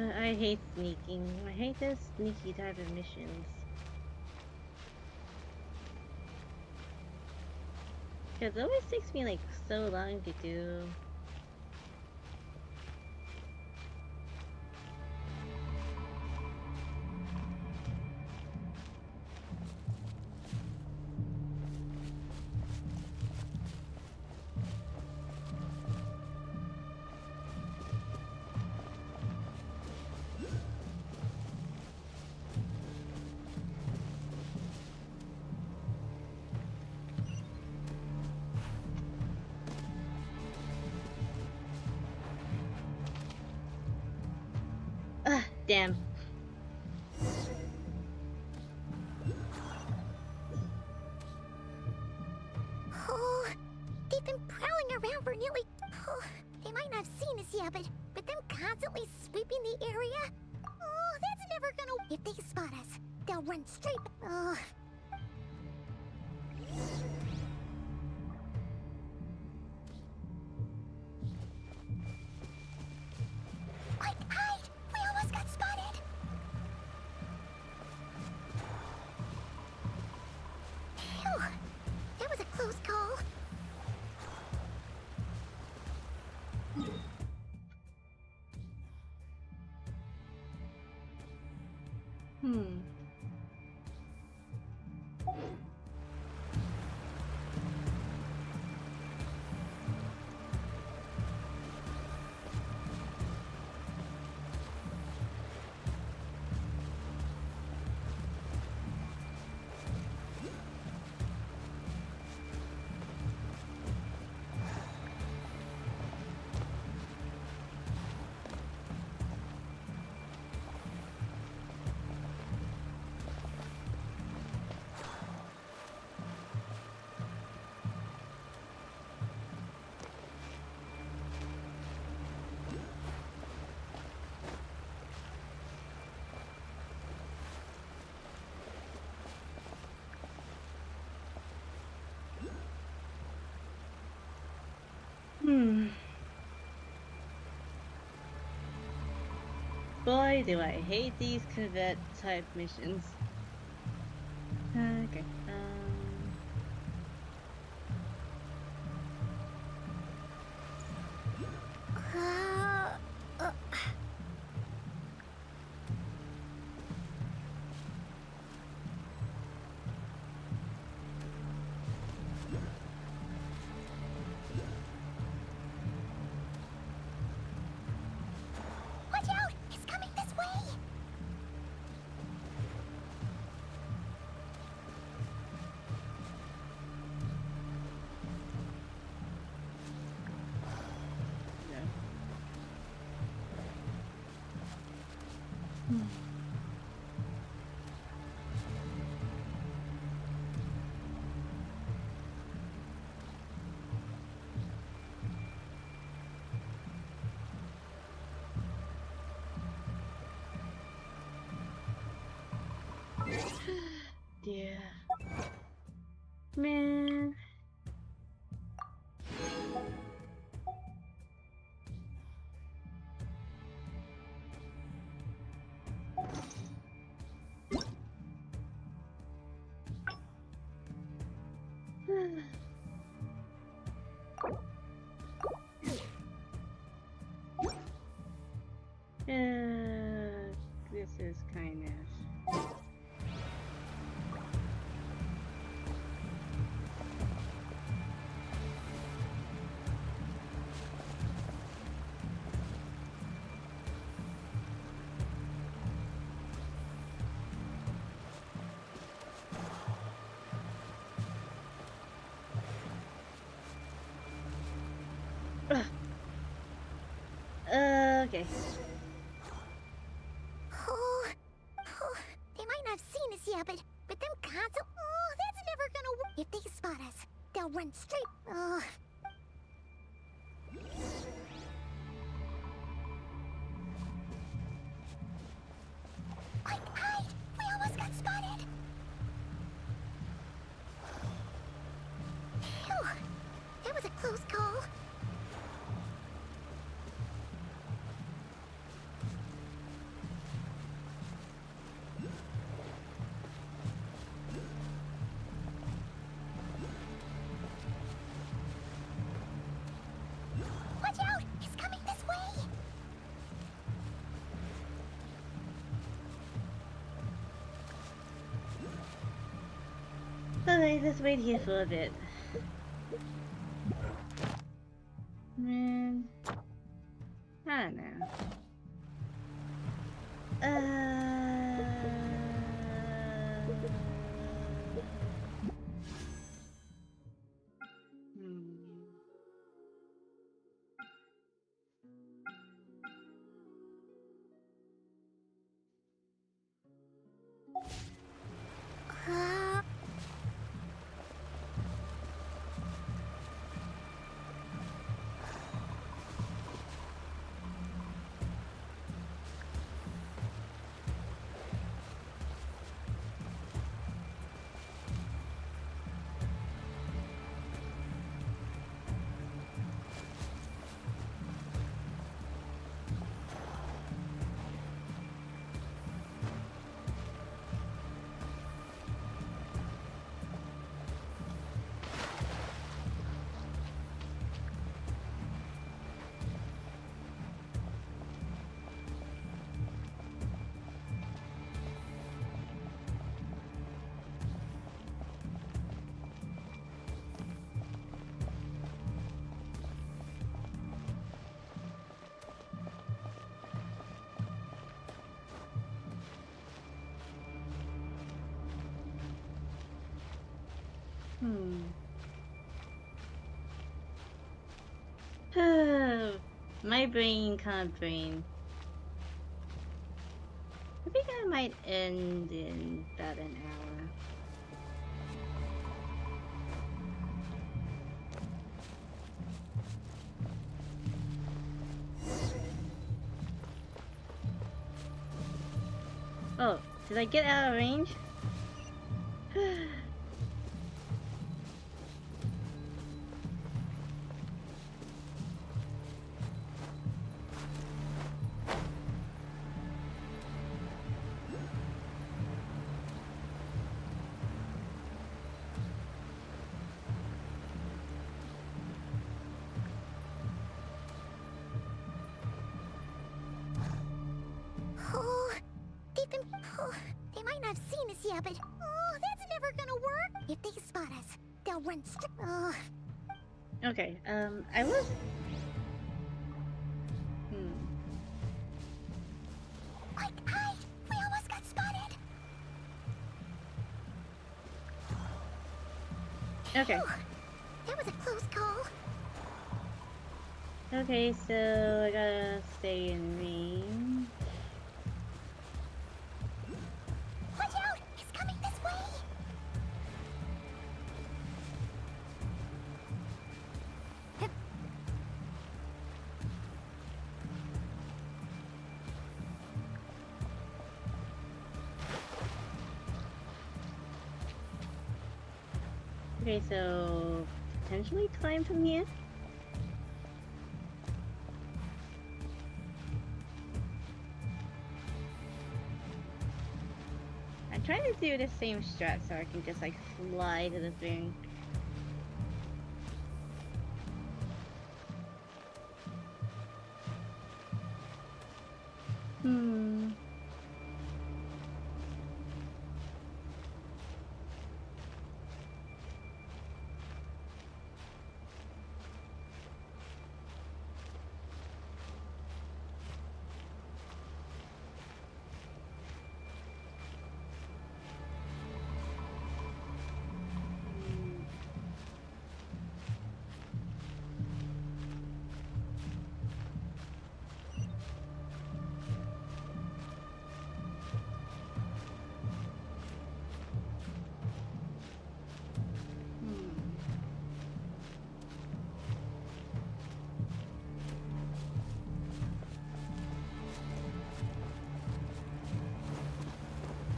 I hate sneaking. I hate those sneaky type of missions. Because it always takes me like so long to do. Damn. Oh, they've been prowling around for nearly... Oh, they might not have seen us yet, but them constantly sweeping the area... Oh, that's never gonna... If they spot us, they'll run straight... Oh... Quick, hide! We almost got spotted! Phew! That was a close call. Boy, do I hate these Corvette type missions. Okay. Watch out! It's coming this way! Yeah. Man. This is kind of... Okay. Oh, they might not have seen us yet, but them console... Oh, that's never gonna work. If they spot us, they'll run straight... Oh... Quick, hide! We almost got spotted! Phew! That was a close call. Watch out! It's coming this way! Alright, let's wait here for a bit. Man. I don't know. My brain can't brain. I think I might end in about an hour. Oh, did I get out of range? Oh, they might not have seen us yet, but that's never gonna work. If they spot us, they'll run Okay, I was... Quick, hide! We almost got spotted! Okay. That was a close call. Okay, so I gotta stay in range. Watch out! He's coming this way! Okay, so potentially climb from here. I'm trying to do the same strat so I can just like fly to the thing.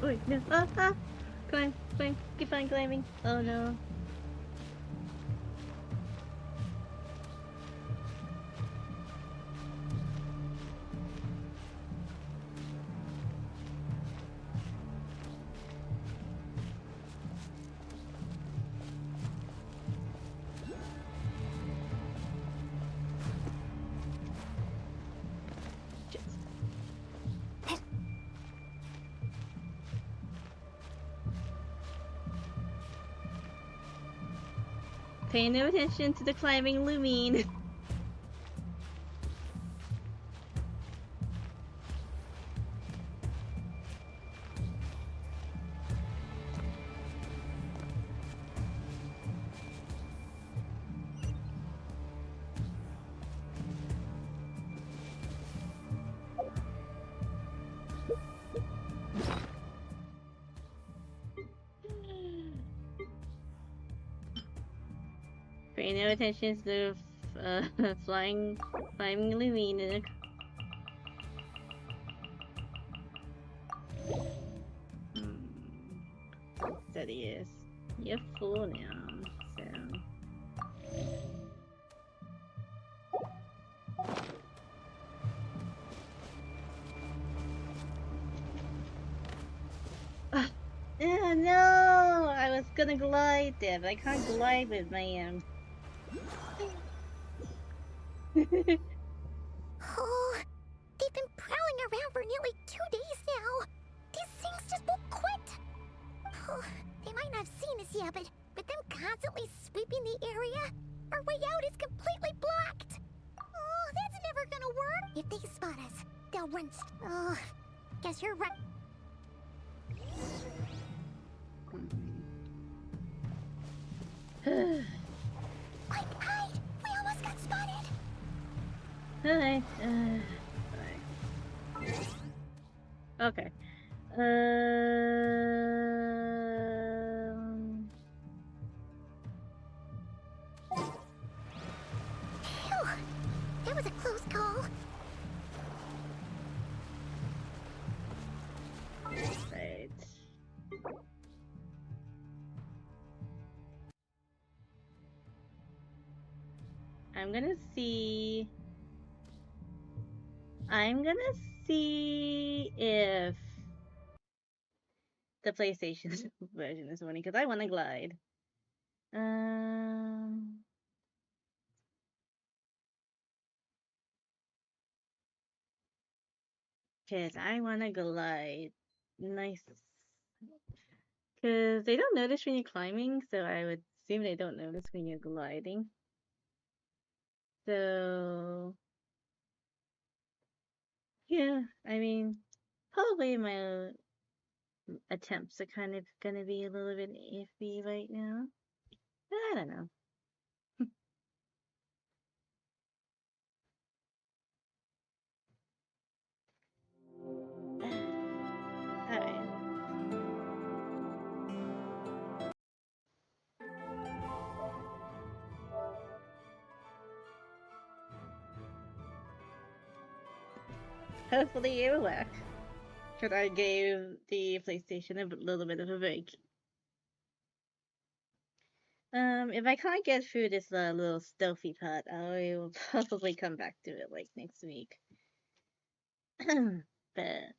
Wait, no. Climb, climb, keep on climbing. Oh no. Pay no attention to the climbing Lumine. Pay no attention to the climbing Lumine. Steady is. You're full now, so. Oh no! I was gonna glide there, but I can't glide with my Oh, they've been prowling around for nearly 2 days now. These things just won't quit. Oh, they might not have seen us yet, but with them constantly sweeping the area, our way out is completely blocked. Oh, that's never gonna work. If they spot us, they'll run. Oh, guess you're right. Quick, hide! We almost got spotted! Alright, okay. Phew! That was a close call. Right. I'm gonna see if the PlayStation version is running, because I want to glide. Because I want to glide. Nice. Because they don't notice when you're climbing, so I would assume they don't notice when you're gliding. So, yeah, I mean, probably my attempts are kind of gonna be a little bit iffy right now. But I don't know. Alright. Hopefully it will work. Because I gave the PlayStation a little bit of a break. If I can't get through this little stealthy part, I will probably come back to it like next week. But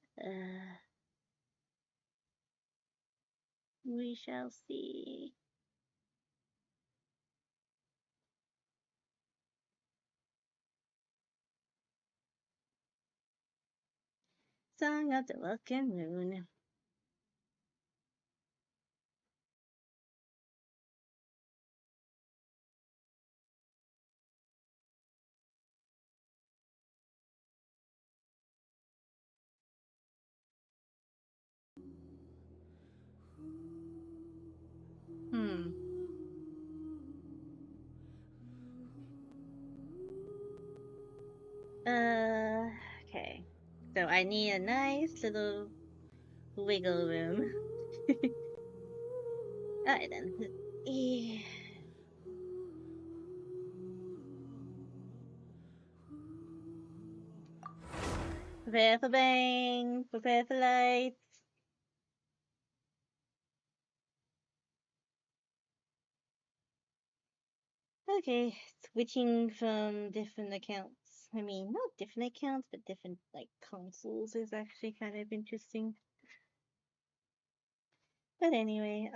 we shall see. Song of the Welcome Moon. Okay. So I need a nice little wiggle room. Alright then. Yeah. Prepare for bang! Prepare for lights! Okay, switching from different accounts. I mean, not different accounts, but different, like, consoles is actually kind of interesting. But anyway,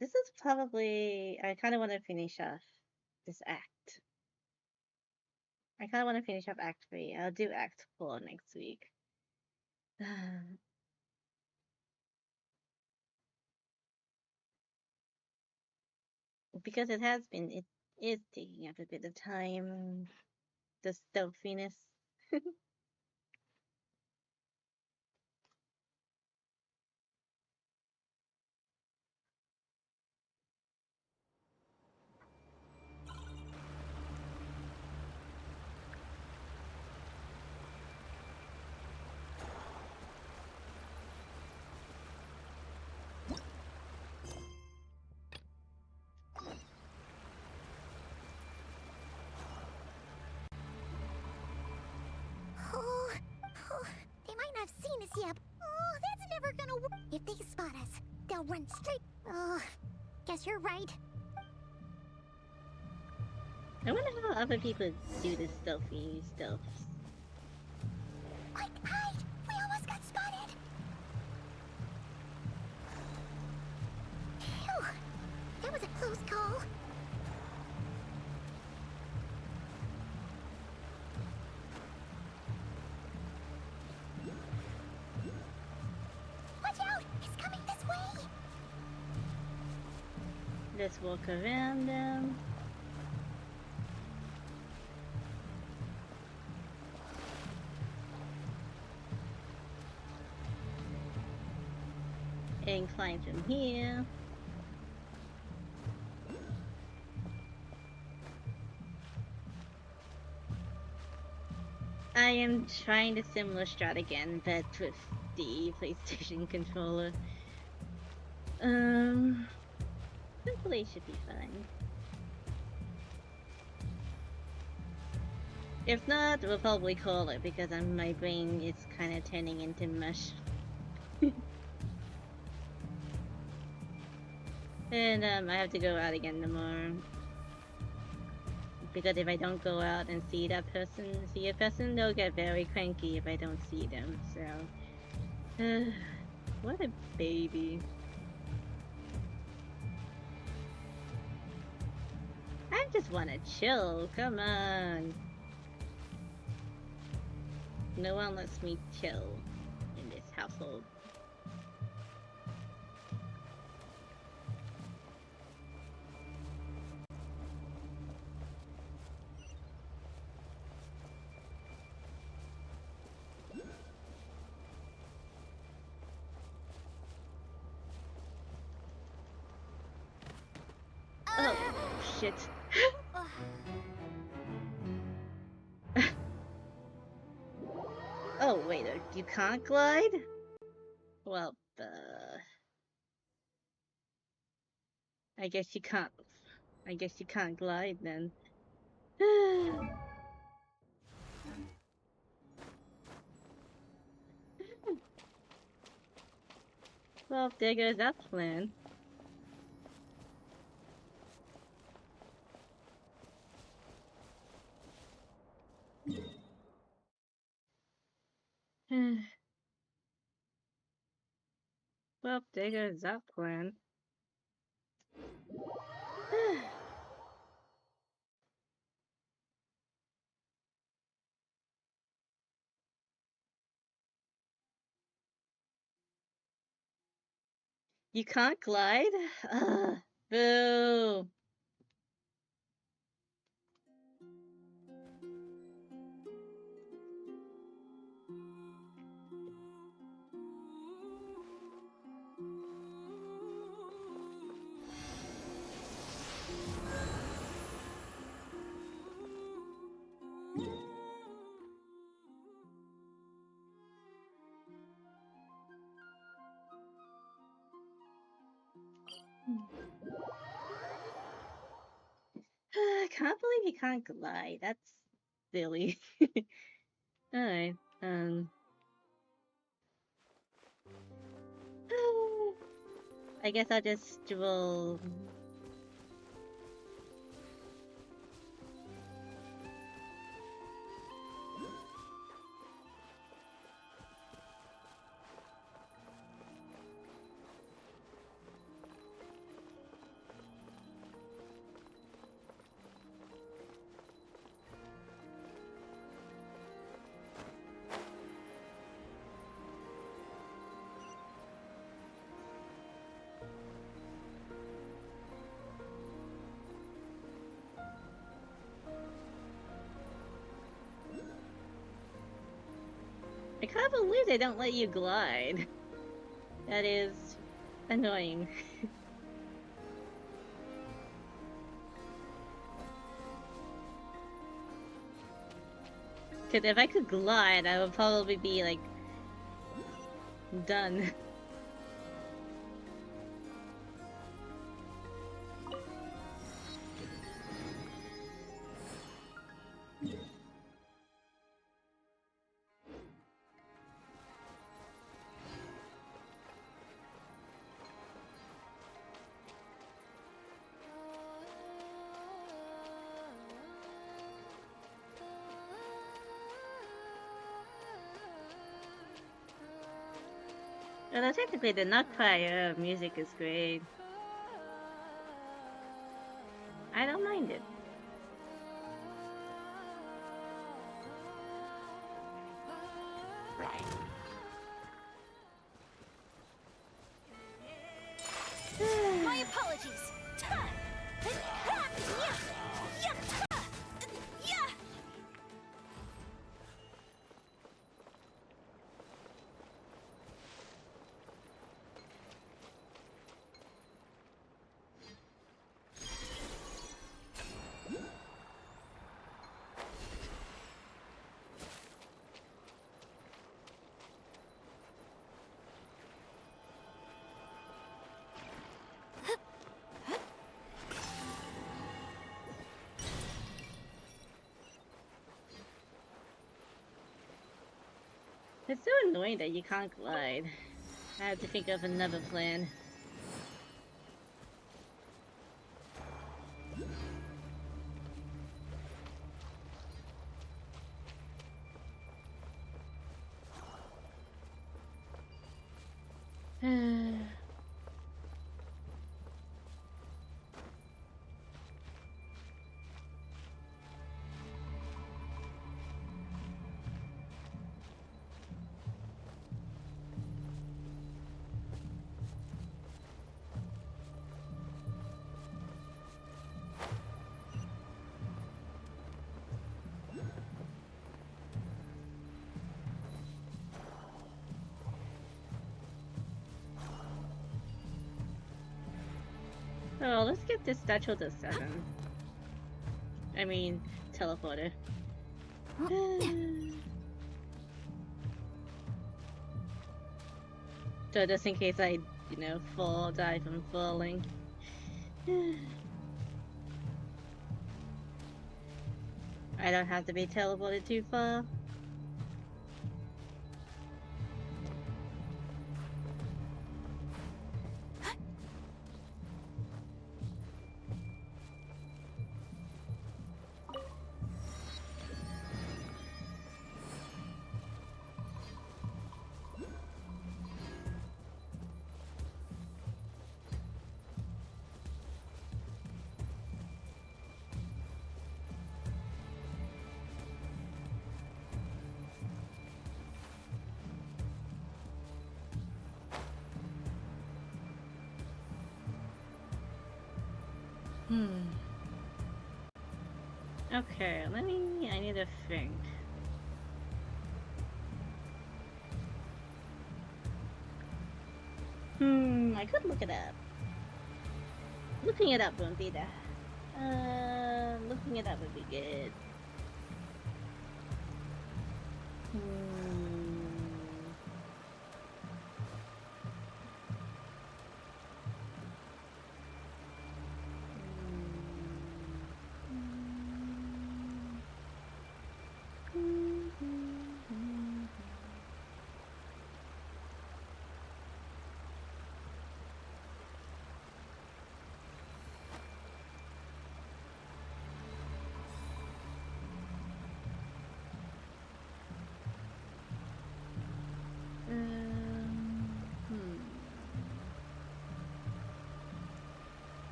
this is probably... I kind of want to finish off this act. I kind of want to finish up Act 3. I'll do Act 4 next week. Because it is taking up a bit of time. The stealthiness. They might not have seen us yet. Oh, that's never gonna work. If they spot us, they'll run straight. Oh, guess you're right. I wonder how other people do this stealthy stuff. Quick, hide! We almost got spotted! Phew! That was a close call. Watch out! It's coming this way! Let's walk around them. And climb from here. am trying the similar strat again, but with the PlayStation controller. Hopefully it should be fine. If not, we'll probably call it because my brain is kind of turning into mush. And I have to go out again tomorrow. Because if I don't go out and see a person, they'll get very cranky if I don't see them, so... what a baby. I just wanna chill, come on. No one lets me chill in this household. Oh, shit. Oh, wait, you can't glide? Well, I guess you can't. I guess you can't glide then. Well, there goes that plan. Well, there goes that plan. You can't glide? Ugh, boo. I can't believe you can't glide. That's silly. Alright, I guess I'll just roll. I can't believe they don't let you glide. That is annoying. Cause if I could glide, I would probably be like done. Well, technically the Nutcracker music is great. I don't mind it. My apologies. It's so annoying that you can't glide. I have to think of another plan. Oh, let's get this statue to 7. I mean, teleporter. So just in case I, you know, die from falling. I don't have to be teleported too far. Okay, I need to think. I could look it up. Looking it up won't be that. Looking it up would be good.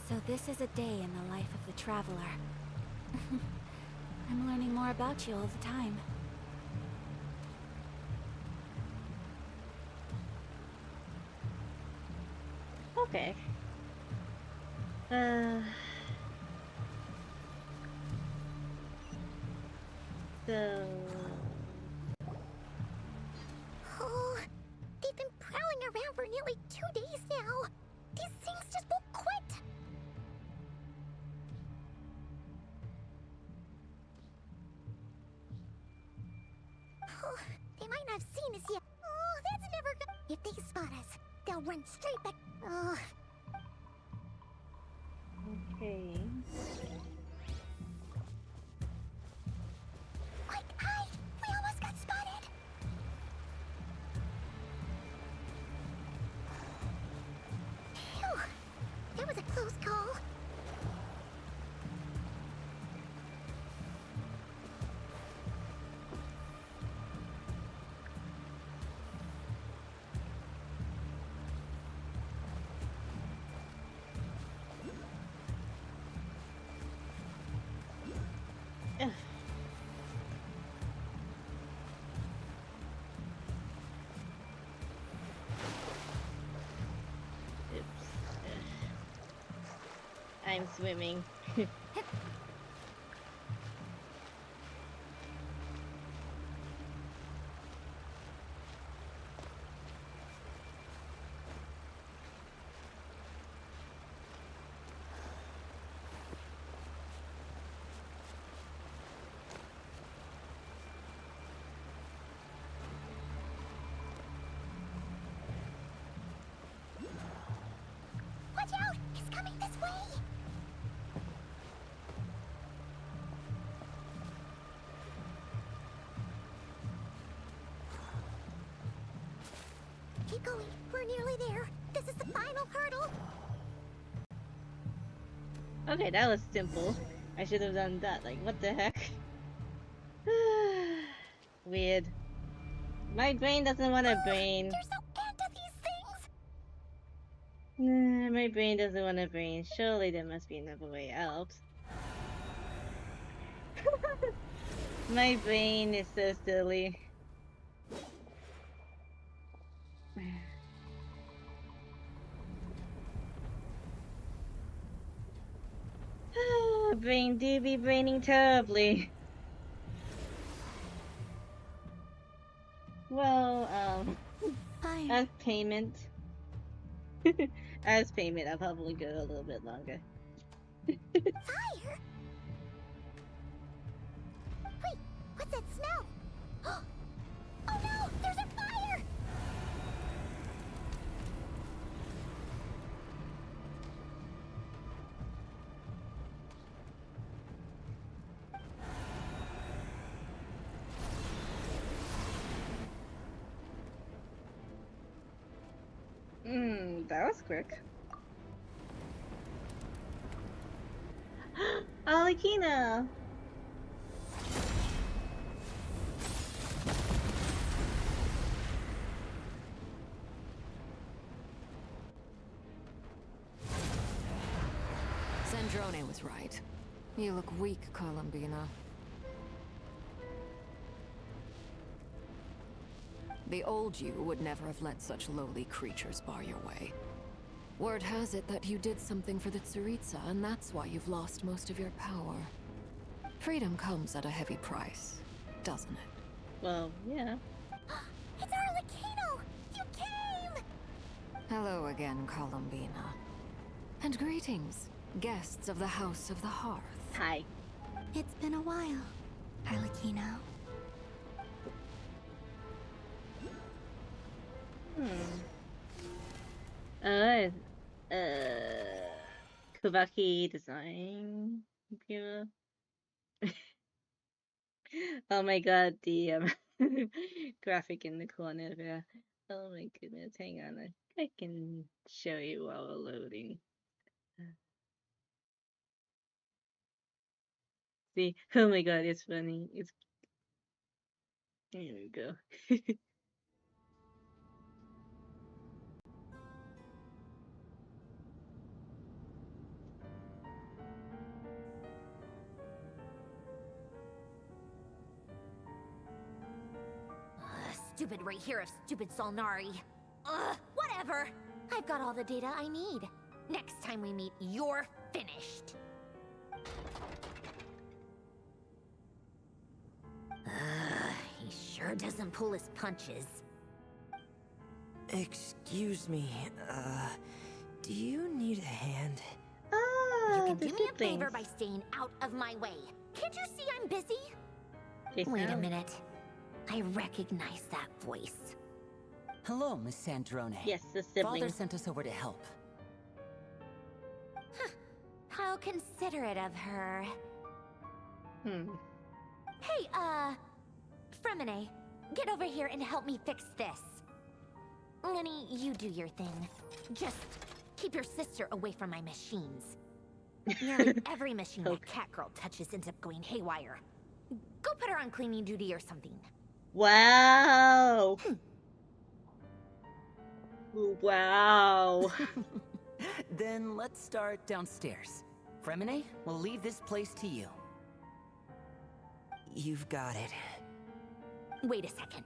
So this is a day in the life of the Traveler. I'm learning more about you all the time. Okay. So... Oh, they've been prowling around for nearly 2 days now. These things just won't quit. Oh, they might not have seen us yet. Oh, that's never good. If they spot us, they'll run straight back. Oh. Okay. Quick, hide! We almost got spotted. Phew, that was a close call. I'm swimming. Watch out! It's coming this way! Keep going. We're nearly there. This is the final hurdle. Okay, that was simple. I should have done that. Like, what the heck? Weird. My brain doesn't want to brain. You're so into these things. Nah, my brain doesn't want to brain. Surely there must be another way out. My brain is so silly. Brain do be braining terribly. Well, as payment, I'll probably go a little bit longer. Fire! Wait, what's that smell? Oh no, there's a fire! That was quick. Alikina! Sandrone was right. You look weak, Columbina. The old you would never have let such lowly creatures bar your way. Word has it that you did something for the Tsaritsa, and that's why you've lost most of your power. Freedom comes at a heavy price, doesn't it? Well, yeah. It's Arlecchino! You came! Hello again, Columbina. And greetings, guests of the House of the Hearth. Hi. It's been a while, Arlecchino. Kuvaki design computer. Oh my god, the graphic in the corner there. Oh my goodness, hang on, I can show you while we're loading. See, oh my god, it's funny. It's here we go. Stupid right here of stupid Solnari. Ugh, whatever. I've got all the data I need. Next time we meet, you're finished. He sure doesn't pull his punches. Excuse me, do you need a hand? You can do me a favor by staying out of my way. Can't you see I'm busy? Wait a minute. I recognize that voice. Hello, Miss Sandrone. Yes, the sibling. Father sent us over to help. Huh. How considerate of her. Hey, Fremine, get over here and help me fix this. Lenny, you do your thing. Just keep your sister away from my machines. Nearly every machine that Catgirl touches ends up going haywire. Go put her on cleaning duty or something. Wow. Wow. Then let's start downstairs. Fremine, we'll leave this place to you. You've got it. Wait a second.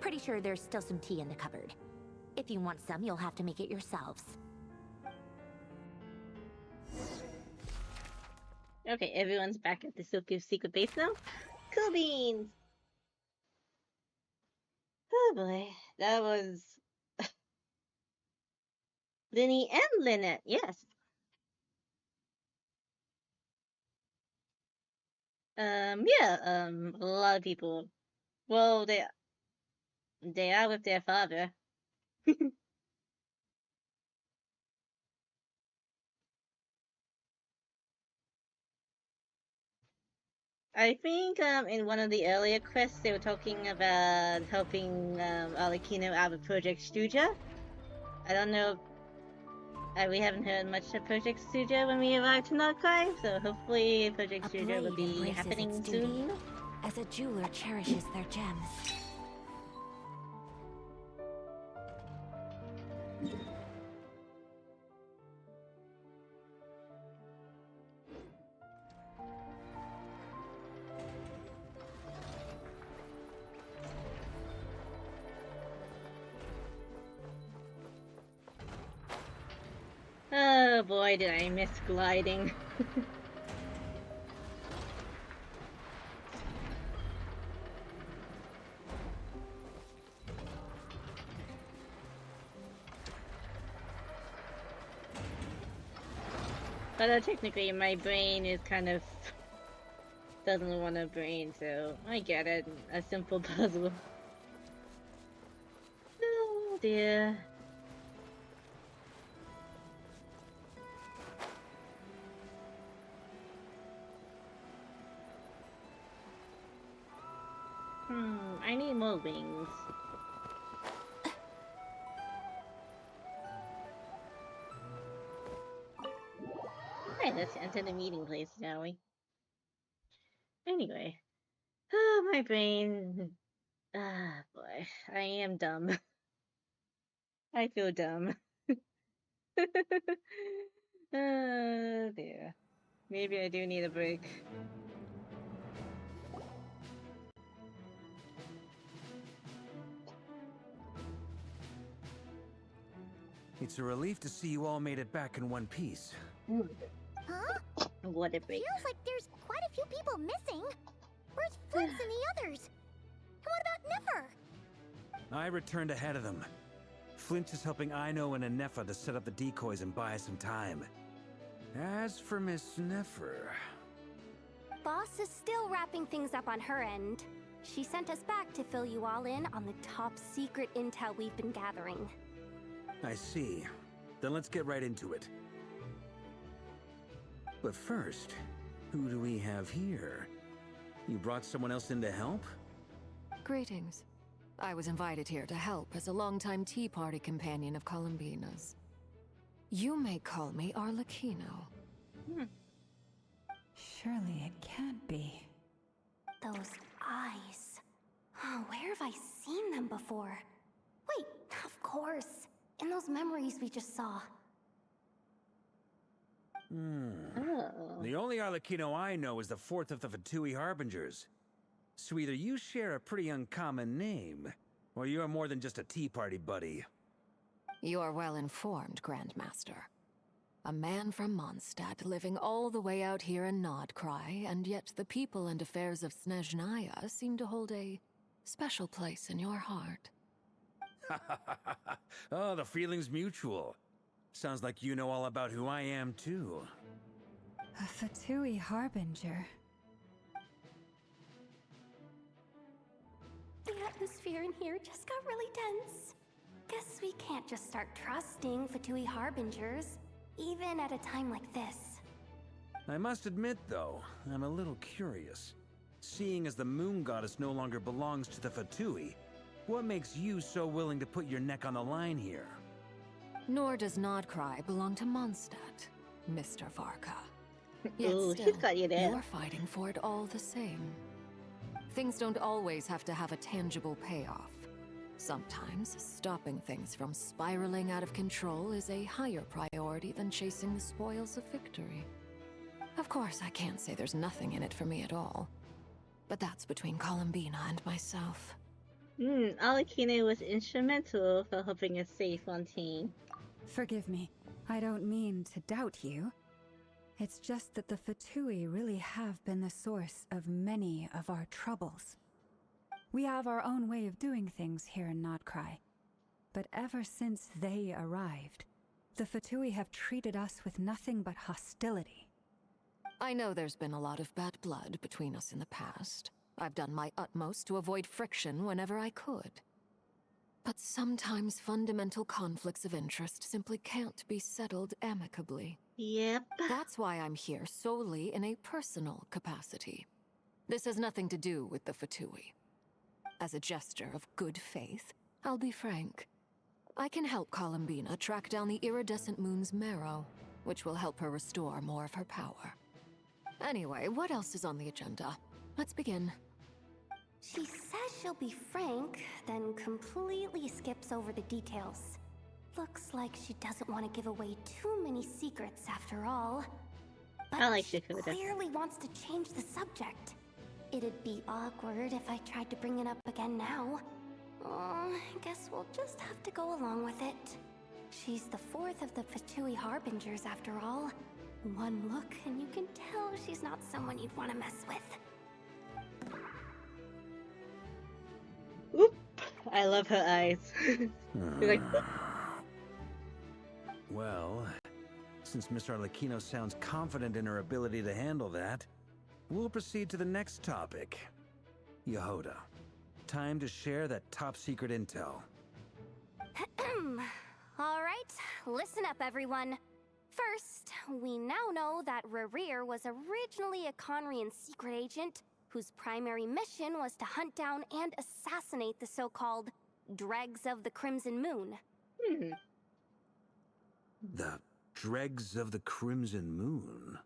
Pretty sure there's still some tea in the cupboard. If you want some, you'll have to make it yourselves. Okay, everyone's back at the Silky Secret Base now. Cool beans! Oh boy, that was... Linny and Lynette, yes. Yeah, a lot of people. Well, they are with their father. I think in one of the earlier quests they were talking about helping Arlecchino out of Project Stuja. I don't know. We haven't heard much of Project Stuja when we arrived to Notcry, so hopefully Project Stuja will be happening soon. As a jeweler cherishes their gems. Oh boy, did I miss gliding. Although technically my brain is kind of doesn't want a brain, so I get it. A simple puzzle. Oh dear. I need more wings. Alright, let's enter the meeting place, shall we? Anyway. Oh, my brain. Ah, boy. I am dumb. I feel dumb. Oh, dear. Maybe I do need a break. It's a relief to see you all made it back in one piece. Huh? What a break. Feels like there's quite a few people missing. Where's Flints and the others? And what about Nefer? I returned ahead of them. Flint is helping Ino and Anefa to set up the decoys and buy some time. As for Miss Nefer... Boss is still wrapping things up on her end. She sent us back to fill you all in on the top secret intel we've been gathering. I see. Then let's get right into it. But first, who do we have here? You brought someone else in to help? Greetings. I was invited here to help as a longtime Tea Party companion of Columbina's. You may call me Arlecchino. Surely it can't be. Those eyes. Oh, where have I seen them before? Wait, of course. In those memories we just saw. The only Arlecchino I know is the fourth of the Fatui Harbingers. So either you share a pretty uncommon name, or you're more than just a Tea Party buddy. You are well informed, Grandmaster. A man from Mondstadt living all the way out here in Nodcry, and yet the people and affairs of Snezhnaya seem to hold a special place in your heart. Oh, the feeling's mutual. Sounds like you know all about who I am, too. A Fatui Harbinger. The atmosphere in here just got really tense. Guess we can't just start trusting Fatui Harbingers, even at a time like this. I must admit, though, I'm a little curious. Seeing as the Moon Goddess no longer belongs to the Fatui, what makes you so willing to put your neck on the line here? Nor does Nodcry belong to Mondstadt, Mr. Varka. Yet Ooh, still, he's got you there. you're fighting for it all the same. Things don't always have to have a tangible payoff. Sometimes, stopping things from spiraling out of control is a higher priority than chasing the spoils of victory. Of course, I can't say there's nothing in it for me at all. But that's between Columbina and myself. Arlecchino was instrumental for helping us save Fontaine. Forgive me. I don't mean to doubt you. It's just that the Fatui really have been the source of many of our troubles. We have our own way of doing things here in Nodcry. But ever since they arrived, the Fatui have treated us with nothing but hostility. I know there's been a lot of bad blood between us in the past. I've done my utmost to avoid friction whenever I could. But sometimes fundamental conflicts of interest simply can't be settled amicably. Yep. That's why I'm here solely in a personal capacity. This has nothing to do with the Fatui. As a gesture of good faith, I'll be frank. I can help Columbina track down the iridescent moon's marrow, which will help her restore more of her power. Anyway, what else is on the agenda? Let's begin. She says she'll be frank, then completely skips over the details. Looks like she doesn't want to give away too many secrets after all. But she clearly wants to change the subject. It'd be awkward if I tried to bring it up again now. I guess we'll just have to go along with it. She's the fourth of the Fatui Harbingers after all. One look and you can tell she's not someone you'd want to mess with. Oop! I love her eyes. Like, well, since Miss Arlecchino sounds confident in her ability to handle that, we'll proceed to the next topic. Yehoda, time to share that top-secret intel. Alright, listen up everyone. First, we now know that Rerir was originally a Conrian secret agent whose primary mission was to hunt down and assassinate the so-called Dregs of the Crimson Moon. The Dregs of the Crimson Moon?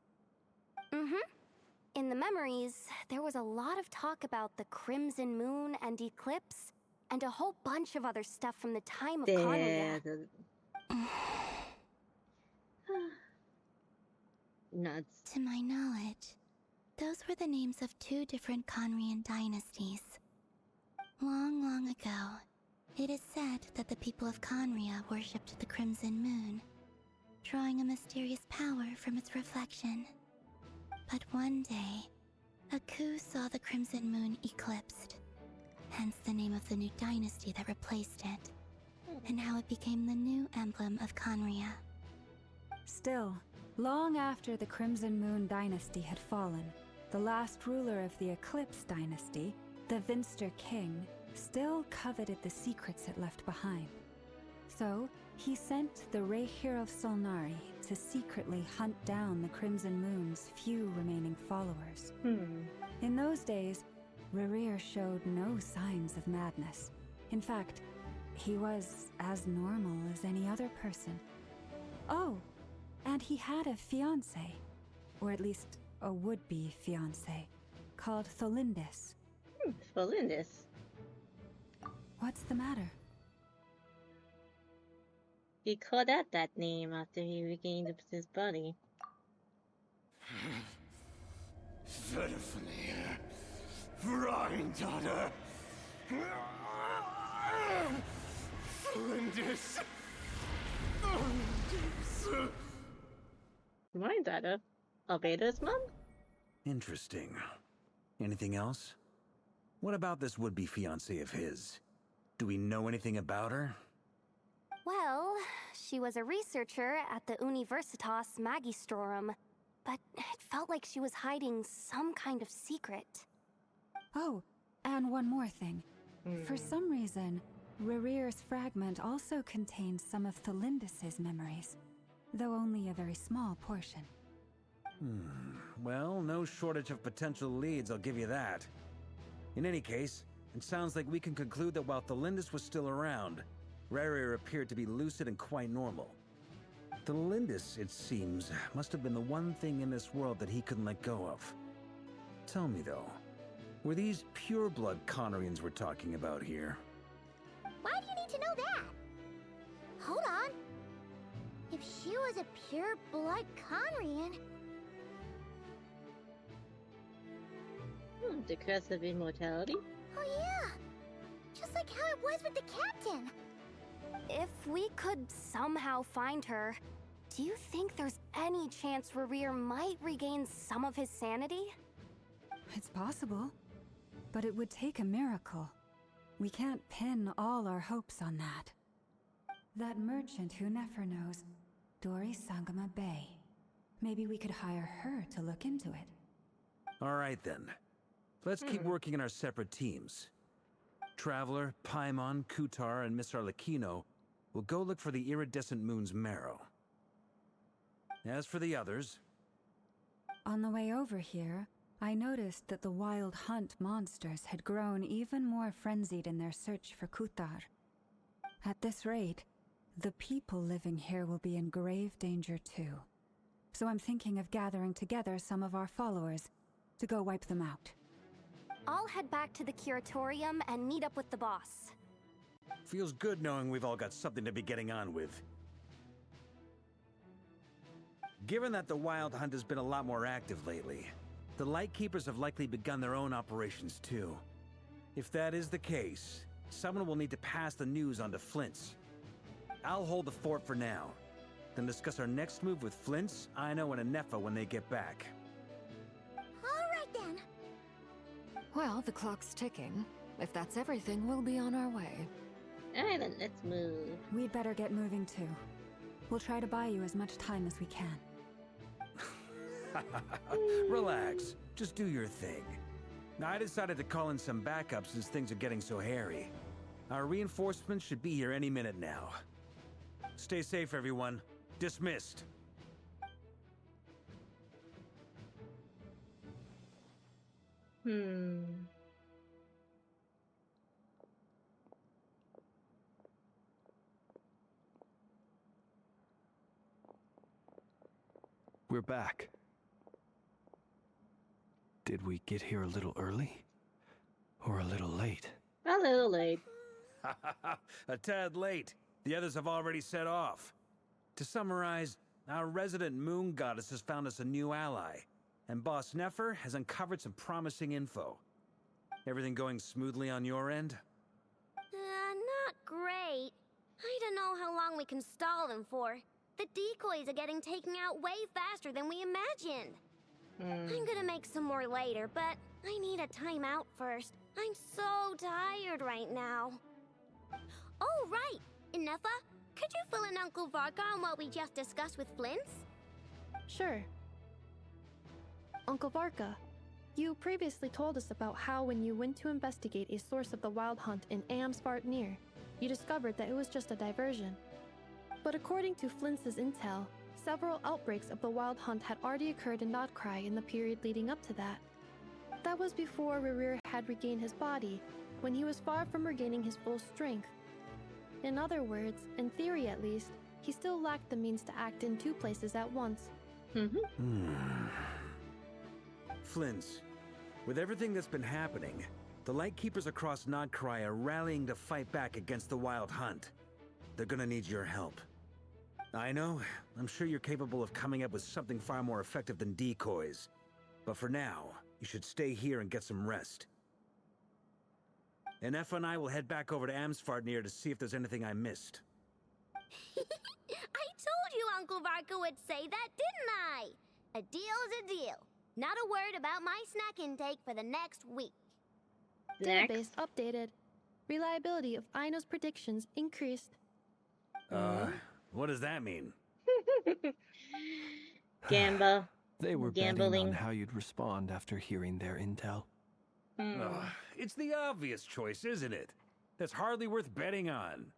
In the memories, there was a lot of talk about the Crimson Moon and Eclipse, and a whole bunch of other stuff from the time of Conria. Nuts. To my knowledge, those were the names of two different Conrian dynasties. Long, long ago, it is said that the people of Conria worshipped the Crimson Moon, drawing a mysterious power from its reflection. But one day, a coup saw the Crimson Moon eclipsed, hence the name of the new dynasty that replaced it, and how it became the new emblem of Conria. Still, long after the Crimson Moon dynasty had fallen, the last ruler of the Eclipse dynasty, the Vinster King, still coveted the secrets it left behind. So, he sent the Rehir of Solnari to secretly hunt down the Crimson Moon's few remaining followers. In those days, Rerir showed no signs of madness. In fact, he was as normal as any other person. Oh, and he had a fiancé, or at least a would-be fiancé, called Tholindis. Tholindis? What's the matter? He called out that name after he regained his body. Verifone, Rhine-daughter, Tholindis. My daughter? Albedo's mom? Interesting. Anything else? What about this would-be fiancé of his? Do we know anything about her? Well, she was a researcher at the Universitas Magistrorum, but it felt like she was hiding some kind of secret. Oh, and one more thing. For some reason, Rerir's fragment also contains some of Tholindis' memories, though only a very small portion. Well, no shortage of potential leads, I'll give you that. In any case, it sounds like we can conclude that while Tholindis was still around, Rerir appeared to be lucid and quite normal. Tholindis, it seems, must have been the one thing in this world that he couldn't let go of. Tell me though, were these pure-blood Conrians we're talking about here? Why do you need to know that? Hold on. If she was a pure-blood Conrian... The curse of immortality? Oh yeah! Just like how it was with the captain! If we could somehow find her, do you think there's any chance Rerir might regain some of his sanity? It's possible, but it would take a miracle. We can't pin all our hopes on that. That merchant who Nefer knows, Dori Sangama Bay. Maybe we could hire her to look into it. All right then. Let's keep working in our separate teams. Traveler, Paimon, Kutar, and Miss Arlecchino will go look for the iridescent moon's marrow. As for the others... On the way over here, I noticed that the Wild Hunt monsters had grown even more frenzied in their search for Kuthar. At this rate, the people living here will be in grave danger too. So I'm thinking of gathering together some of our followers to go wipe them out. I'll head back to the Curatorium and meet up with the boss. Feels good knowing we've all got something to be getting on with. Given that the Wild Hunt has been a lot more active lately, the Lightkeepers have likely begun their own operations too. If that is the case, someone will need to pass the news on to Flint's. I'll hold the fort for now, then discuss our next move with Flint's, Aino, and Anefa when they get back. Alright then. Well, the clock's ticking. If that's everything, we'll be on our way. Alright then, let's move. We'd better get moving too. We'll try to buy you as much time as we can. Relax. Just do your thing. Now, I decided to call in some backup since things are getting so hairy. Our reinforcements should be here any minute now. Stay safe, everyone. Dismissed. We're back. Did we get here a little early? Or a little late? A little late. A tad late. The others have already set off. To summarize, our resident moon goddess has found us a new ally, and Boss Nefer has uncovered some promising info. Everything going smoothly on your end? Not great. I don't know how long we can stall them for. The decoys are getting taken out way faster than we imagined. I'm gonna make some more later, but I need a timeout first. I'm so tired right now. Oh, right! Anefa, could you fill in Uncle Varka on what we just discussed with Flint's? Sure. Uncle Varka, you previously told us about how when you went to investigate a source of the Wild Hunt in Amsvartnir, you discovered that it was just a diversion. But according to Flint's intel, several outbreaks of the Wild Hunt had already occurred in Nodcry in the period leading up to that. That was before Rerir had regained his body, when he was far from regaining his full strength. In other words, in theory at least, he still lacked the means to act in two places at once. Flint's, with everything that's been happening, the Lightkeepers across Nodcry are rallying to fight back against the Wild Hunt. They're gonna need your help. I know, I'm sure you're capable of coming up with something far more effective than decoys. But for now, you should stay here and get some rest. Anefa and I will head back over to Amsvartnir to see if there's anything I missed. I told you Uncle Varka would say that, didn't I? A deal is a deal. Not a word about my snack intake for the next week. Database updated. Reliability of Aino's predictions increased. What does that mean? Gamba. They were Gambling. betting on how you'd respond after hearing their intel. It's the obvious choice, isn't it? That's hardly worth betting on.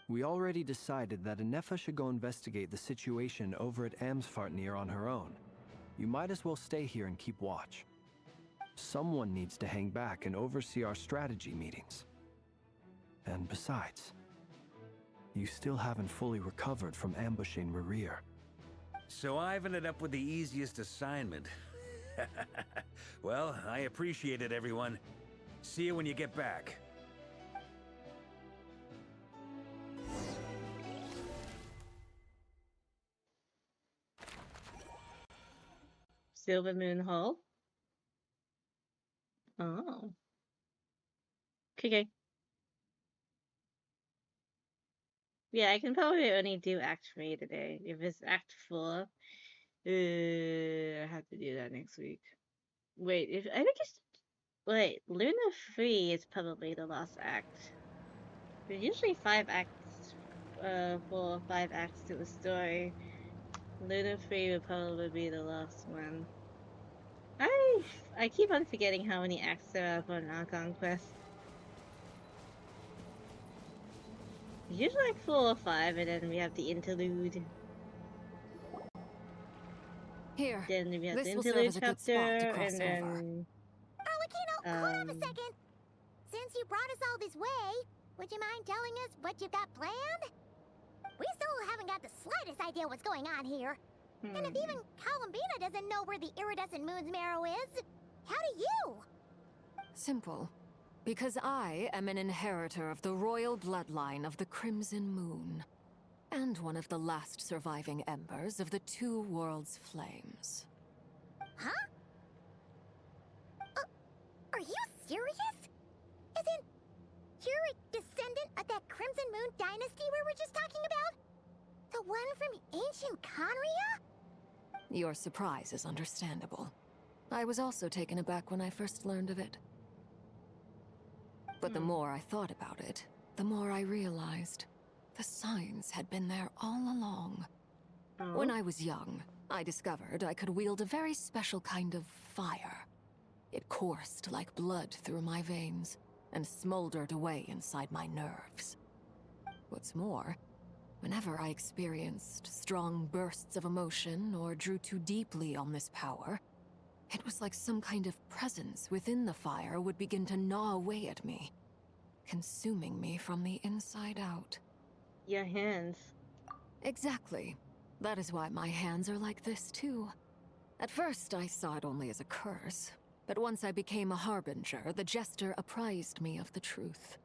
We already decided that Anefa should go investigate the situation over at Amsvartnir on her own. You might as well stay here and keep watch. Someone needs to hang back and oversee our strategy meetings. And besides, you still haven't fully recovered from ambushing Rerir. So I've ended up with the easiest assignment. Well, I appreciate it, everyone. See you when you get back. Silver Moon Hall. Oh. Okay. Yeah, I can probably only do Act 3 today. If it's Act 4, I have to do that next week. Wait, if I think it's... Wait, Luna 3 is probably the last act. There's usually 5 acts, 4 or 5 acts to the story. Luna 3 would probably be the last one. I keep on forgetting how many acts there are for an Archon quest. Usually like 4 or 5, and then we have the interlude. Here, then we have this the will serve interlude as a good spot to chapter, cross and over. then Arlecchino, hold on a second. Since you brought us all this way, would you mind telling us what you've got planned? We still haven't got the slightest idea what's going on here. And if even Columbina doesn't know where the iridescent moon's marrow is, how do you? Simple. Because I am an inheritor of the royal bloodline of the Crimson Moon, and one of the last surviving embers of the Two Worlds' flames. Huh? Are you serious? Isn't you're a descendant of that Crimson Moon dynasty we were just talking about? The one from ancient Conria? Your surprise is understandable. I was also taken aback when I first learned of it. But the more I thought about it, the more I realized the signs had been there all along. When I was young, I discovered I could wield a very special kind of fire. It coursed like blood through my veins and smoldered away inside my nerves. What's more, whenever I experienced strong bursts of emotion or drew too deeply on this power, it was like some kind of presence within the fire would begin to gnaw away at me, consuming me from the inside out. Your hands. Exactly. That is why my hands are like this, too. At first, I saw it only as a curse, but once I became a harbinger, the Jester apprised me of the truth.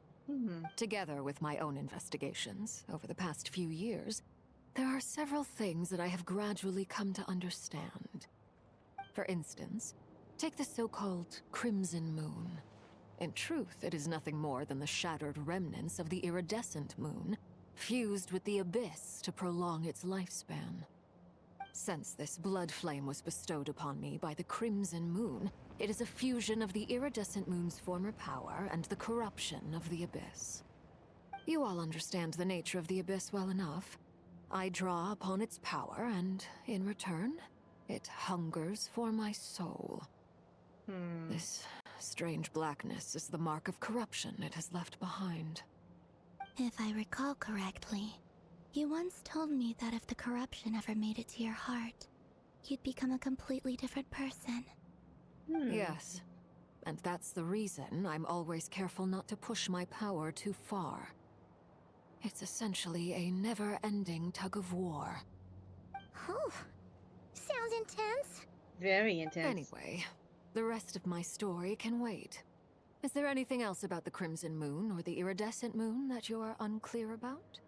Together with my own investigations over the past few years, there are several things that I have gradually come to understand. For instance, take the so-called Crimson Moon. In truth, it is nothing more than the shattered remnants of the iridescent moon, fused with the abyss to prolong its lifespan. Since this blood flame was bestowed upon me by the Crimson Moon, it is a fusion of the iridescent moon's former power and the corruption of the abyss. You all understand the nature of the abyss well enough. I draw upon its power, and in return, it hungers for my soul. This strange blackness is the mark of corruption it has left behind. If I recall correctly, you once told me that if the corruption ever made it to your heart, you'd become a completely different person. Yes. And that's the reason I'm always careful not to push my power too far. It's essentially a never-ending tug of war. Oh, sounds intense. Very intense. Anyway, the rest of my story can wait. Is there anything else about the Crimson Moon or the Iridescent Moon that you are unclear about?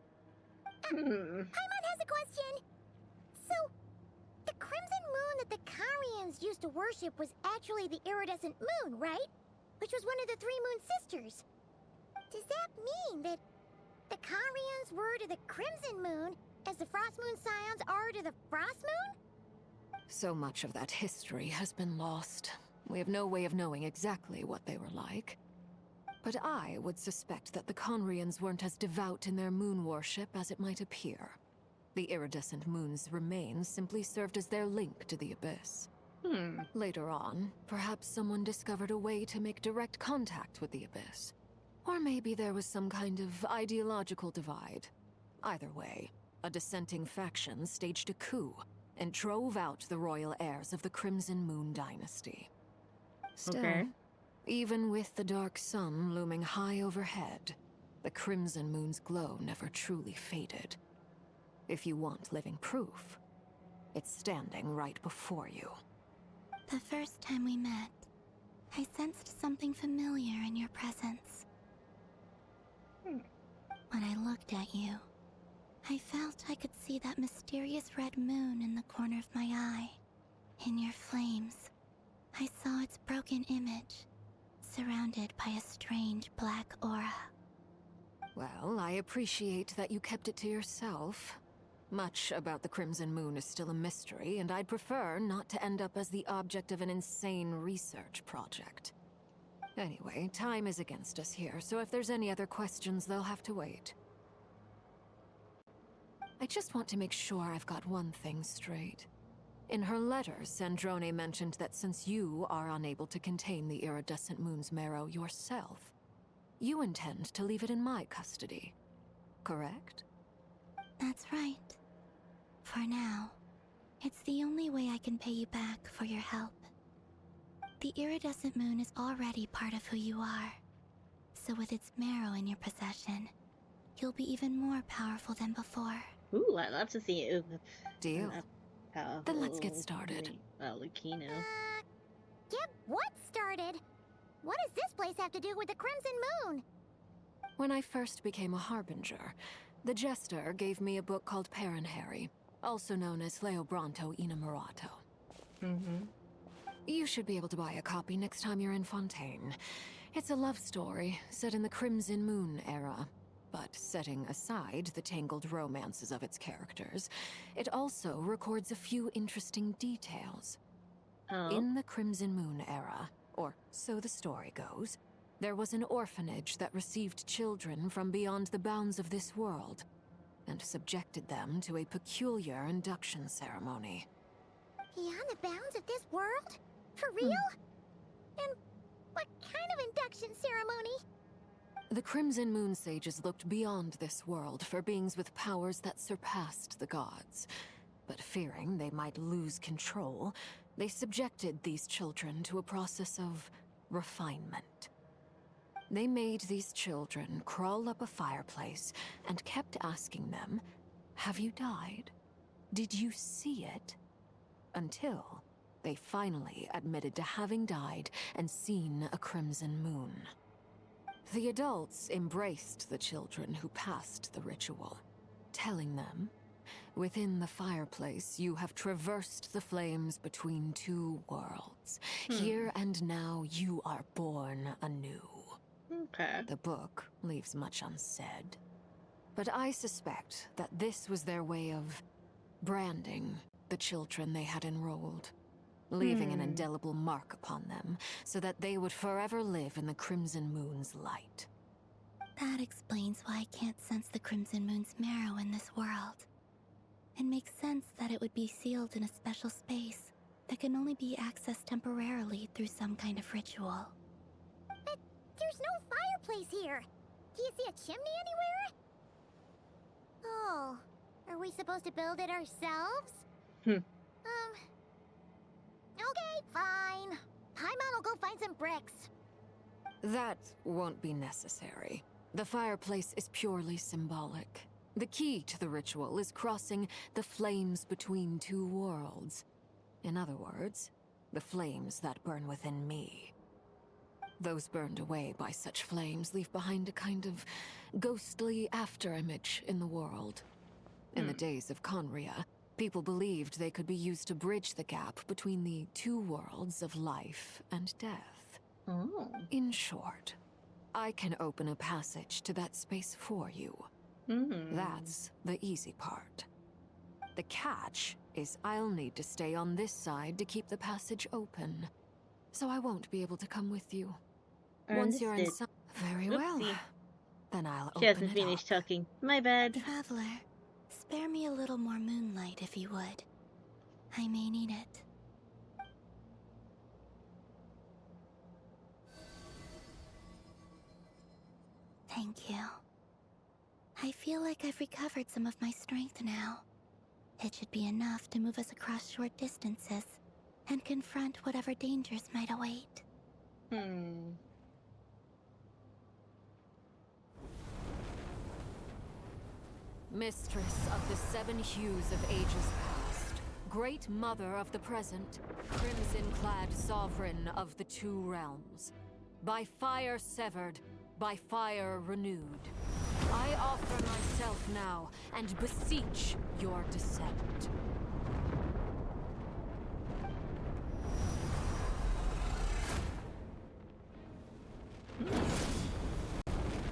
Paimon has a question. So, the Crimson Moon that the Carians used to worship was actually the Iridescent Moon, right? Which was one of the Three Moon Sisters. Does that mean that the Carians were to the Crimson Moon as the Frost Moon Scions are to the Frost Moon? So much of that history has been lost. We have no way of knowing exactly what they were like. But I would suspect that the Conrians weren't as devout in their moon worship as it might appear. The iridescent moon's remains simply served as their link to the abyss. Later on, perhaps someone discovered a way to make direct contact with the abyss. Or maybe there was some kind of ideological divide. Either way, a dissenting faction staged a coup and drove out the royal heirs of the Crimson Moon dynasty. Still, even with the dark sun looming high overhead, the Crimson Moon's glow never truly faded. If you want living proof, it's standing right before you. The first time we met, I sensed something familiar in your presence. When I looked at you, I felt I could see that mysterious red moon in the corner of my eye. In your flames, I saw its broken image, surrounded by a strange black aura. Well, I appreciate that you kept it to yourself. Much about the Crimson Moon is still a mystery, and I'd prefer not to end up as the object of an insane research project. Anyway, time is against us here, so if there's any other questions, they'll have to wait. I just want to make sure I've got one thing straight. In her letter, Sandrone mentioned that since you are unable to contain the iridescent moon's marrow yourself, you intend to leave it in my custody, correct? That's right. For now, it's the only way I can pay you back for your help. The iridescent moon is already part of who you are. So with its marrow in your possession, you'll be even more powerful than before. Ooh, I'd love to see it. Deal. Then let's get started. Lucino. Get what started? What does this place have to do with the Crimson Moon? When I first became a Harbinger, the Jester gave me a book called Paranhari, also known as Leobranto Inamorato. You should be able to buy a copy next time you're in Fontaine. It's a love story set in the Crimson Moon era. But setting aside the tangled romances of its characters, it also records a few interesting details. In the Crimson Moon era, or so the story goes, there was an orphanage that received children from beyond the bounds of this world, and subjected them to a peculiar induction ceremony. Beyond the bounds of this world? For real? And what kind of induction ceremony? The Crimson Moon Sages looked beyond this world for beings with powers that surpassed the gods. But fearing they might lose control, they subjected these children to a process of refinement. They made these children crawl up a fireplace and kept asking them, "Have you died? Did you see it?" Until they finally admitted to having died and seen a crimson moon. The adults embraced the children who passed the ritual, telling them, "Within the fireplace, you have traversed the flames between two worlds. Here and now, you are born anew." Okay. The book leaves much unsaid. But I suspect that this was their way of branding the children they had enrolled, leaving an indelible mark upon them so that they would forever live in the Crimson Moon's light. That explains why I can't sense the Crimson Moon's marrow in this world. It makes sense that it would be sealed in a special space that can only be accessed temporarily through some kind of ritual. But there's no fireplace here. Do you see a chimney anywhere? Oh, are we supposed to build it ourselves? Okay, fine. Paimon will go find some bricks. That won't be necessary. The fireplace is purely symbolic. The key to the ritual is crossing the flames between two worlds. In other words, the flames that burn within me. Those burned away by such flames leave behind a kind of ghostly afterimage in the world. In the days of Conria, people believed they could be used to bridge the gap between the two worlds of life and death. In short, I can open a passage to that space for you. That's the easy part. The catch is I'll need to stay on this side to keep the passage open. So I won't be able to come with you. Once you're inside... Very well. Then I'll open it up. She hasn't finished talking. My bad. Traveler, spare me a little more moonlight if you would. I may need it. Thank you. I feel like I've recovered some of my strength now. It should be enough to move us across short distances and confront whatever dangers might await. Mistress of the seven hues of ages past, great mother of the present, crimson-clad sovereign of the two realms, by fire severed, by fire renewed, I offer myself now and beseech your descent.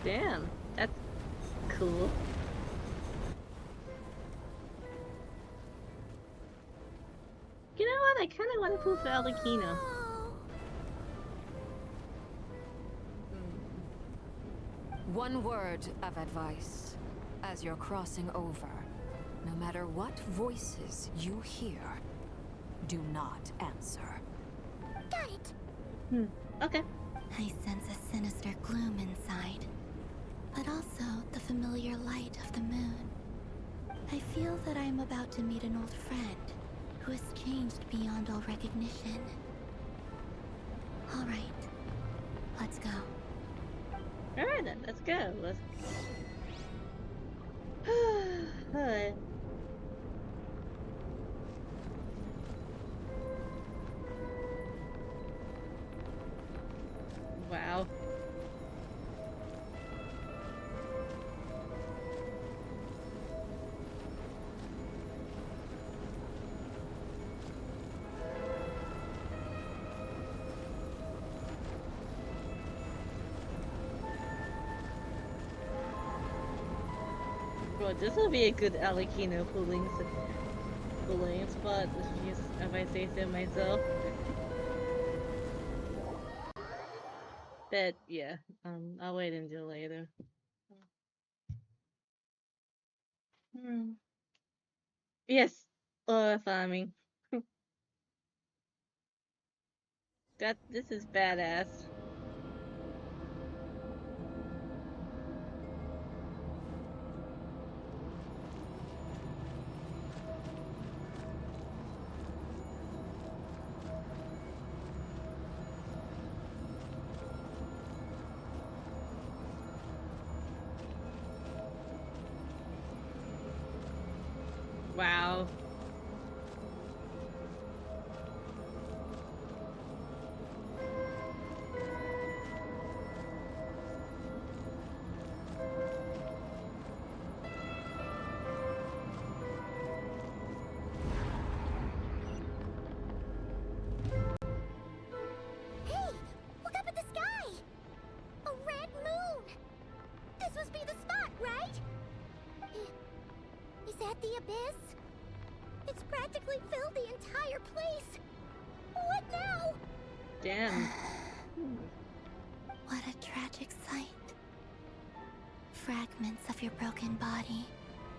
Damn, that's cool. You know what? I kind of want to pull for Alucino. One word of advice. As you're crossing over, no matter what voices you hear, do not answer. Got it! Okay. I sense a sinister gloom inside, but also the familiar light of the moon. I feel that I am about to meet an old friend who has changed beyond all recognition. All right, let's go. All right then, let's go. Let's. Alright. Wow. Bro, this will be a good Alicino pulling spot, if I say so myself. But yeah, I'll wait until later. Yes, or farming. This is badass. Wow. Hey, look up at the sky! A red moon! This must be the spot, right? Is that the abyss? It's practically filled the entire place. What now? Damn. What a tragic sight. Fragments of your broken body,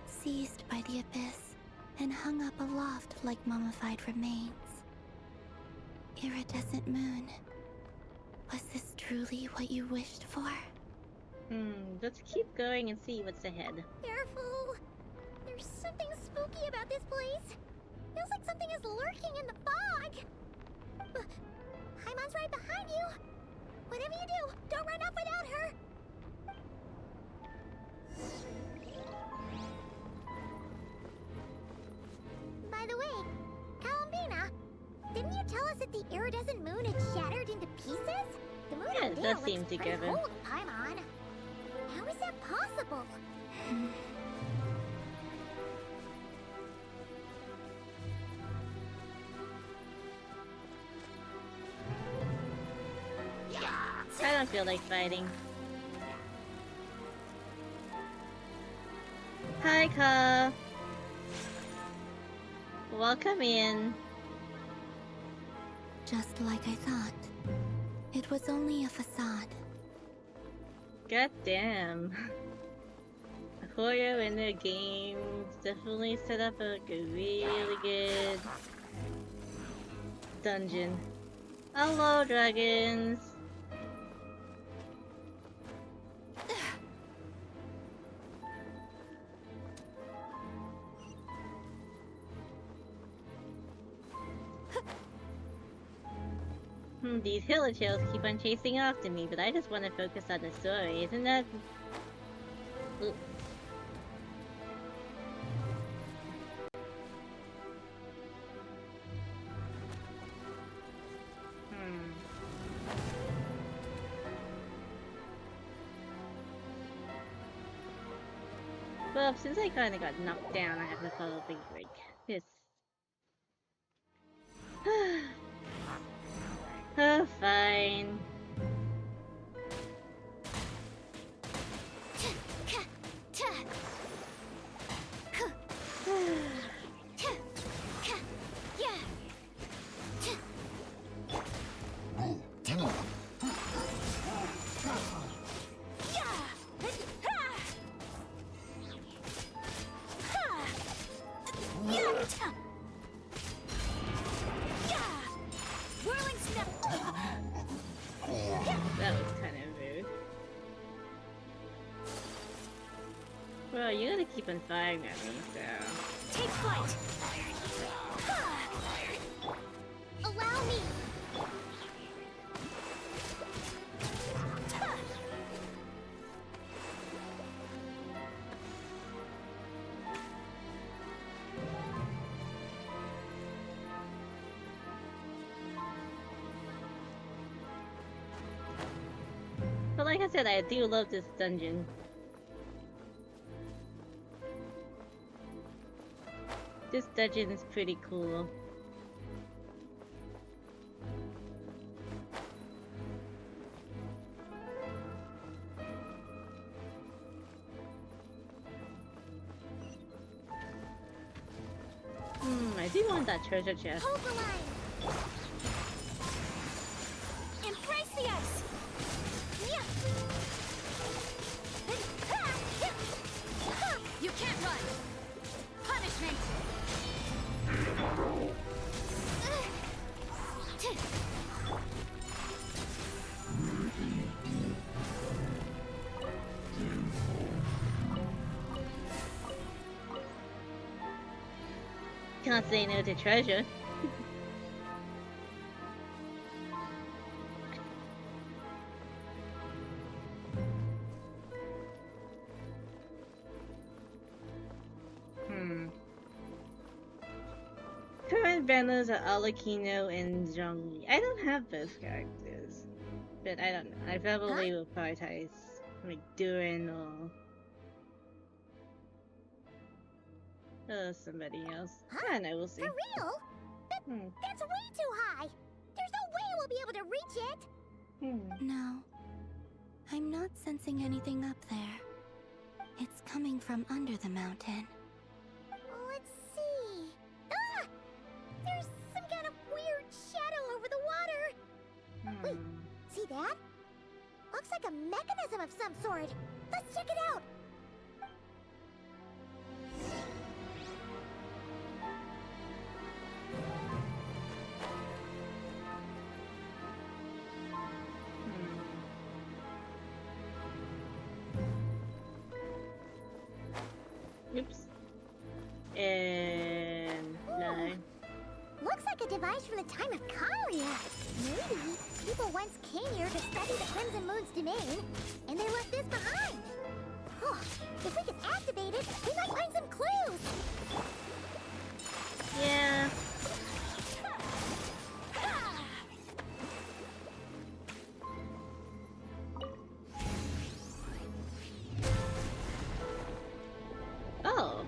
seized by the abyss, and hung up aloft like mummified remains. Iridescent moon. Was this truly what you wished for? Let's keep going and see what's ahead. Careful! There's something spooky about this place. Feels like something is lurking in the fog. Haimon's right behind you. Whatever you do, don't run off without her. By the way, Columbina, didn't you tell us that the iridescent moon had shattered into pieces? The moon Yeah, up it there does seem looks to pretty give it. cold, Paimon. How is that possible? I don't feel like fighting. Hi, Ka. Welcome in. Just like I thought. It was only a facade. God damn. Hoyo in their games definitely set up a really good dungeon. Hello, dragons. These hillagers keep on chasing after me, but I just want to focus on the story, isn't that? Ooh. Well, since I kinda got knocked down, I have to probably break this. Oh, fine. That was kind of rude. Well, you gotta keep on firing at me, so. Take flight! But like I said, I do love this dungeon. This dungeon is pretty cool. I do want that treasure chest. Hold the line. Embrace the ice. Yeah. You can't run! Punishment! Can't say no to treasure. Current vendors are Alucino and Zhongli. I don't have both characters, but I don't know. I probably will prioritize like Durin or somebody else. I don't know, we'll see. For real? That's way too high. There's no way we'll be able to reach it. No. I'm not sensing anything up there. It's coming from under the mountain. Let's see. Ah! There's some kind of weird shadow over the water. Wait, see that? Looks like a mechanism of some sort. Let's check it out. Oops. And no. Looks like a device from the time of Kalia. Maybe people once came here to study the Crimson Moon's domain, and they left this behind. Oh, if we can activate it, we might find some clues. Yeah. Oh.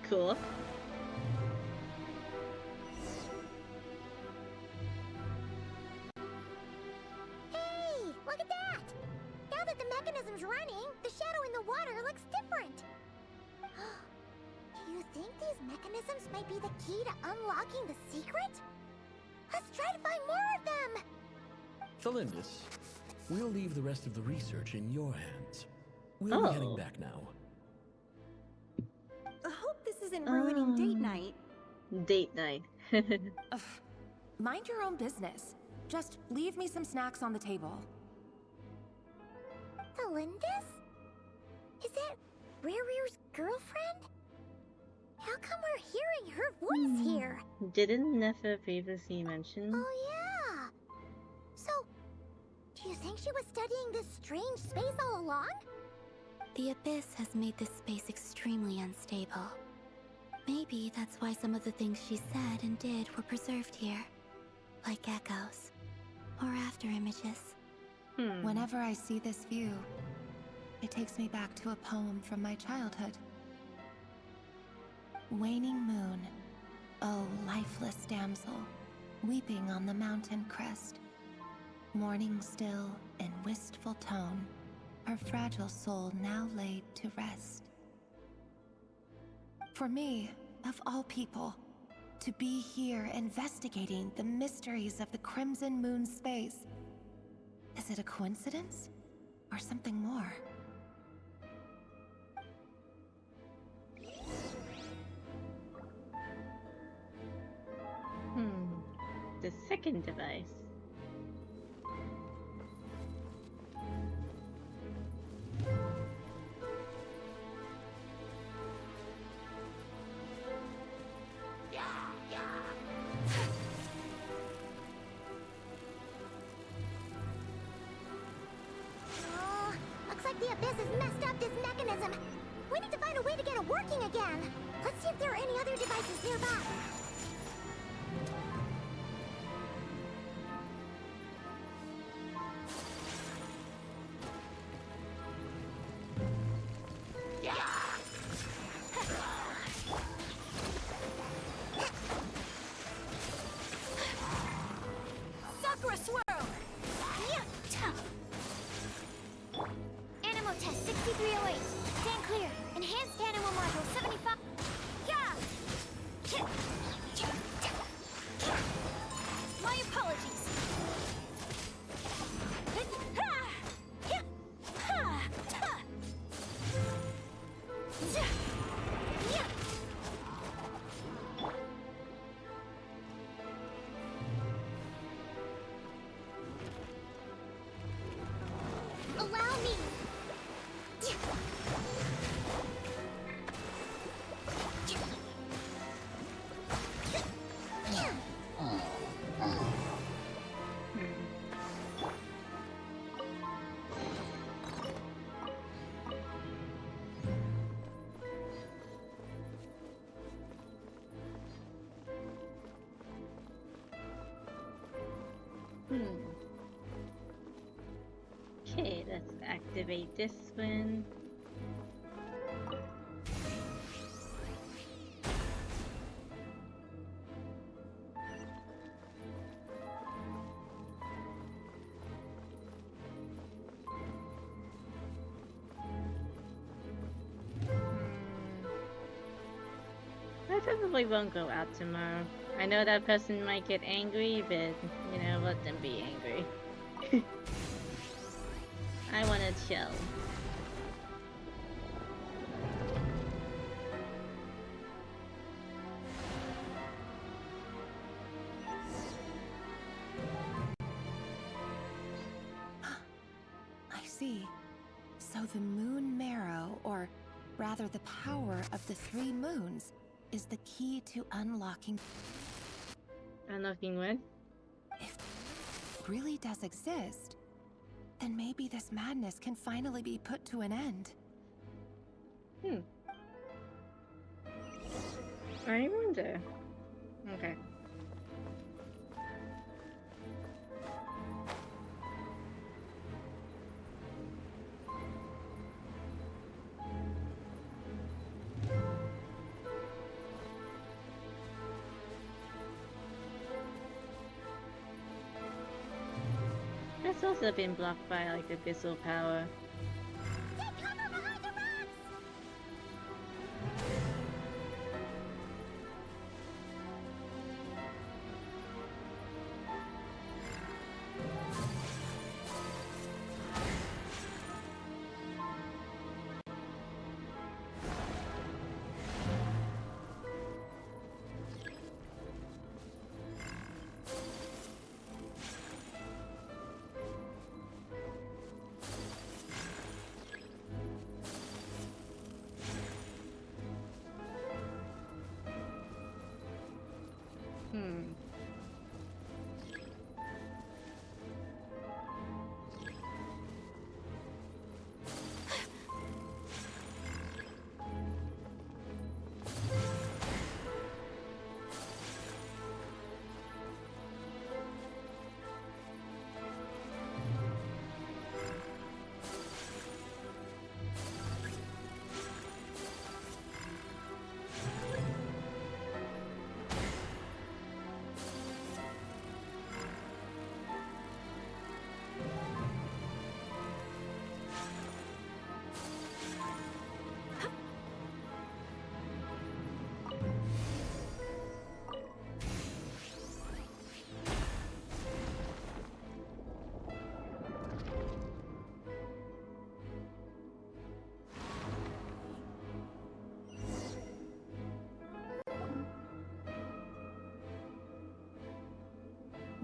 Cool. Hey, look at that! Now that the mechanism's running, the shadow in the water looks different. Do you think these mechanisms might be the key to unlocking the secret? Let's try to find more of them! Thalindis, we'll leave the rest of the research in your hands. We'll be heading back now. I hope this isn't ruining date night. Date night. Ugh. Mind your own business. Just leave me some snacks on the table. Thalindis? Is that Rerear's girlfriend? How come we're hearing her voice here? Didn't Nefa previously mention? Oh yeah! So, do you think she was studying this strange space all along? The Abyss has made this space extremely unstable. Maybe that's why some of the things she said and did were preserved here. Like echoes. Or after images. Whenever I see this view, it takes me back to a poem from my childhood. Waning moon, oh lifeless damsel, weeping on the mountain crest. Mourning still in wistful tone, her fragile soul now laid to rest. For me, of all people, to be here investigating the mysteries of the Crimson Moon space. Is it a coincidence? Or something more? The second device. Oh, looks like the Abyss has messed up this mechanism. We need to find a way to get it working again. Let's see if there are any other devices nearby. Okay, let's activate this one. I probably won't go out tomorrow. I know that person might get angry, but, you know, let them be angry. I wanna chill. I see. So the moon marrow, or rather the power of the 3 moons, is the key to unlocking... Unlocking what? If it really does exist, then maybe this madness can finally be put to an end. I wonder. Okay. That's also been blocked by like abyssal power. Take cover behind the rocks!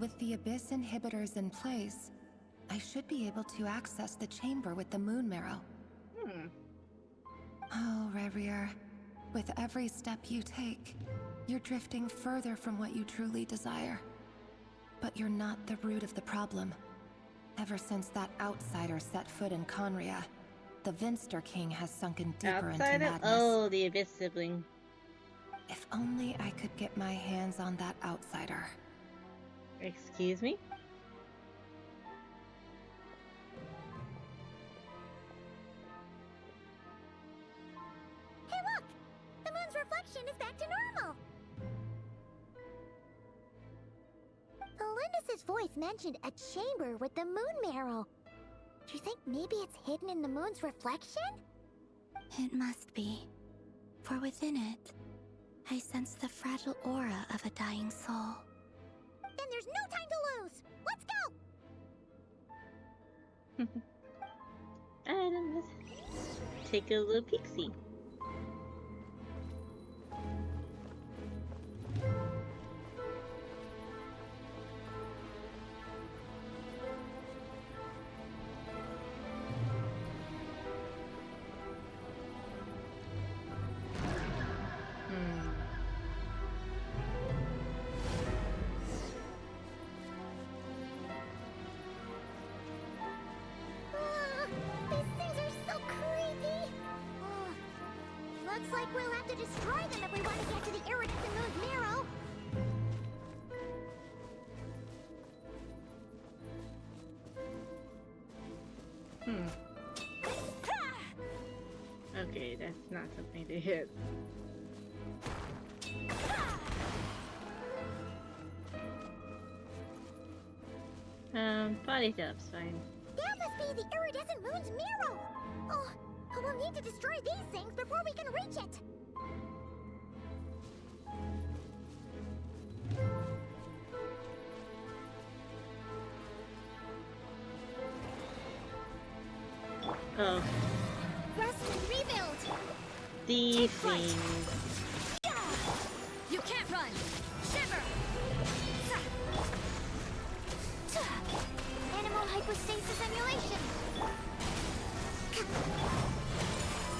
With the Abyss inhibitors in place, I should be able to access the chamber with the moon marrow. Oh, Rerir, with every step you take, you're drifting further from what you truly desire. But you're not the root of the problem. Ever since that outsider set foot in Conria, the Vinster King has sunken deeper into madness. Oh, the Abyss sibling. If only I could get my hands on that outsider. Excuse me? Hey look! The moon's reflection is back to normal! Elendis' voice mentioned a chamber with the moon marrow. Do you think maybe it's hidden in the moon's reflection? It must be. For within it, I sense the fragile aura of a dying soul. Then there's no time to lose! Let's go! And let's take a little peek-see. Looks like we'll have to destroy them if we want to get to the Iridescent Moon's marrow. not something to hit. Body tap's fine. That must be the iridescent moon's mirror! Oh, we'll need to destroy these things before we can reach it! Oh. Rest and rebuild! These things. You can't run! Shiver! Animal hypostasis emulation!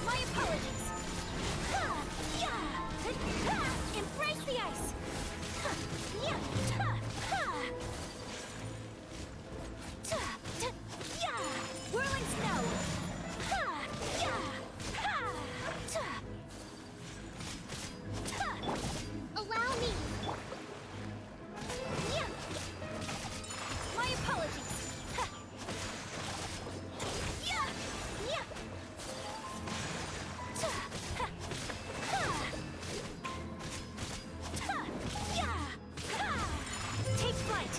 My apologies! Embrace the ice! Whirling snow! Allow me! My apologies! Take flight!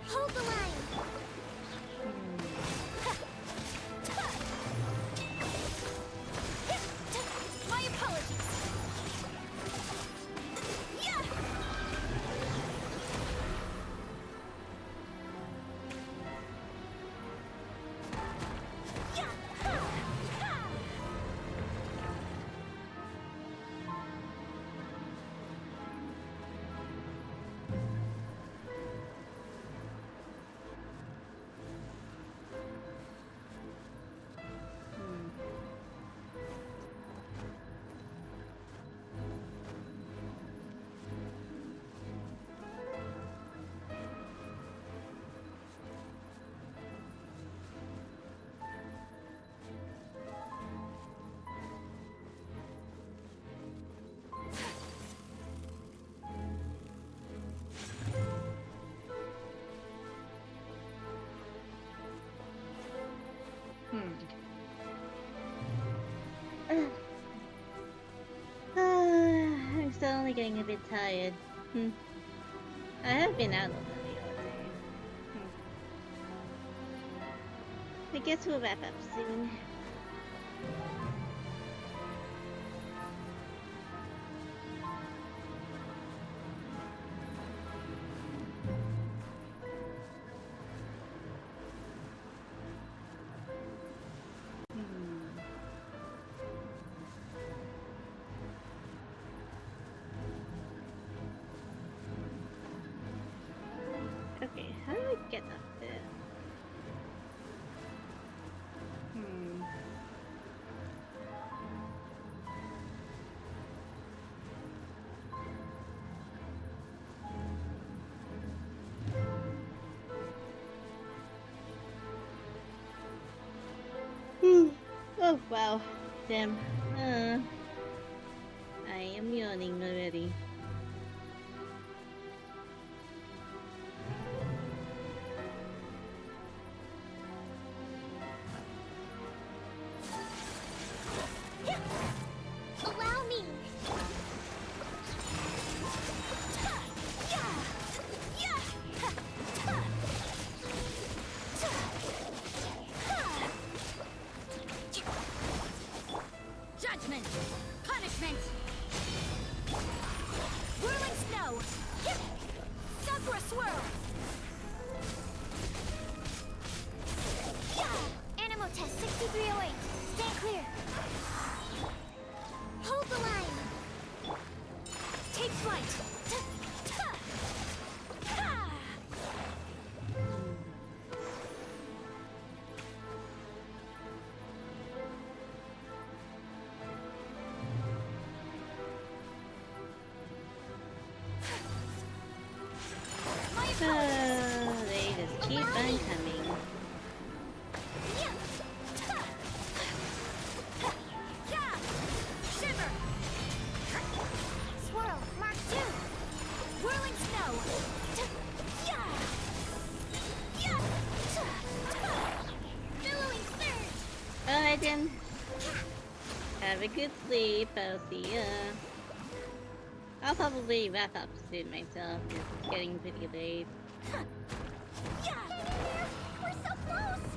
Hold the line! My apologies! I'm suddenly getting a bit tired. I have been out already all day. I guess we'll wrap up soon. Okay, how do I get up there? Oh wow, damn. I am yawning already. Allow me! Judgment! Punishment! Whirling snow! Sakura swirl! Animo test 6308. Stand clear. Hold the line. Take flight. They just keep on coming. Shiver! Swirl, Mark 2! Whirling snow! Billowing surge! Alright then. a good sleep. I'll see ya. I'll probably wrap up soon myself. It's getting pretty late. Yeah! Hang in there! We're so close!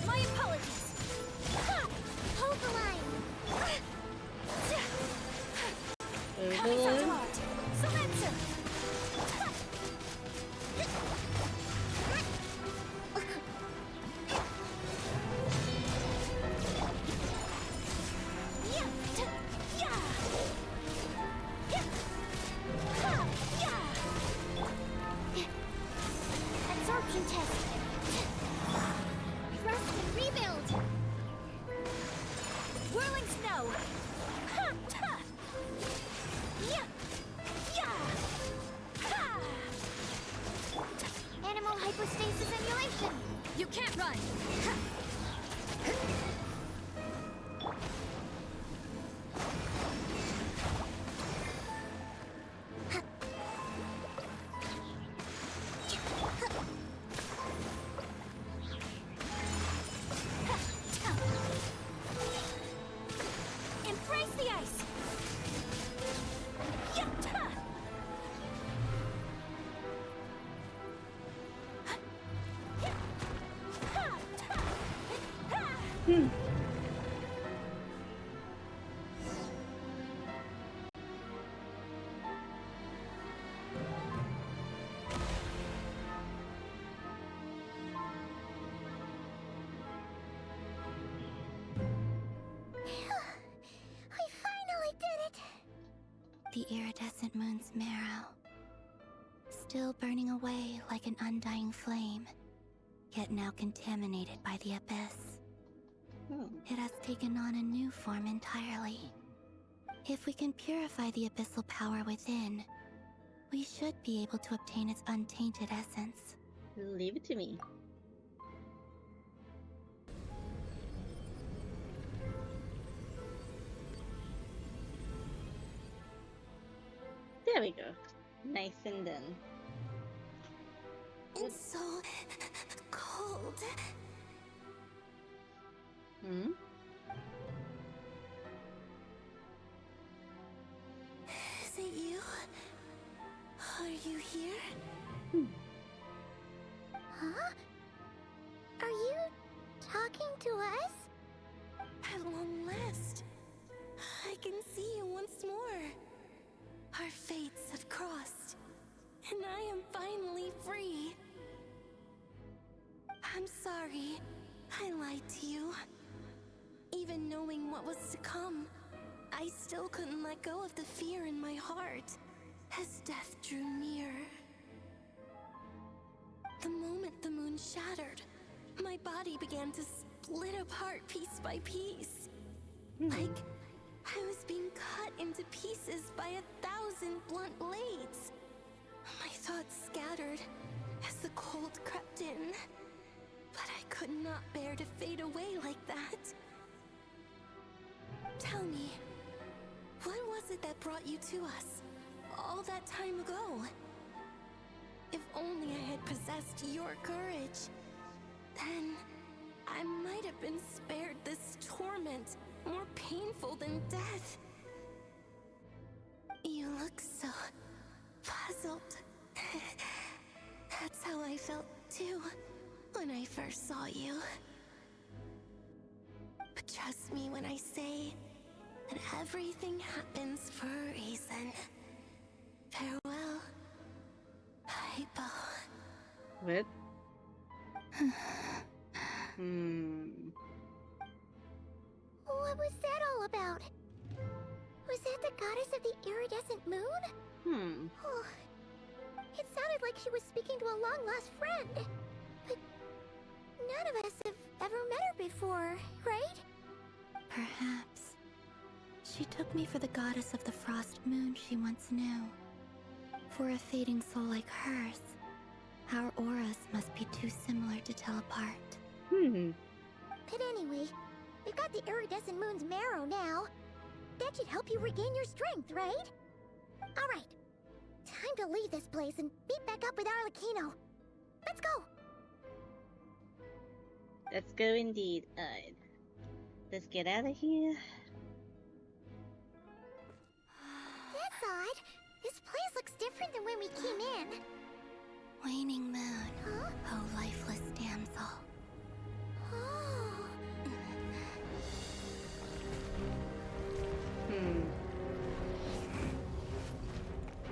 My apologies. Hold the line! Silencer! Absorption test! Rest and rebuild! Whirling snow! Animal hypostasis emulation! You can't run! Embrace the ice! I finally did it! The iridescent moon's marrow, still burning away like an undying flame, yet now contaminated by the abyss. It has taken on a new form entirely. If we can purify the abyssal power within, we should be able to obtain its untainted essence. Leave it to me. There we go. Nice and done. It's so cold. Hmm? Is it you? Are you here? Huh? Are you talking to us? At long last, I can see you once more. Our fates have crossed, and I am finally free. I'm sorry, I lied to you. Even knowing what was to come, I still couldn't let go of the fear in my heart as death drew near. The moment the moon shattered, my body began to split apart piece by piece. Like I was being cut into pieces by 1,000 blunt blades. My thoughts scattered as the cold crept in, but I could not bear to fade away like that. Tell me, what was it that brought you to us all that time ago? If only I had possessed your courage, then I might have been spared this torment more painful than death. You look so puzzled. That's how I felt too when I first saw you. But trust me when I say that everything happens for a reason. Farewell, Hypo. What? What was that all about? Was that the goddess of the iridescent moon? Oh, it sounded like she was speaking to a long-lost friend. But none of us have ever met her before, right? Perhaps. She took me for the goddess of the frost moon she once knew. For a fading soul like hers, our auras must be too similar to tell apart. But anyway, we've got the iridescent moon's marrow now. That should help you regain your strength, right? Alright. Time to leave this place and meet back up with Arlecchino. Let's go! Let's go indeed. Let's get out of here. That's odd. This place looks different than when we came in. Waning moon. Huh? Oh, lifeless damsel. Oh.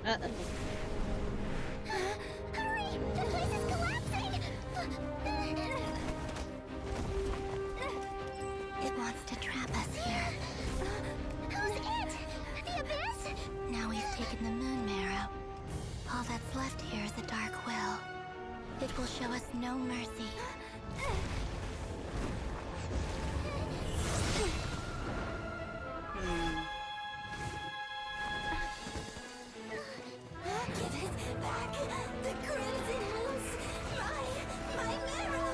Uh-oh. Hurry! The place is collapsing! It wants to trap us here. Who's it? The Abyss? Now we've taken the moon marrow. All that's left here is a dark will. It will show us no mercy. Give it back! The Crimson Moons! My marrow!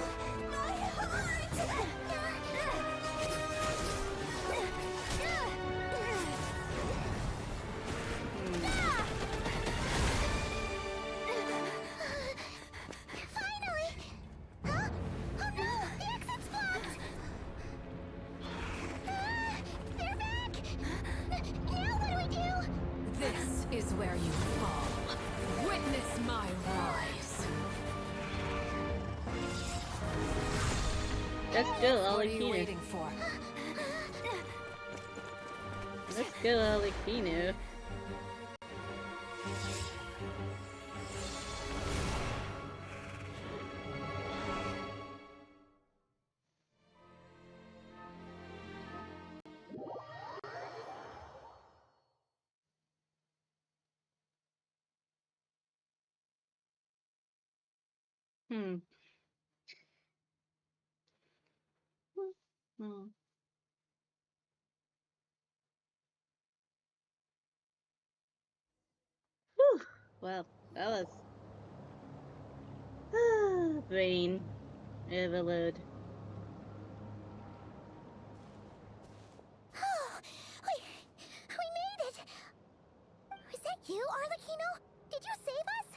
My heart! Finally! Huh? Oh no! The exit's blocked! They're back! Now what do we do? This is where you fall. Witness my rise. Let's go, What are you Arlecchino. waiting for? Let's go, Arlecchino. Hmm. Whew. Well, that was brain overload. We made it! Was that you, Arlecchino? Did you save us?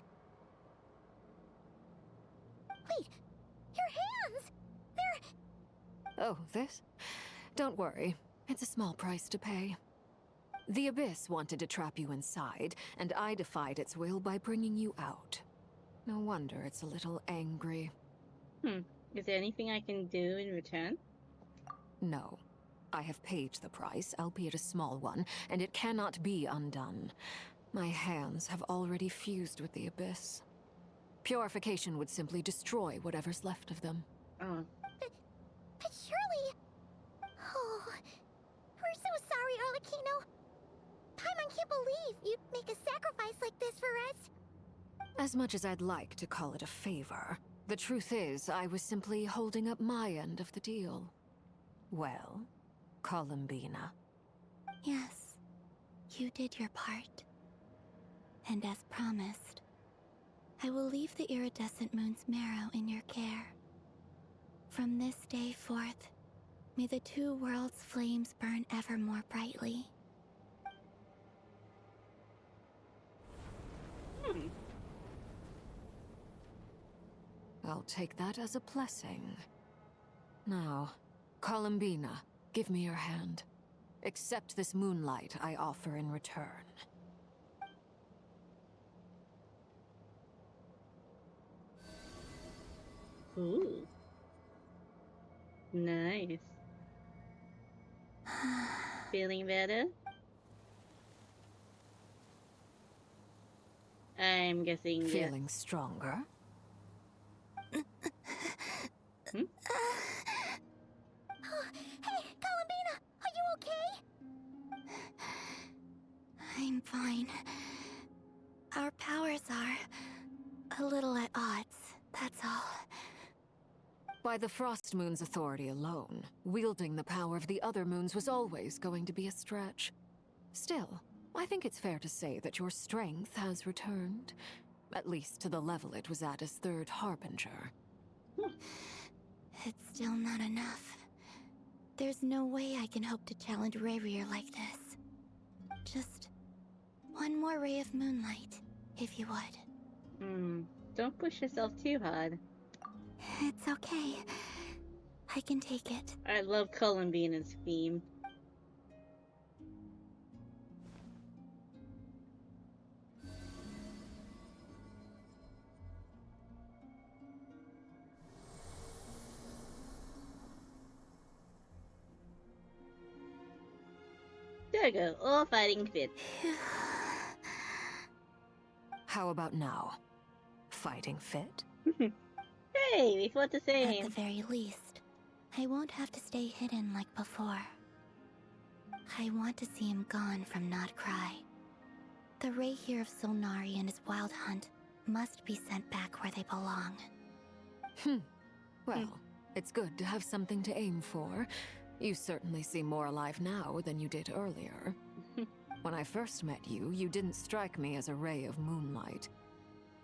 Wait, your hands! They're... Oh, this? Don't worry. It's a small price to pay. The Abyss wanted to trap you inside, and I defied its will by bringing you out. No wonder it's a little angry. Is there anything I can do in return? No. I have paid the price, albeit a small one, and it cannot be undone. My hands have already fused with the Abyss. Purification would simply destroy whatever's left of them. Oh. But surely... Oh... We're so sorry, Arlecchino. Paimon can't believe you'd make a sacrifice like this for us. As much as I'd like to call it a favor, the truth is I was simply holding up my end of the deal. Well, Columbina. Yes, you did your part. And as promised, I will leave the iridescent moon's marrow in your care. From this day forth, may the two worlds' flames burn ever more brightly. I'll take that as a blessing. Now, Columbina, give me your hand. Accept this moonlight I offer in return. Ooh. Nice. Feeling better? I'm guessing yes. Feeling stronger? Oh, hey, Columbina, are you okay? I'm fine. Our powers are a little at odds, that's all. By the Frost Moon's authority alone, wielding the power of the other moons was always going to be a stretch. Still, I think it's fair to say that your strength has returned, at least to the level it was at as Third Harbinger. It's still not enough. There's no way I can hope to challenge Rerir like this. Just one more ray of moonlight, if you would. Don't push yourself too hard. It's okay. I can take it. I love Columbina's theme. There we go, all fighting fit. How about now? Fighting fit? Hey, we fought the same. At the very least, I won't have to stay hidden like before. I want to see him gone from Not Cry. The Rahier of Solnari and his wild hunt must be sent back where they belong. Well, it's good to have something to aim for. You certainly seem more alive now than you did earlier. When I first met you, you didn't strike me as a ray of moonlight.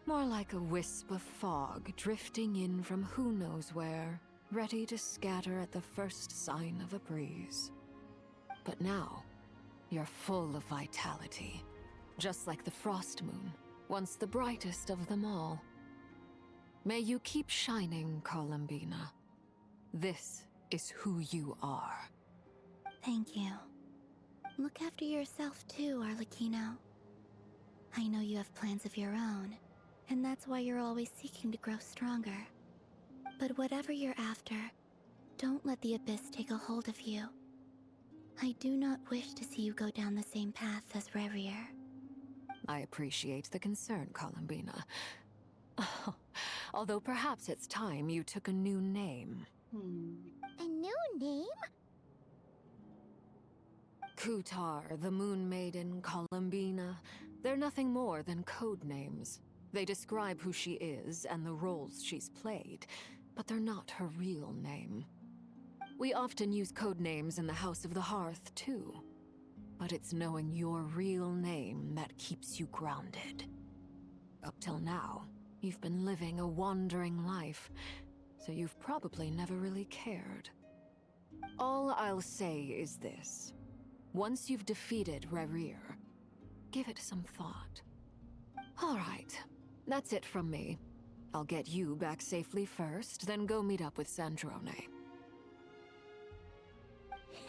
More like a wisp of fog drifting in from who knows where, ready to scatter at the first sign of a breeze. But now, you're full of vitality. Just like the Frost Moon, once the brightest of them all. May you keep shining, Columbina. This is who you are. Thank you. Look after yourself too, Arlecchino. I know you have plans of your own, and that's why you're always seeking to grow stronger. But whatever you're after, don't let the Abyss take a hold of you. I do not wish to see you go down the same path as Revier. I appreciate the concern, Columbina. Although perhaps it's time you took a new name. A new name? Kutar, the Moon Maiden, Columbina. They're nothing more than code names. They describe who she is and the roles she's played, but they're not her real name. We often use code names in the House of the Hearth, too. But it's knowing your real name that keeps you grounded. Up till now, you've been living a wandering life, so you've probably never really cared. All I'll say is this. Once you've defeated Revier, give it some thought. All right, that's it from me. I'll get you back safely first, then go meet up with Sandrone.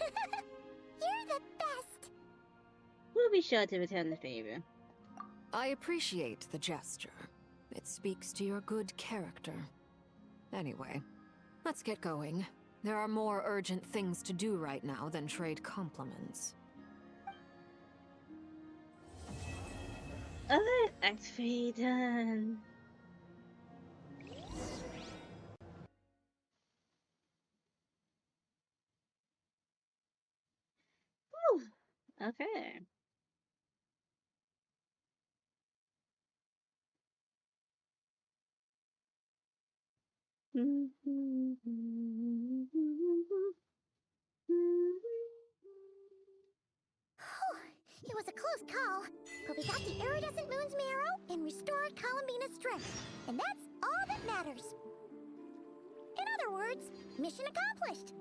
You're the best! We'll be sure to return the favor. I appreciate the gesture. It speaks to your good character. Anyway, let's get going. There are more urgent things to do right now than trade compliments. Alright, Act 3 done. Whew. Okay. It was a close call, but we got the iridescent moon's marrow and restored Columbina's strength, and that's all that matters. In other words, mission accomplished.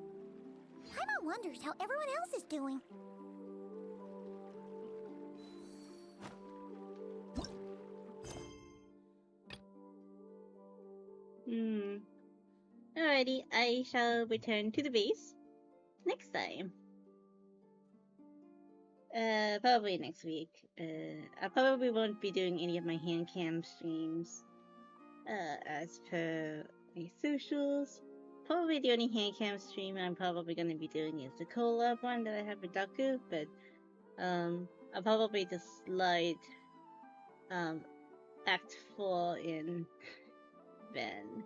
Paimon wonders how everyone else is doing. Alrighty, I shall return to the base next time. Probably next week. I probably won't be doing any of my hand cam streams. As per my socials. Probably the only hand cam stream I'm probably gonna be doing is the collab one that I have with Daku, but I'll probably just slide Act 4 in then.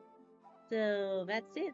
So that's it.